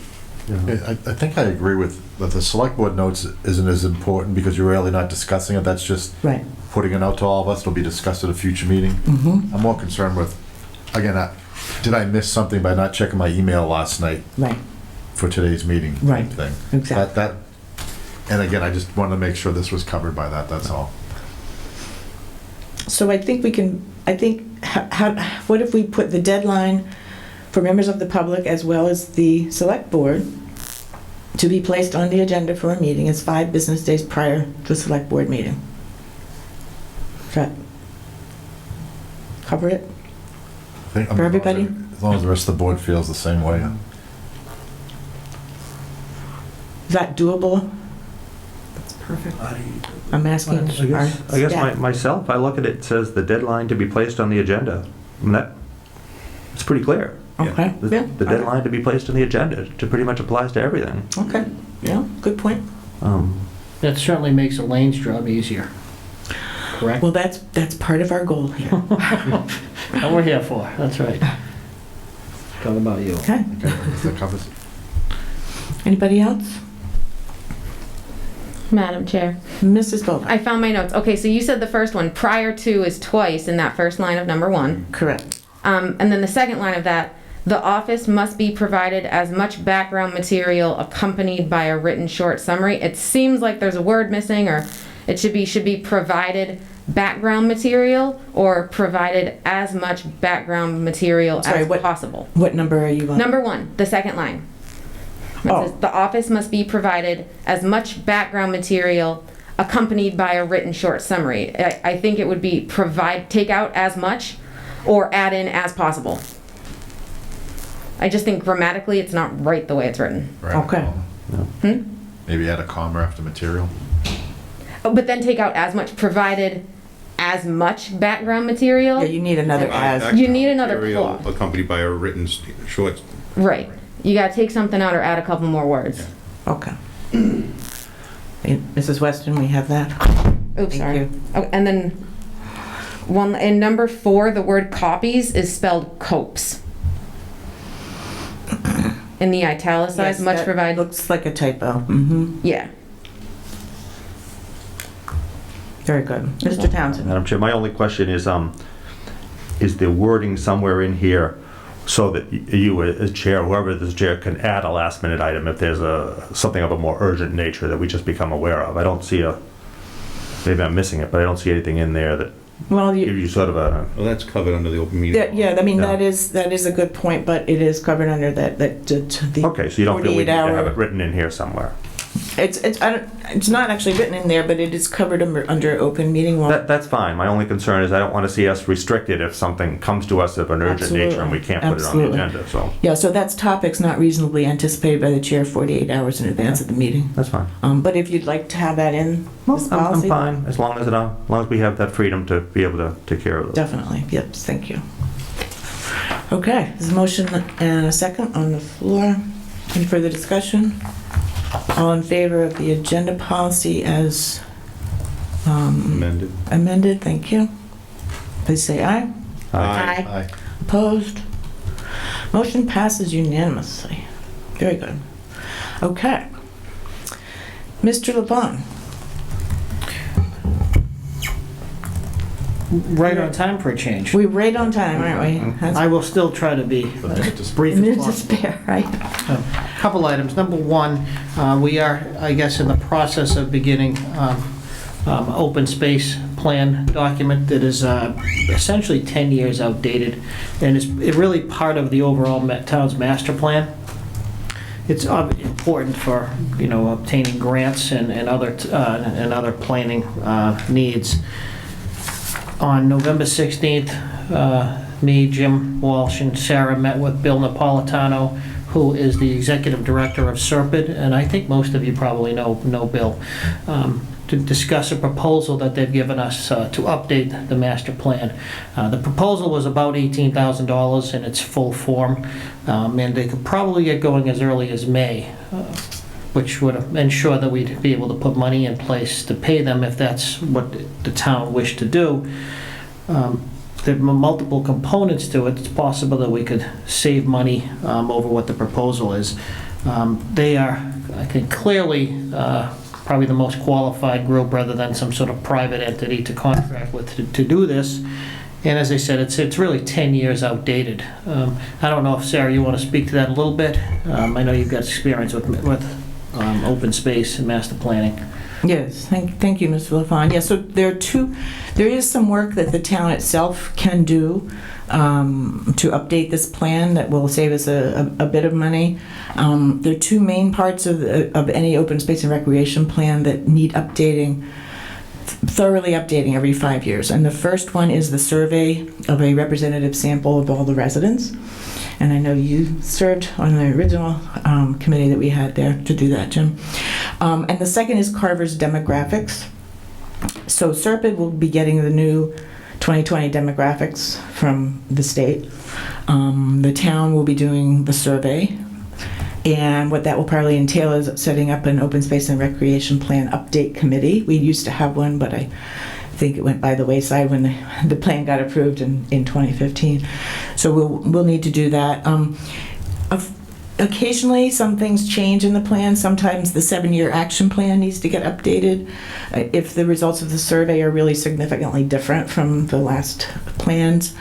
I think I agree with that. The select board notes isn't as important because you're really not discussing it. That's just putting it out to all of us. It'll be discussed at a future meeting. I'm more concerned with, again, did I miss something by not checking my email last night for today's meeting? Right. Thing. Exactly. And again, I just wanted to make sure this was covered by that. That's all. So I think we can. What if we put the deadline for members of the public as well as the select board to be placed on the agenda for a meeting is 5 business days prior to a select board meeting? Does that cover it for everybody? As long as the rest of the board feels the same way. Is that doable? Perfect. I'm asking our I guess staff. myself, I look at it, it says the deadline to be placed on the agenda. I mean, it's pretty clear. Okay, yeah. The deadline to be placed on the agenda it pretty much applies to everything. Okay, yeah, good point. That certainly makes Elaine's job easier. Correct? Well, that's part of our goal here. What we're here for, that's right. Talk about you. Okay. That covers it. Anybody else? Madam Chair. Mrs. Bova. I found my notes. Okay, so you said the first one, prior to is twice in that first line of number 1. Correct. And then the second line of that, the office must be provided as much background material accompanied by a written short summary. It seems like there's a word missing, or it should be provided background material, or provided as much background material as possible. What number are you on? Number 1, the second line. It says, the office must be provided as much background material accompanied by a written short summary. I think it would be take out as much or add in as possible. I just think grammatically it's not right the way it's written. Right. Okay. Maybe add a comma after material. Oh, but then take out as much, provided as much background material. Yeah, you need another as. You need another Material clause. accompanied by a written short. Right. You gotta take something out or add a couple more words. Okay. Mrs. Weston, we have that. Oops, Thank sorry. you. Oh, and then in number 4, the word copies is spelled copes. In the italicized, much provided. Looks like a typo. Mm-hmm. Yeah. Very good. Mr. Townsend. Madam Chair, my only question is the wording somewhere in here so that you as chair, whoever is chair, can add a last minute item if there's something of a more urgent nature that we just become aware of? I don't see maybe I'm missing it, but I don't see anything in there that gives you sort of a... Well, that's covered under the open meeting law. Yeah, I mean, that is a good point, but it is covered under the Okay, so you don't feel we need to 48-hour have it written in here somewhere? It's not actually written in there, but it is covered under open meeting law. That's fine. My only concern is I don't want to see us restricted if something comes to us of an urgent nature and we can't put it on the agenda, so... Yeah, so that's topics not reasonably anticipated by the chair 48 hours in advance of the meeting. That's fine. But if you'd like to have that in this I'm policy... fine, as long as we have that freedom to be able to take care of those. Definitely, yep, thank you. Okay, there's a motion and a second on the floor. Any further discussion? All in favor of the agenda policy as amended, thank you. Please say aye. Aye. Aye. Opposed? Motion passes unanimously. Very good. Okay. Mr. LeBon. Right on time for a change. We're right on time, aren't we? I will still try to be brief as Minute to possible. spare, right? Couple items. Number 1, we are, I guess, in the process of beginning open space plan document that is essentially 10 years outdated, and it's really part of the overall town's master plan. It's important for obtaining grants and other planning needs. On November 16th, me, Jim Walsh, and Sarah met with Bill Napolitano, who is the executive director of SERPID, and I think most of you probably know Bill, to discuss a proposal that they've given us to update the master plan. The proposal was about $18,000 in its full form, and they could probably get going as early as May, which would ensure that we'd be able to put money in place to pay them if that's what the town wished to do. There are multiple components to it. It's possible that we could save money over what the proposal is. They are, I think, clearly probably the most qualified group rather than some sort of private entity to contract with to do this. And as I said, it's really 10 years outdated. I don't know if, Sarah, you want to speak to that a little bit? I know you've got experience with open space and master planning. Yes, thank you, Mr. LaFawn. Yeah, so there is some work that the town itself can do to update this plan that will save us a bit of money. There are 2 main parts of any open space and recreation plan that need updating, thoroughly updating every 5 years. And the first one is the survey of a representative sample of all the residents. And I know you served on the original committee that we had there to do that, Jim. And the second is Carver's demographics. So Serpide will be getting the new 2020 demographics from the state. The town will be doing the survey. And what that will probably entail is setting up an open space and recreation plan update committee. We used to have one, but I think it went by the wayside when the plan got approved in 2015. So we'll need to do that. Occasionally, some things change in the plan. Sometimes the 7-year action plan needs to get updated if the results of the survey are really significantly different from the last plans.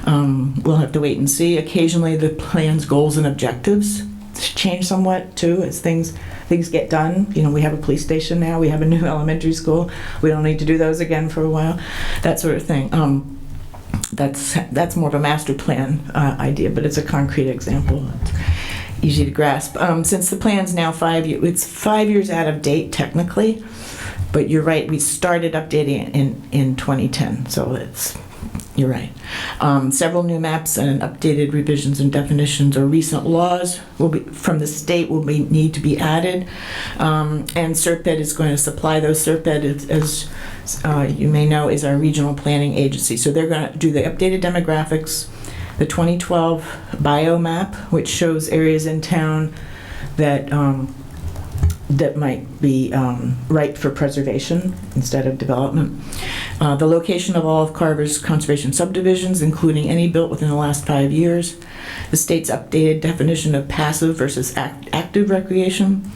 We'll have to wait and see. Occasionally, the plan's goals and objectives change somewhat too as things get done. You know, we have a police station now. We have a new elementary school. We don't need to do those again for a while. That sort of thing. That's more of a master plan idea, but it's a concrete example. It's easy to grasp. Since the plan's now it's 5 years out of date technically, but you're right, we started updating it in 2010, so you're right. Several new maps and updated revisions and definitions or recent laws from the state will need to be added, and Serpide is going to supply those. Serpide, as you may know, is our regional planning agency, so they're going to do the updated demographics, the 2012 bio map, which shows areas in town that might be ripe for preservation instead of development. The location of all of Carver's conservation subdivisions, including any built within the last 5 years. The state's updated definition of passive versus active recreation.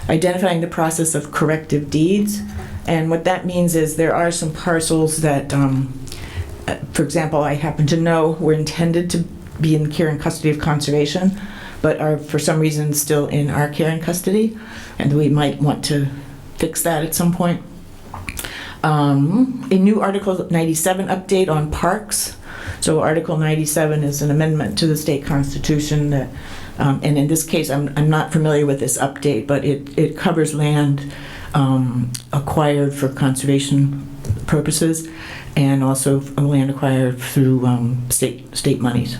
Identifying the process of corrective deeds. And what that means is there are some parcels that for example, I happen to know were intended to be in care and custody of conservation, but are for some reason still in our care and custody, and we might want to fix that at some point. A new Article 97 update on parks. So Article 97 is an amendment to the state constitution that, and in this case, I'm not familiar with this update, but it covers land acquired for conservation purposes, and also land acquired through state monies.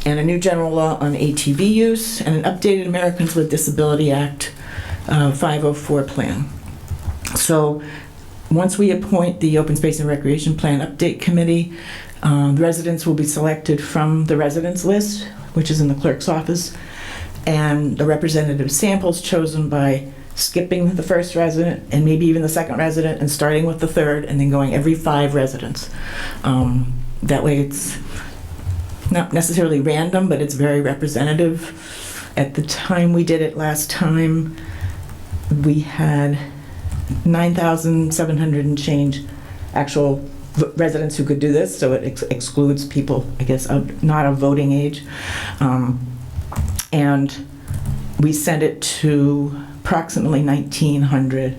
And a new general law on ATV use, and an updated Americans with Disability Act 504 plan. So once we appoint the Open Space and Recreation Plan Update Committee, the residents will be selected from the residents list, which is in the clerk's office, and the representative samples chosen by skipping the first resident and maybe even the second resident and starting with the third and then going every 5 residents. That way it's not necessarily random, but it's very representative. At the time we did it last time, we had 9,700 and change actual residents who could do this, so it excludes people, I guess, not of voting age. And we sent it to approximately 1,900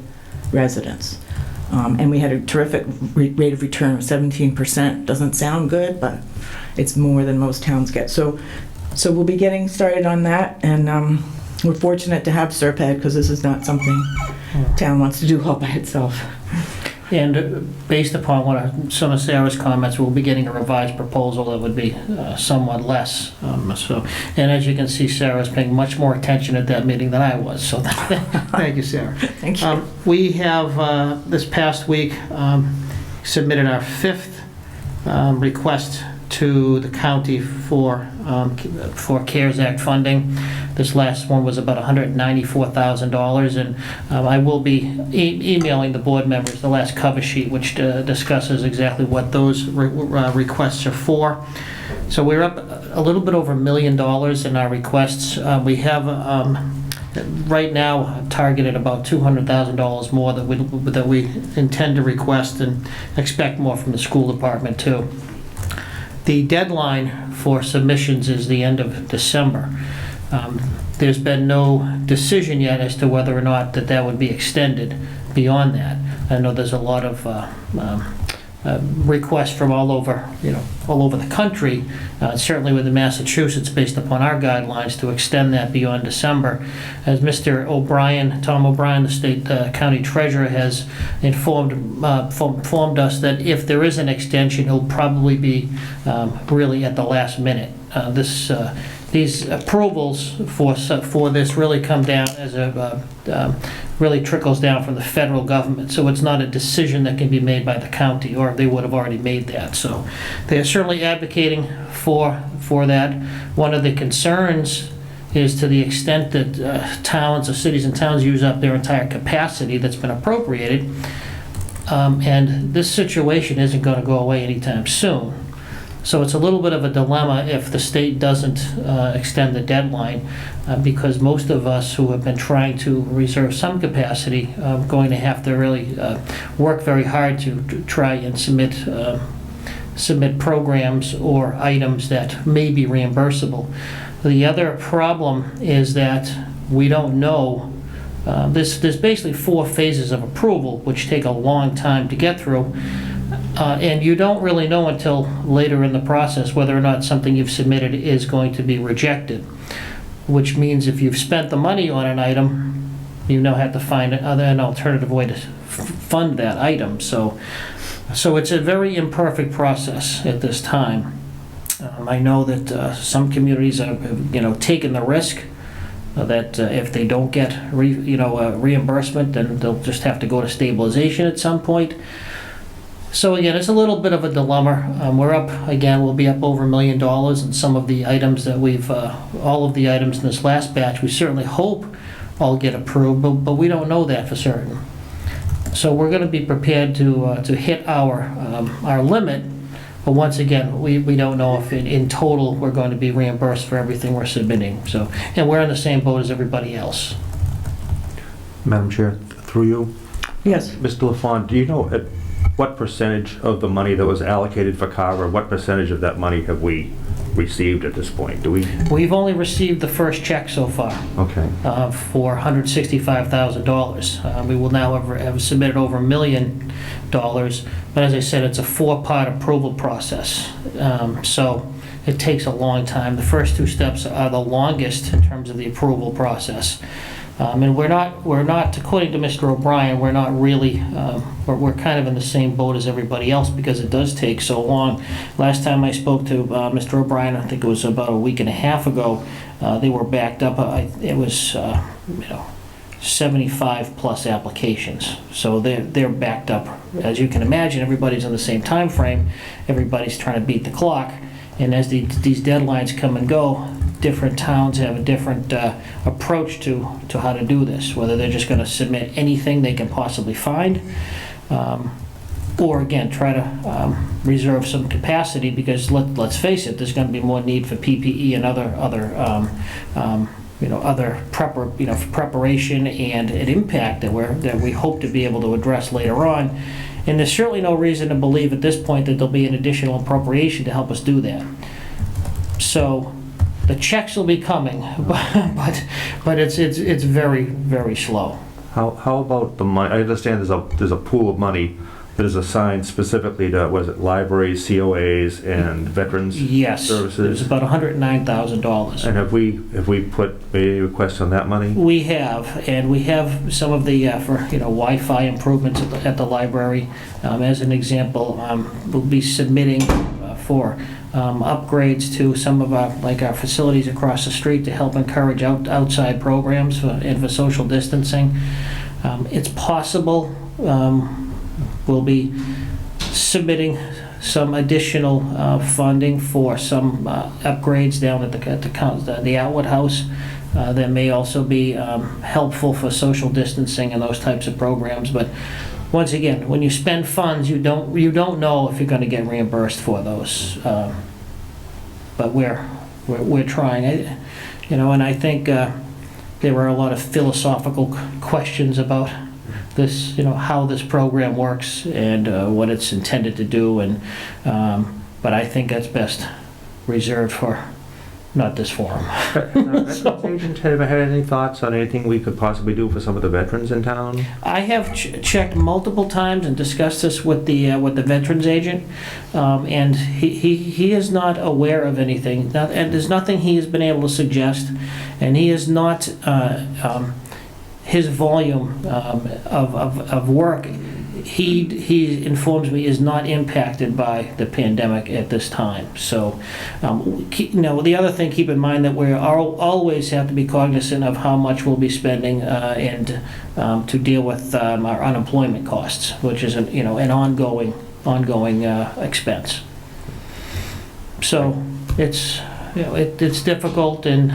residents. And we had a terrific rate of return of 17%. Doesn't sound good, but it's more than most towns get. So we'll be getting started on that, and we're fortunate to have Serpide because this is not something town wants to do all by itself. And based upon some of Sarah's comments, we'll be getting a revised proposal that would be somewhat less. And as you can see, Sarah's paying much more attention at that meeting than I was. So thank you, Sarah. Thank you. We have this past week submitted our 5th request to the county for CARES Act funding. This last one was about $194,000, and I will be emailing the board members the last cover sheet, which discusses exactly what those requests are for. So we're up a little bit over $1 million in our requests. We have right now targeted about $200,000 more that we intend to request, and expect more from the school department too. The deadline for submissions is the end of December. There's been no decision yet as to whether or not that would be extended beyond that. I know there's a lot of requests from all over the country, certainly within Massachusetts, based upon our guidelines, to extend that beyond December. As Mr. Tom O'Brien, the state county treasurer, has informed us that if there is an extension, it'll probably be really at the last minute. these approvals for this really come down as really trickles down from the federal government. So it's not a decision that can be made by the county, or they would have already made that. So they're certainly advocating for that. One of the concerns is to the extent that towns or cities and towns use up their entire capacity that's been appropriated, and this situation isn't going to go away anytime soon. So it's a little bit of a dilemma if the state doesn't extend the deadline, because most of us who have been trying to reserve some capacity are going to have to really work very hard to try and submit programs or items that may be reimbursable. The other problem is that we don't know. There's basically 4 phases of approval, which take a long time to get through. And you don't really know until later in the process whether or not something you've submitted is going to be rejected, which means if you've spent the money on an item, you now have to find an alternative way to fund that item. So it's a very imperfect process at this time. I know that some communities have taken the risk that if they don't get reimbursement, then they'll just have to go to stabilization at some point. So again, it's a little bit of a dilemma. We'll be up over $1 million in some of the items that all of the items in this last batch, we certainly hope all get approved, but we don't know that for certain. So we're going to be prepared to hit our limit, but once again, we don't know if in total we're going to be reimbursed for everything we're submitting. So, and we're in the same boat as everybody else. Madam Chair, through you. Yes. Mr. LaFawn, do you know what percentage of the money that was allocated for Carver, what percentage of that money have we received at this point? We've only received the first check so far. Okay. For $165,000. We will now have submitted over $1 million, but as I said, it's a 4-part approval process. So it takes a long time. The first 2 steps are the longest in terms of the approval process. And we're not, according to Mr. O'Brien, we're not really, we're kind of in the same boat as everybody else because it does take so long. Last time I spoke to Mr. O'Brien, I think it was about a week and a half ago, they were backed up. It was, 75 plus applications. So they're backed up. As you can imagine, everybody's on the same time frame. Everybody's trying to beat the clock. And as these deadlines come and go, different towns have a different approach to how to do this, whether they're just going to submit anything they can possibly find, or again, try to reserve some capacity, because let's face it, there's going to be more need for PPE and other preparation and an impact that we hope to be able to address later on. And there's certainly no reason to believe at this point that there'll be an additional appropriation to help us do that. So the checks will be coming, but it's very, very slow. How about the money? I understand there's a pool of money that is assigned specifically to, libraries, COAs, and veterans services? Yes, it's about $109,000. And have we put any requests on that money? We have, and we have some of the Wi-Fi improvements at the library. As an example, we'll be submitting for upgrades to some of our facilities across the street to help encourage outside programs and for social distancing. It's possible we'll be submitting some additional funding for some upgrades down at the Outwood House that may also be helpful for social distancing and those types of programs. But once again, when you spend funds, you don't know if you're going to get reimbursed for those. But we're trying, and I think there were a lot of philosophical questions about this, how this program works and what it's intended to do, but I think that's best reserved for not this forum. Veterans agent, have you had any thoughts on anything we could possibly do for some of the veterans in town? I have checked multiple times and discussed this with the veterans agent, and he is not aware of anything, and there's nothing he has been able to suggest, and he is not. His volume of work he informs me is not impacted by the pandemic at this time. So, the other thing, keep in mind that we always have to be cognizant of how much we'll be spending and to deal with our unemployment costs, which is an ongoing expense. So it's it's difficult, and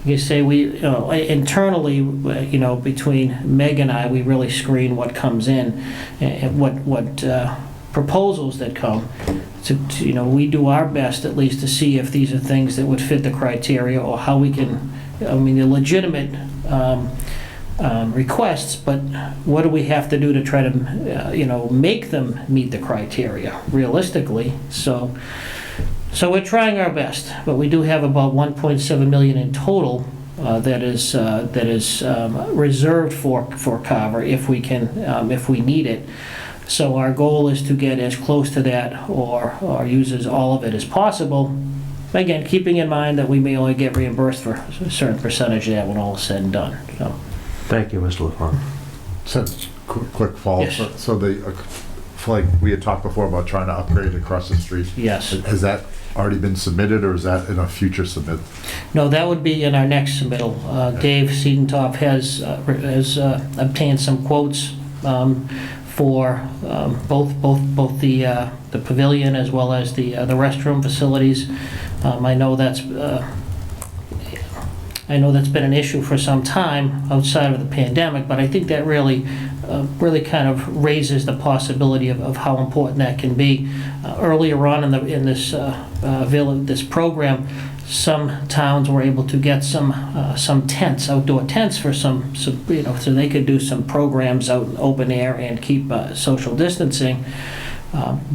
you say we internally, between Meg and I, we really screen what comes in and what proposals that come. We do our best at least to see if these are things that would fit the criteria or how we can. They're legitimate requests, but what do we have to do to try to make them meet the criteria realistically? So we're trying our best, but we do have about 1.7 million in total that is reserved for Carver if we need it. So our goal is to get as close to that or use as all of it as possible. Again, keeping in mind that we may only get reimbursed for a certain percentage of that when all is said and done. So. Thank you, Mr. LaFawn. So, quick follow-up. Yes. So like we had talked before about trying to upgrade across the street. Yes. Has that already been submitted, or is that in a future submit? No, that would be in our next submittal. Dave Siedentop has obtained some quotes for both the pavilion as well as the restroom facilities. I know that's been an issue for some time outside of the pandemic, but I think that really kind of raises the possibility of how important that can be. Earlier on in this program, some towns were able to get some tents, outdoor tents for some so they could do some programs out in open air and keep social distancing.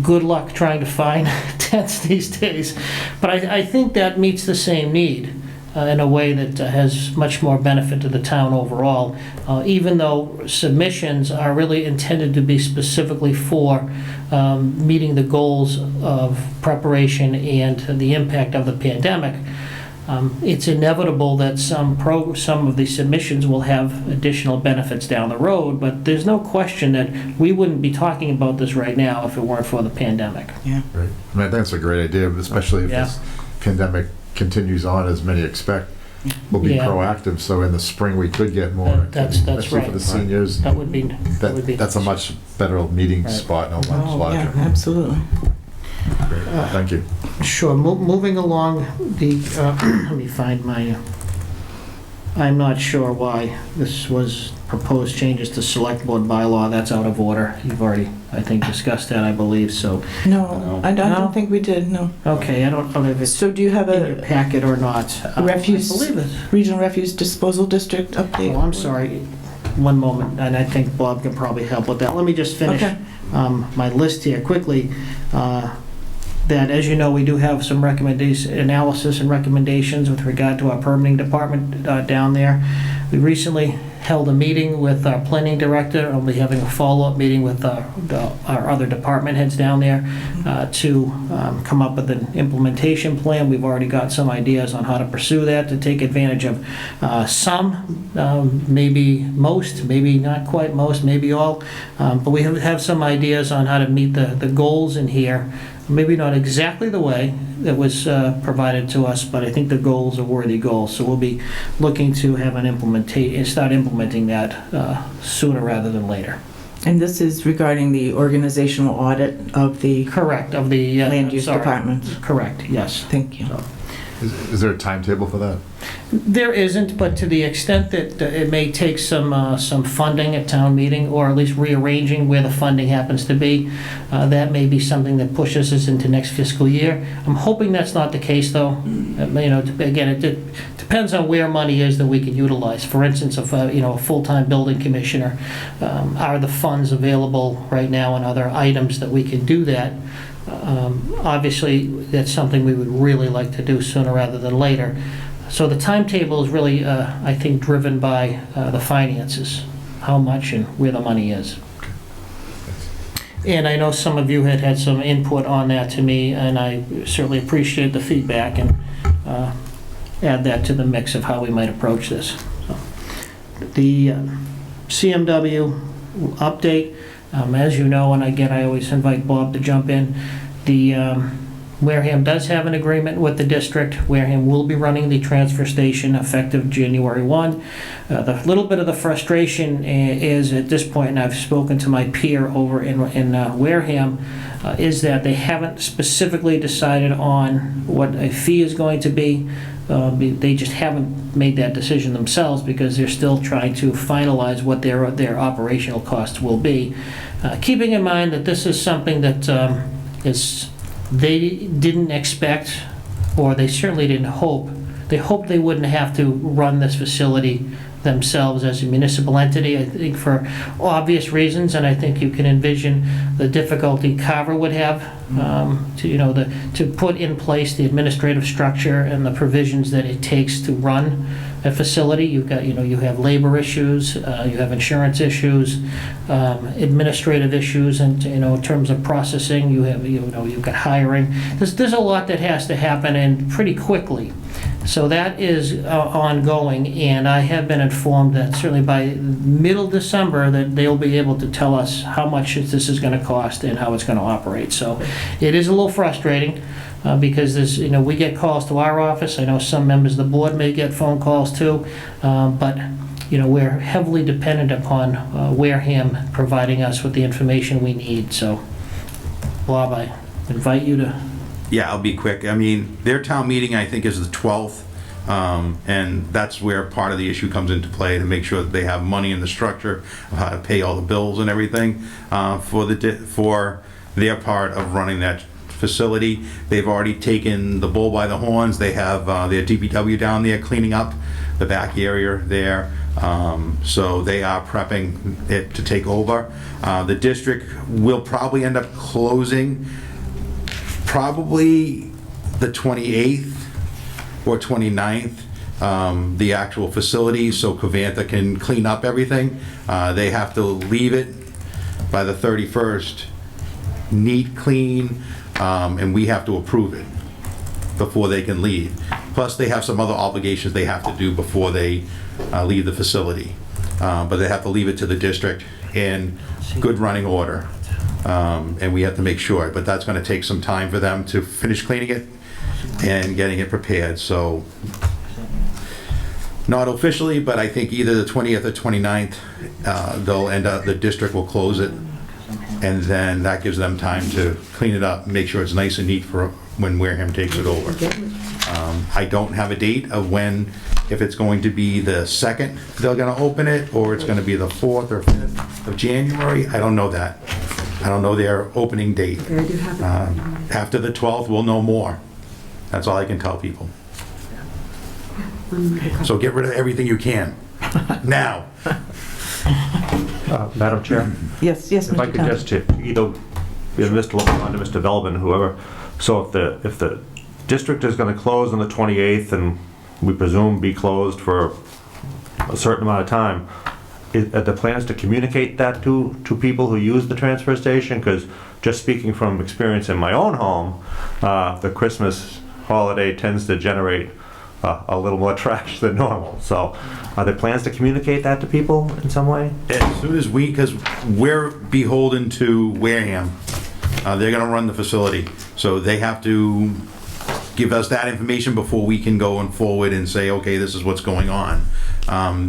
Good luck trying to find tents these days, but I think that meets the same need. In a way that has much more benefit to the town overall, even though submissions are really intended to be specifically for meeting the goals of preparation and the impact of the pandemic. It's inevitable that some of the submissions will have additional benefits down the road, but there's no question that we wouldn't be talking about this right now if it weren't for the pandemic. Yeah. Right. I think that's a great idea, especially if this pandemic continues on as many expect. We'll be proactive, so in the spring we could get more. That's especially right. for the seniors. That would be. That's a much better meeting spot and a much larger. Yeah, absolutely. Great. Thank you. Sure. Moving along, let me find my. I'm not sure why this was proposed changes to select board bylaw. That's out of order. You've already, I think, discussed that, I believe. So. No, I don't think we did. No. Okay, I don't know if it's so. Do you have in your packet or not? Refuse. I believe it. Regional Refuse Disposal District update. Oh, I'm sorry. One moment, and I think Bob can probably help with that. Let me just finish my list here quickly. That, as you know, we do have some analysis and recommendations with regard to our permitting department down there. We recently held a meeting with our planning director. I'll be having a follow-up meeting with our other department heads down there to come up with an implementation plan. We've already got some ideas on how to pursue that to take advantage of some, maybe most, maybe not quite most, maybe all. But we have some ideas on how to meet the goals in here. Maybe not exactly the way that was provided to us, but I think the goals are worthy goals. So we'll be looking to have start implementing that sooner rather than later. And this is regarding the organizational audit of the land use department. Correct. Yes. Thank you. So. Is there a timetable for that? There isn't, but to the extent that it may take some funding at town meeting, or at least rearranging where the funding happens to be, that may be something that pushes us into next fiscal year. I'm hoping that's not the case, though. Again, it depends on where money is that we can utilize. For instance, if a full-time building commissioner, are the funds available right now and other items that we can do that? Obviously, that's something we would really like to do sooner rather than later. So the timetable is really, I think, driven by the finances, how much and where the money is. And I know some of you had some input on that to me, and I certainly appreciate the feedback and add that to the mix of how we might approach this. So, the CMW update. As you know, and again, I always invite Bob to jump in, the Wareham does have an agreement with the district. Wareham will be running the transfer station effective January 1. The little bit of the frustration is at this point, and I've spoken to my peer over in Wareham, is that they haven't specifically decided on what a fee is going to be. They just haven't made that decision themselves because they're still trying to finalize what their operational costs will be. Keeping in mind that this is something that they didn't expect, or they certainly didn't hope. They hoped they wouldn't have to run this facility themselves as a municipal entity, I think for obvious reasons, and I think you can envision the difficulty Carver would have to put in place the administrative structure and the provisions that it takes to run a facility. You've got, you have labor issues, you have insurance issues, administrative issues, and in terms of processing, you've got hiring. There's a lot that has to happen, and pretty quickly. So that is ongoing, and I have been informed that certainly by middle December that they'll be able to tell us how much this is going to cost and how it's going to operate. So it is a little frustrating because there's, we get calls to our office. I know some members of the board may get phone calls too, but we're heavily dependent upon Wareham providing us with the information we need. So, Bob, I invite you to. Yeah, I'll be quick. I mean, their town meeting, I think, is the 12th, and that's where part of the issue comes into play, to make sure that they have money in the structure of how to pay all the bills and everything for their part of running that facility. They've already taken the bull by the horns. They have their DPW down there cleaning up the back area there. So they are prepping it to take over. The district will probably end up closing probably the 28th or 29th, the actual facility, so Covanta can clean up everything. They have to leave it by the 31st, neat, clean, and we have to approve it before they can leave. Plus, they have some other obligations they have to do before they leave the facility. But they have to leave it to the district in good running order. And we have to make sure, but that's going to take some time for them to finish cleaning it and getting it prepared. So not officially, but I think either the 20th or 29th, they'll end up, the district will close it, and then that gives them time to clean it up, make sure it's nice and neat for when Wareham takes it over. I don't have a date of when, if it's going to be the 2nd they're going to open it, or it's going to be the 4th or 5th of January. I don't know that. I don't know their opening date. After the 12th, we'll know more. That's all I can tell people. So get rid of everything you can. Now. Madam Chair? Yes, If I could just, either Mr. LeBron or Mr. Belvin, whoever, so if the district is going to close on the 28th, and we presume be closed for a certain amount of time, are the plans to communicate that to people who use the transfer station? Because just speaking from experience in my own home, the Christmas holiday tends to generate a little more trash than normal. So are there plans to communicate that to people in some way? As soon as because we're beholden to Wareham. They're going to run the facility. So they have to give us that information before we can go and forward and say, okay, this is what's going on.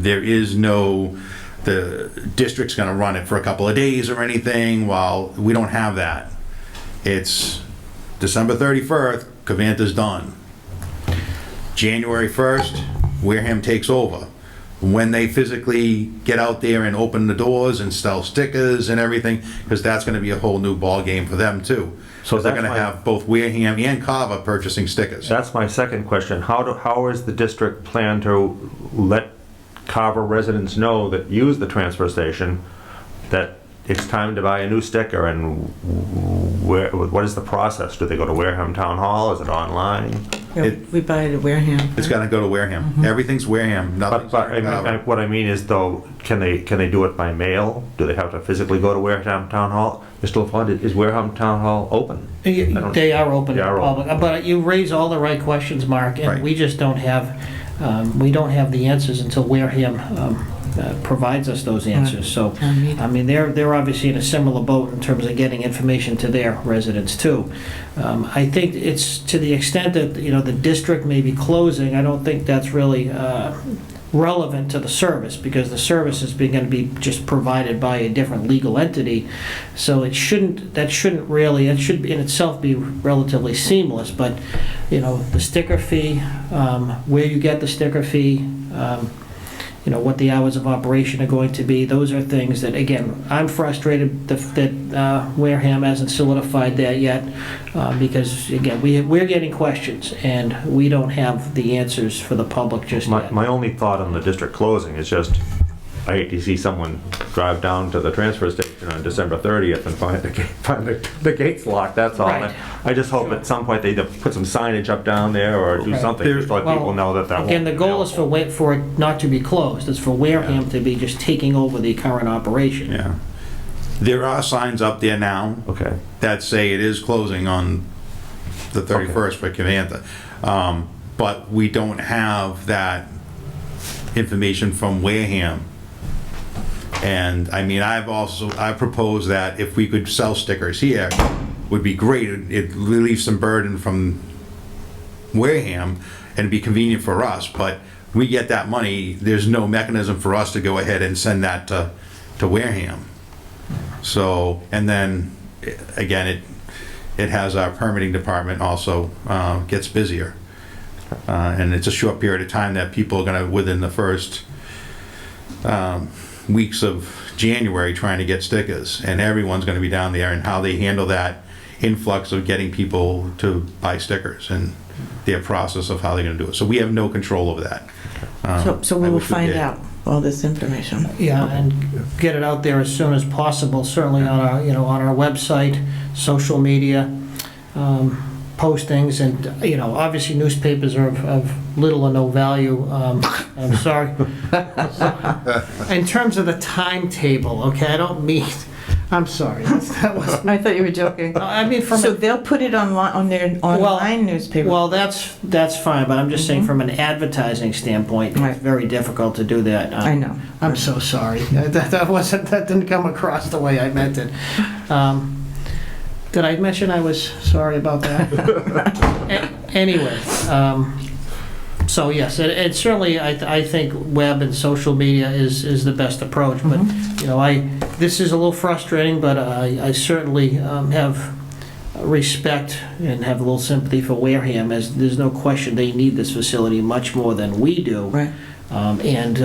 There is no, the district's going to run it for a couple of days or anything. While we don't have that. It's December 31st, Covanta's done. January 1st, Wareham takes over. When they physically get out there and open the doors and sell stickers and everything, because that's going to be a whole new ball game for them too. So they're going to have both Wareham and Carver purchasing stickers. That's my second question. How is the district plan to let Carver residents know that use the transfer station that it's time to buy a new sticker, and what is the process? Do they go to Wareham Town Hall? Is it online? Yeah, we buy it at Wareham. It's got to go to Wareham. Mm-hmm. Everything's Wareham. But what I mean is, though, can they do it by mail? Do they have to physically go to Wareham Town Hall? Mr. LaFond, is Wareham Town Hall open? They are open to the public. But you raise all the right questions, Mark, and we just don't have the answers until Wareham provides us those answers. So, I mean, they're obviously in a similar boat in terms of getting information to their residents too. I think it's to the extent that, the district may be closing, I don't think that's really relevant to the service, because the service is going to be just provided by a different legal entity. So it should in itself be relatively seamless. But the sticker fee, where you get the sticker fee, what the hours of operation are going to be, those are things that, again, I'm frustrated that Wareham hasn't solidified that yet, because, again, we're getting questions, and we don't have the answers for the public just yet. My only thought on the district closing is just, I hate to see someone drive down to the transfer station on December 30th and find the gates locked, that's all. Right. I just hope at some point they either put some signage up down there or do something just to let people know that won't Again, the be goal is for it not to be closed. It's for Wareham to be just taking over the current operation. Yeah. There are signs up there now that say it is closing on the 31st for Cavanta. But we don't have that information from Wareham. And I mean, I proposed that if we could sell stickers here, would be great. It relieves some burden from Wareham and it'd be convenient for us, but we get that money, there's no mechanism for us to go ahead and send that to Wareham. So, and then again, it has our permitting department also gets busier. And it's a short period of time that people are gonna, within the first weeks of January, trying to get stickers, and everyone's going to be down there, and how they handle that influx of getting people to buy stickers and their process of how they're going to do it. So we have no control over that. So we will find out all this information. Yeah, and get it out there as soon as possible, certainly on our, on our website, social media, postings, and, obviously newspapers are of little or no value. I'm sorry. In terms of the timetable, okay, I don't mean, I'm sorry. That was, I thought you were joking. I mean, So they'll put it on their online newspaper? Well, that's fine, but I'm just saying from an advertising standpoint, it's very difficult to do that. I know. I'm so sorry. That didn't come across the way I meant it. Did I mention I was sorry about that? Anyway, so yes, it certainly, I think web and social media is the best approach, but, this is a little frustrating, but I certainly have respect and have a little sympathy for Wareham, as there's no question they need this facility much more than we do. Right. And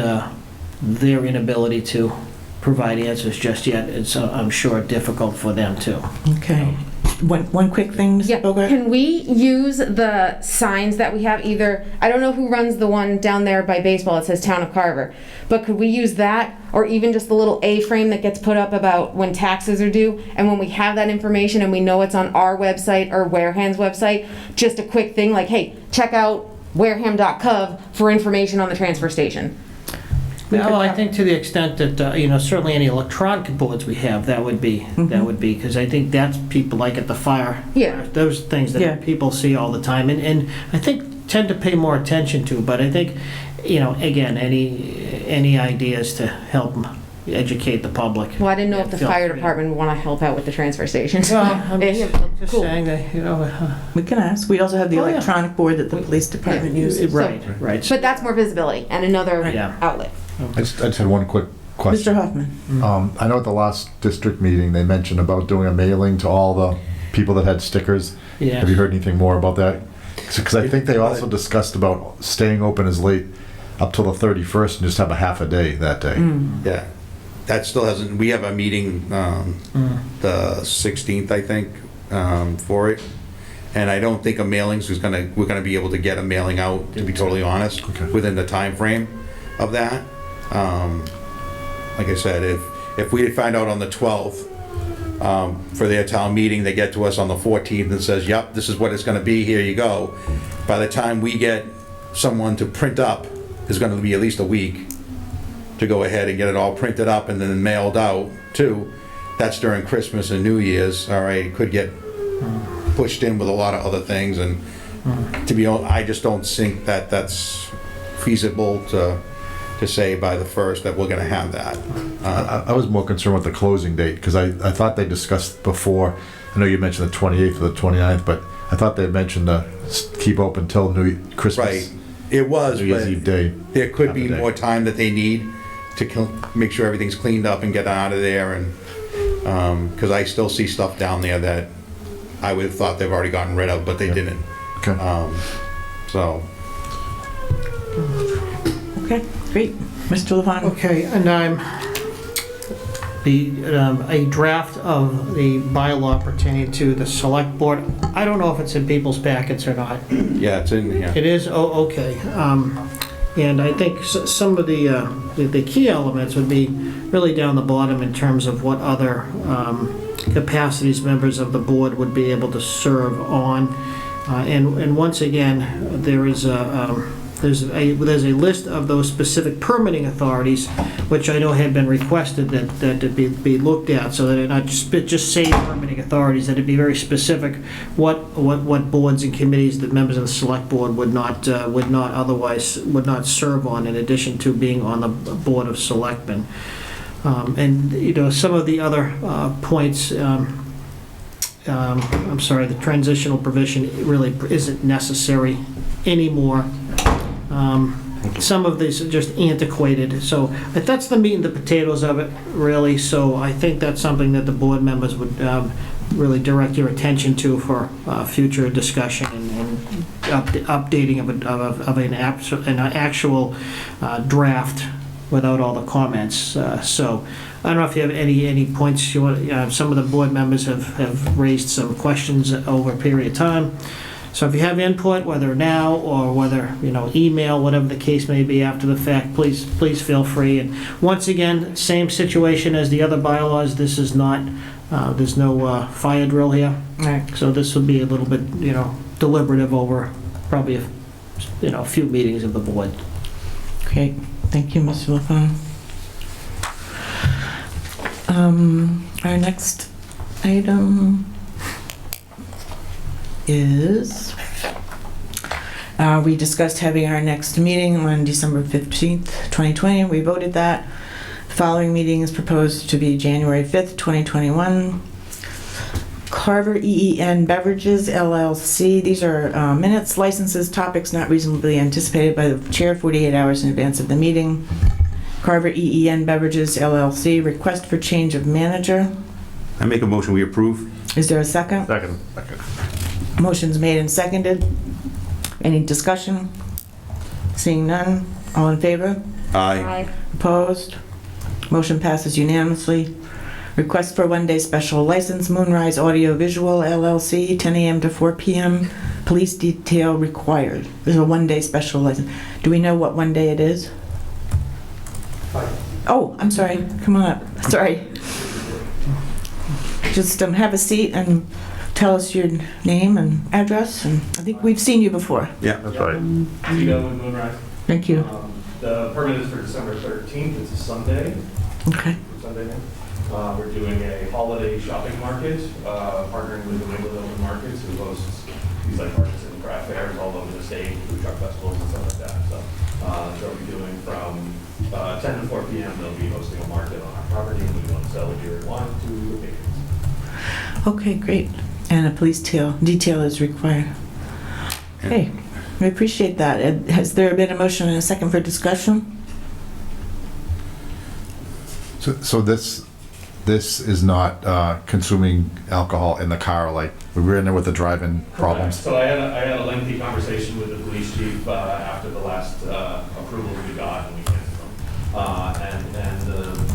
their inability to provide answers just yet, it's, I'm sure, difficult for them too. Okay. One quick thing, Ms. Bogart? Can we use the signs that we have either, I don't know who runs the one down there by baseball, it says Town of Carver, but could we use that, or even just the little A-frame that gets put up about when taxes are due, and when we have that information and we know it's on our website or Wareham's website, just a quick thing like, hey, check out wareham.gov for information on the transfer station. Well, I think to the extent that, certainly any electronic boards we have, that would be, because I think that's people like at the fire. Yeah. Those things that people see all the time, and I think tend to pay more attention to, but I think, again, any ideas to help educate the public. Well, I didn't know if the fire department would want to help out with the transfer station. Well, I'm just Cool. saying that, We can ask. We also have the electronic board that the police department uses. Right. But that's more visibility and another outlet. I just had one quick question. Mr. Hoffman. I know at the last district meeting, they mentioned about doing a mailing to all the people that had stickers. Yeah. Have you heard anything more about that? Because I think they also discussed about staying open as late up till the 31st and just have a half a day that day. Yeah. That still hasn't, we have a meeting the 16th, I think, for it. And I don't think a mailings is we're gonna be able to get a mailing out, to be totally honest, within the time frame of that. Like I said, if we find out on the 12th for their town meeting, they get to us on the 14th and says, yep, this is what it's gonna be, here you go. By the time we get someone to print up, it's gonna be at least a week to go ahead and get it all printed up and then mailed out too. That's during Christmas and New Year's, all right, it could get pushed in with a lot of other things, and to be honest, I just don't think that that's feasible to to say by the 1st that we're gonna have that. I was more concerned with the closing date, because I thought they discussed before, I know you mentioned the 28th or the 29th, but I thought they mentioned keep open till Christmas. Right, it was, New Year's but Eve day. there could be Half a day. more time that they need to make sure everything's cleaned up and get out of there, and, because I still see stuff down there that I would have thought they've already gotten rid of, but they didn't. Okay. So. Okay, great. Mr. Levon? Okay, and a draft of the bylaw pertaining to the select board. I don't know if it's in people's packets or not. Yeah, it's in here. It is? Oh, okay. And I think some of the key elements would be really down the bottom in terms of what other capacities members of the board would be able to serve on. And once again, there's a list of those specific permitting authorities, which I know had been requested that it be looked at, so that it not just say permitting authorities, that it be very specific what boards and committees that members of the select board would not serve on, in addition to being on the board of selectmen. And some of the other points. I'm sorry, the transitional provision really isn't necessary anymore. Some of these are just antiquated, so that's the meat and the potatoes of it, really. So I think that's something that the board members would really direct your attention to for future discussion and updating of an actual draft without all the comments. So I don't know if you have any points you want. Some of the board members have raised some questions over a period of time. So if you have input, whether now or whether, email, whatever the case may be after the fact, please feel free. And once again, same situation as the other bylaws. This is not, there's no fire drill here. Right. So this will be a little bit, deliberative over probably a few meetings of the board. Great. Thank you, Mr. LaFawn. Our next item is we discussed having our next meeting on December 15th, 2020. We voted that. The following meeting is proposed to be January 5th, 2021. Carver EEN Beverages, LLC. These are minutes, licenses, topics not reasonably anticipated by the chair 48 hours in advance of the meeting. Carver EEN Beverages, LLC. Request for change of manager. I make a motion we approve. Is there a second? Second. Motion's made and seconded. Any discussion? Seeing none. All in favor? Aye. Opposed? Motion passes unanimously. Request for one-day special license, Moonrise Audio Visual LLC, 10 a.m. to 4 p.m. Police detail required. There's a one-day special license. Do we know what one day it is? Oh, I'm sorry. Come on up. Sorry. Just have a seat and tell us your name and address. And I think we've seen you before. Yeah, that's right. Tito with Moonrise. Thank you. The permit is for December 13th. It's a Sunday. Okay. Sunday night. We're doing a holiday shopping market, partnering with the Wimbledon Open Markets, who hosts these like artisan craft fairs all over the state, food truck festivals and stuff like that. So we'll be doing from 10 to 4 p.m. They'll be hosting a market on our property, and we want to sell beer and wine to the patrons. Okay, great. And a police detail is required. Okay, we appreciate that. Has there been a motion and a second for discussion? So this is not consuming alcohol in the car, like we were in there with the driving problems. So I had a lengthy conversation with the police chief after the last approval we got, and we canceled them.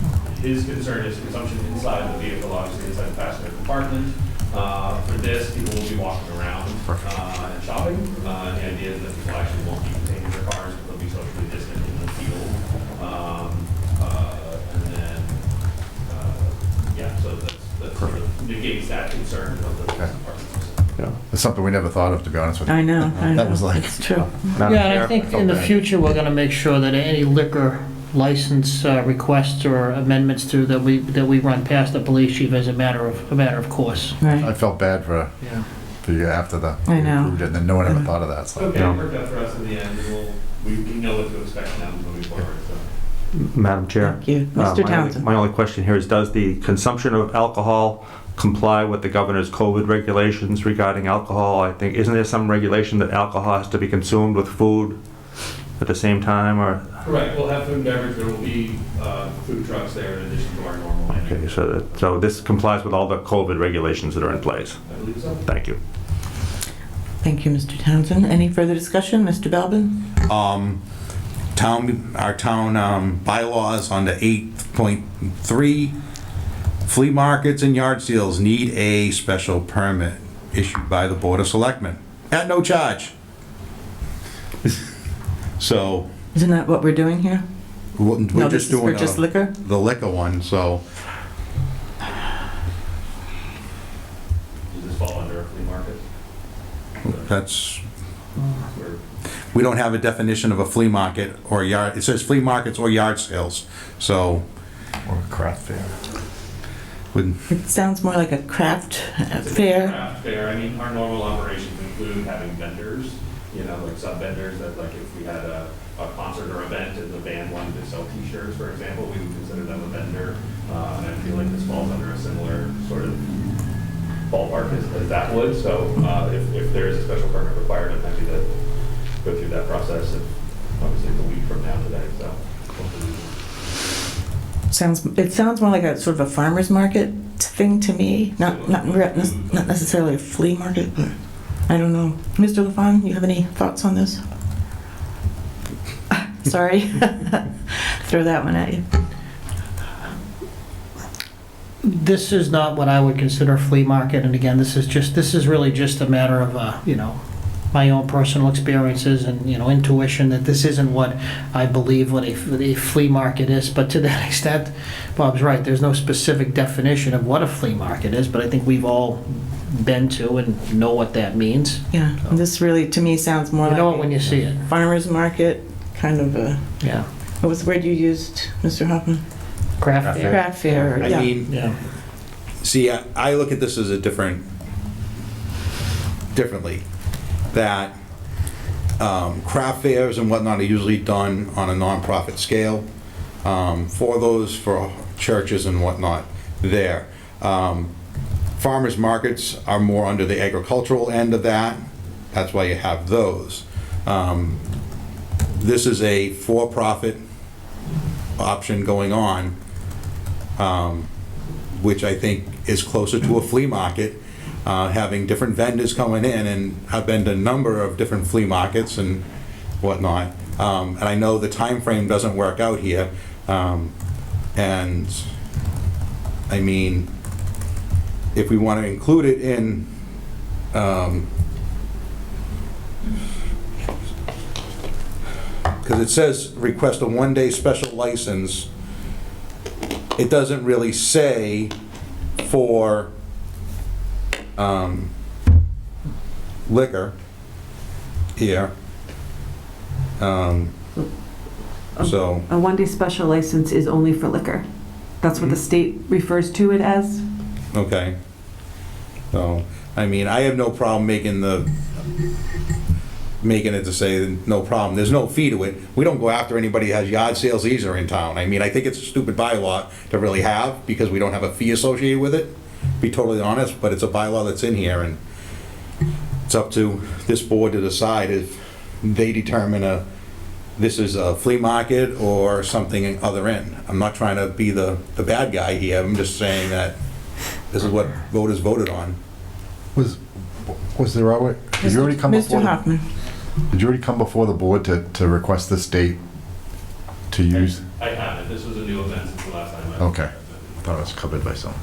His concern is consumption inside the vehicle, obviously inside the passenger compartment. For this, people will be walking around and shopping. And the idea is that people actually won't be contained in their cars, but they'll be socially distant in the field. So that sort of negates that concern of the apartments. Yeah. It's something we never thought of, to be honest with you. I know. That was like, it's true. Yeah, and I think in the future, we're going to make sure that any liquor license requests or amendments to that we run past the police chief as a matter of course. Right. I felt bad for you after I know. approved it, and then no one ever thought of that. So. Okay, it worked out for us in the end, and we know what to expect now moving forward. So. Madam Chair. Thank you. Mr. Townsend. My only question here is, does the consumption of alcohol comply with the governor's COVID regulations regarding alcohol? I think, isn't there some regulation that alcohol has to be consumed with food at the same time, or? Correct, we'll have food and beverage, there will be food trucks there in addition to our normal menu. Okay, so this complies with all the COVID regulations that are in place? I believe so. Thank you. Thank you, Mr. Townsend. Any further discussion? Mr. Belbin? Our town bylaws under 8.3, flea markets and yard sales need a special permit issued by the Board of Selectmen at no charge. So. Isn't that what we're doing here? We're No, this just is doing for just liquor? the liquor one, so. Does this fall under a flea market? We don't have a definition of a flea market or yard, it says flea markets or yard sales, so. Or a craft fair. It sounds more like a craft fair. Craft fair, I mean, our normal operations include having vendors, you know, like sub-vendors that, like, if we had a concert or event and the band wanted to sell t-shirts, for example, we would consider them a vendor. And I feel like this falls under a similar sort of ballpark as that would. So if there is a special permit required, I'm happy to go through that process. And obviously it's a week from now today, so hopefully It sounds more like a sort of a farmer's market thing to me. Not necessarily a flea market, but I don't know. Mr. LaFawn, you have any thoughts on this? Sorry. Throw that one at you. This is not what I would consider a flea market, and again, this is really just a matter of, my own personal experiences and, intuition that this isn't what I believe what a flea market is, but to that extent, Bob's right, there's no specific definition of what a flea market is, but I think we've all been to and know what that means. Yeah, so. This really, to me, sounds more like... You know it when you see it. Farmer's market, kind of a... Yeah. What was the word you used, Mr. Hoffman? Craft fair. Craft fair, yeah. I mean, yeah. See, I look at this as a differently. That craft fairs and whatnot are usually done on a nonprofit scale for churches and whatnot there. Farmers markets are more under the agricultural end of that. That's why you have those. This is a for-profit option going on, which I think is closer to a flea market, having different vendors coming in, and I've been to a number of different flea markets and whatnot. And I know the time frame doesn't work out here. And I mean, if we want to include it in because it says request a one-day special license, it doesn't really say for liquor here. So A one-day special license is only for liquor. That's what the state refers to it as. Okay. So, I mean, I have no problem making it to say no problem. There's no fee to it. We don't go after anybody who has yard sales either in town. I mean, I think it's a stupid bylaw to really have because we don't have a fee associated with it, to be totally honest, but it's a bylaw that's in here, and it's up to this board to decide if they determine this is a flea market or something other end. I'm not trying to be the bad guy here. I'm just saying that this is what voters voted on. Was there already, did you already come before? Mr. Hoffman. Did you already come before the board to request this date to use? I haven't. This was a new event since the last time. Okay. I thought it was covered by something.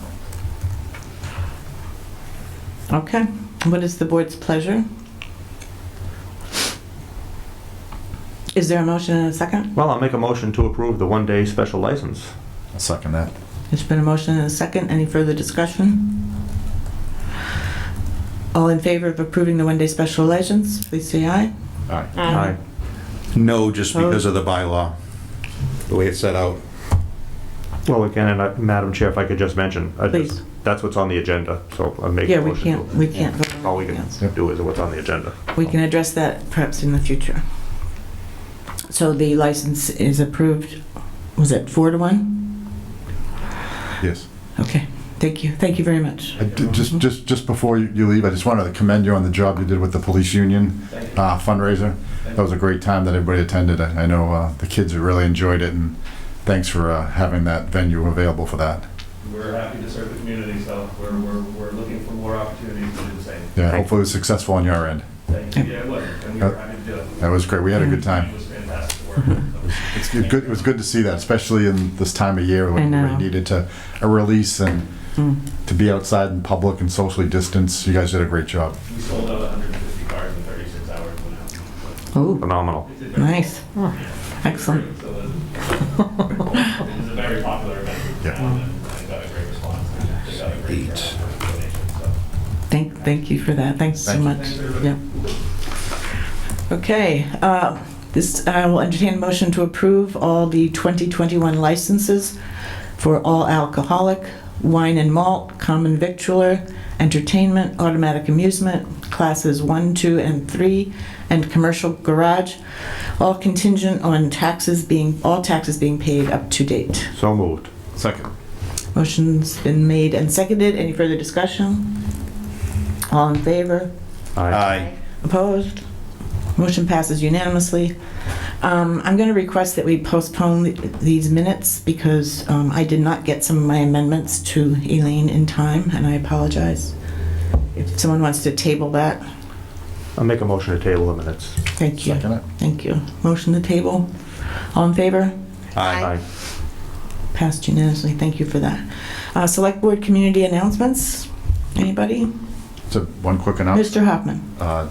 Okay. What is the board's pleasure? Is there a motion and a second? Well, I'll make a motion to approve the one-day special license. I'll second that. There's been a motion and a second. Any further discussion? All in favor of approving the one-day special license, please say aye. Aye. Aye. No, just because of the bylaw, the way it's set out. Well, again, and Madam Chair, if I could just mention, Please. That's what's on the agenda, so I'm making Yeah, a we motion. can't vote on All we can anything else. do is what's on the agenda. We can address that perhaps in the future. So the license is approved was it 4-1? Yes. Okay, thank you. Thank you very much. Just before you leave, I just wanted to commend you on the job you did with the police union fundraiser. That was a great time that everybody attended. I know the kids really enjoyed it, and thanks for having that venue available for that. We're happy to serve the community, so we're looking for more opportunities to do the same. Yeah, hopefully it was successful on your end. Thank you. Yeah, it was, and we were happy to do it. That was great. We had a good time. It was fantastic work. So. It was good to see that, especially in this time of year when everybody needed a release and to be outside in public and socially distanced. You guys did a great job. We sold out 150 cars in 36 hours now. Oh, Phenomenal. nice. Oh, excellent. So it was a very popular event. And got a great response. They got a great donation. So. Thank you for that. Thanks so much. Yeah. Okay. I will entertain a motion to approve all the 2021 licenses for all alcoholic, wine and malt, common victualler, entertainment, automatic amusement, classes 1, 2, and 3, and commercial garage, all contingent on all taxes being paid up to date. So moved. Second. Motion's been made and seconded. Any further discussion? All in favor? Aye. Opposed? Motion passes unanimously. I'm going to request that we postpone these minutes because I did not get some of my amendments to Elaine in time, and I apologize. If someone wants to table that. I'll make a motion to table the minutes. Thank you. Second it. Thank you. Motion to table. All in favor? Aye. Passed unanimously. Thank you for that. Select Board community announcements. Anybody? So one quick announcement. Mr. Hoffman.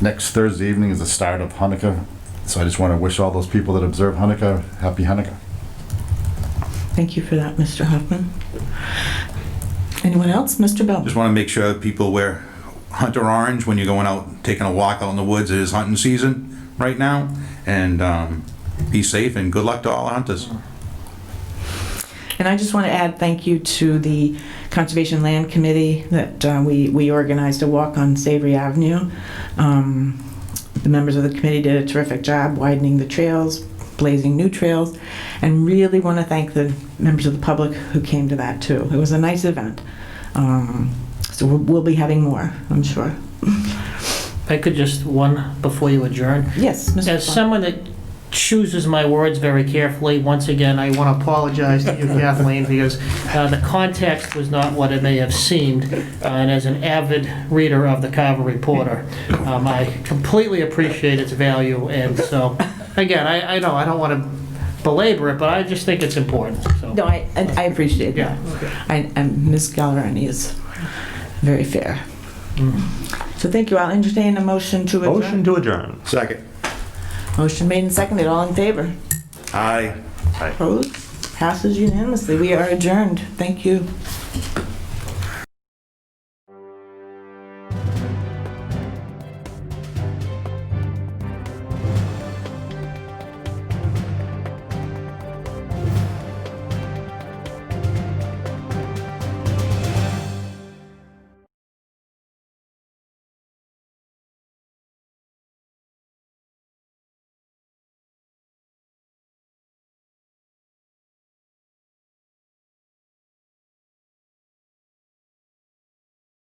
Next Thursday evening is the start of Hanukkah, so I just want to wish all those people that observe Hanukkah, happy Hanukkah. Thank you for that, Mr. Hoffman. Anyone else? Mr. Bell. Just want to make sure people wear hunter orange when you're going out, taking a walk out in the woods. It is hunting season right now, and be safe and good luck to all hunters. And I just want to add thank you to the Conservation Land Committee that we organized a walk on Savory Avenue. The members of the committee did a terrific job widening the trails, blazing new trails, and really want to thank the members of the public who came to that too. It was a nice event. So we'll be having more, I'm sure. I could just, one before you adjourn. Yes, Mr. As someone that chooses my words very carefully, once again, I want to apologize to you, Kathleen, because the context was not what it may have seemed. And as an avid reader of the Carver Reporter, I completely appreciate its value. And so, again, I know I don't want to belabor it, but I just think it's important. So. No, I appreciate that. Okay. And Ms. Gallerani is very fair. So thank you. I'll entertain a motion to adjourn. Motion to adjourn. Second. Motion made and seconded. All in favor? Aye. Opposed? Passes unanimously. We are adjourned. Thank you.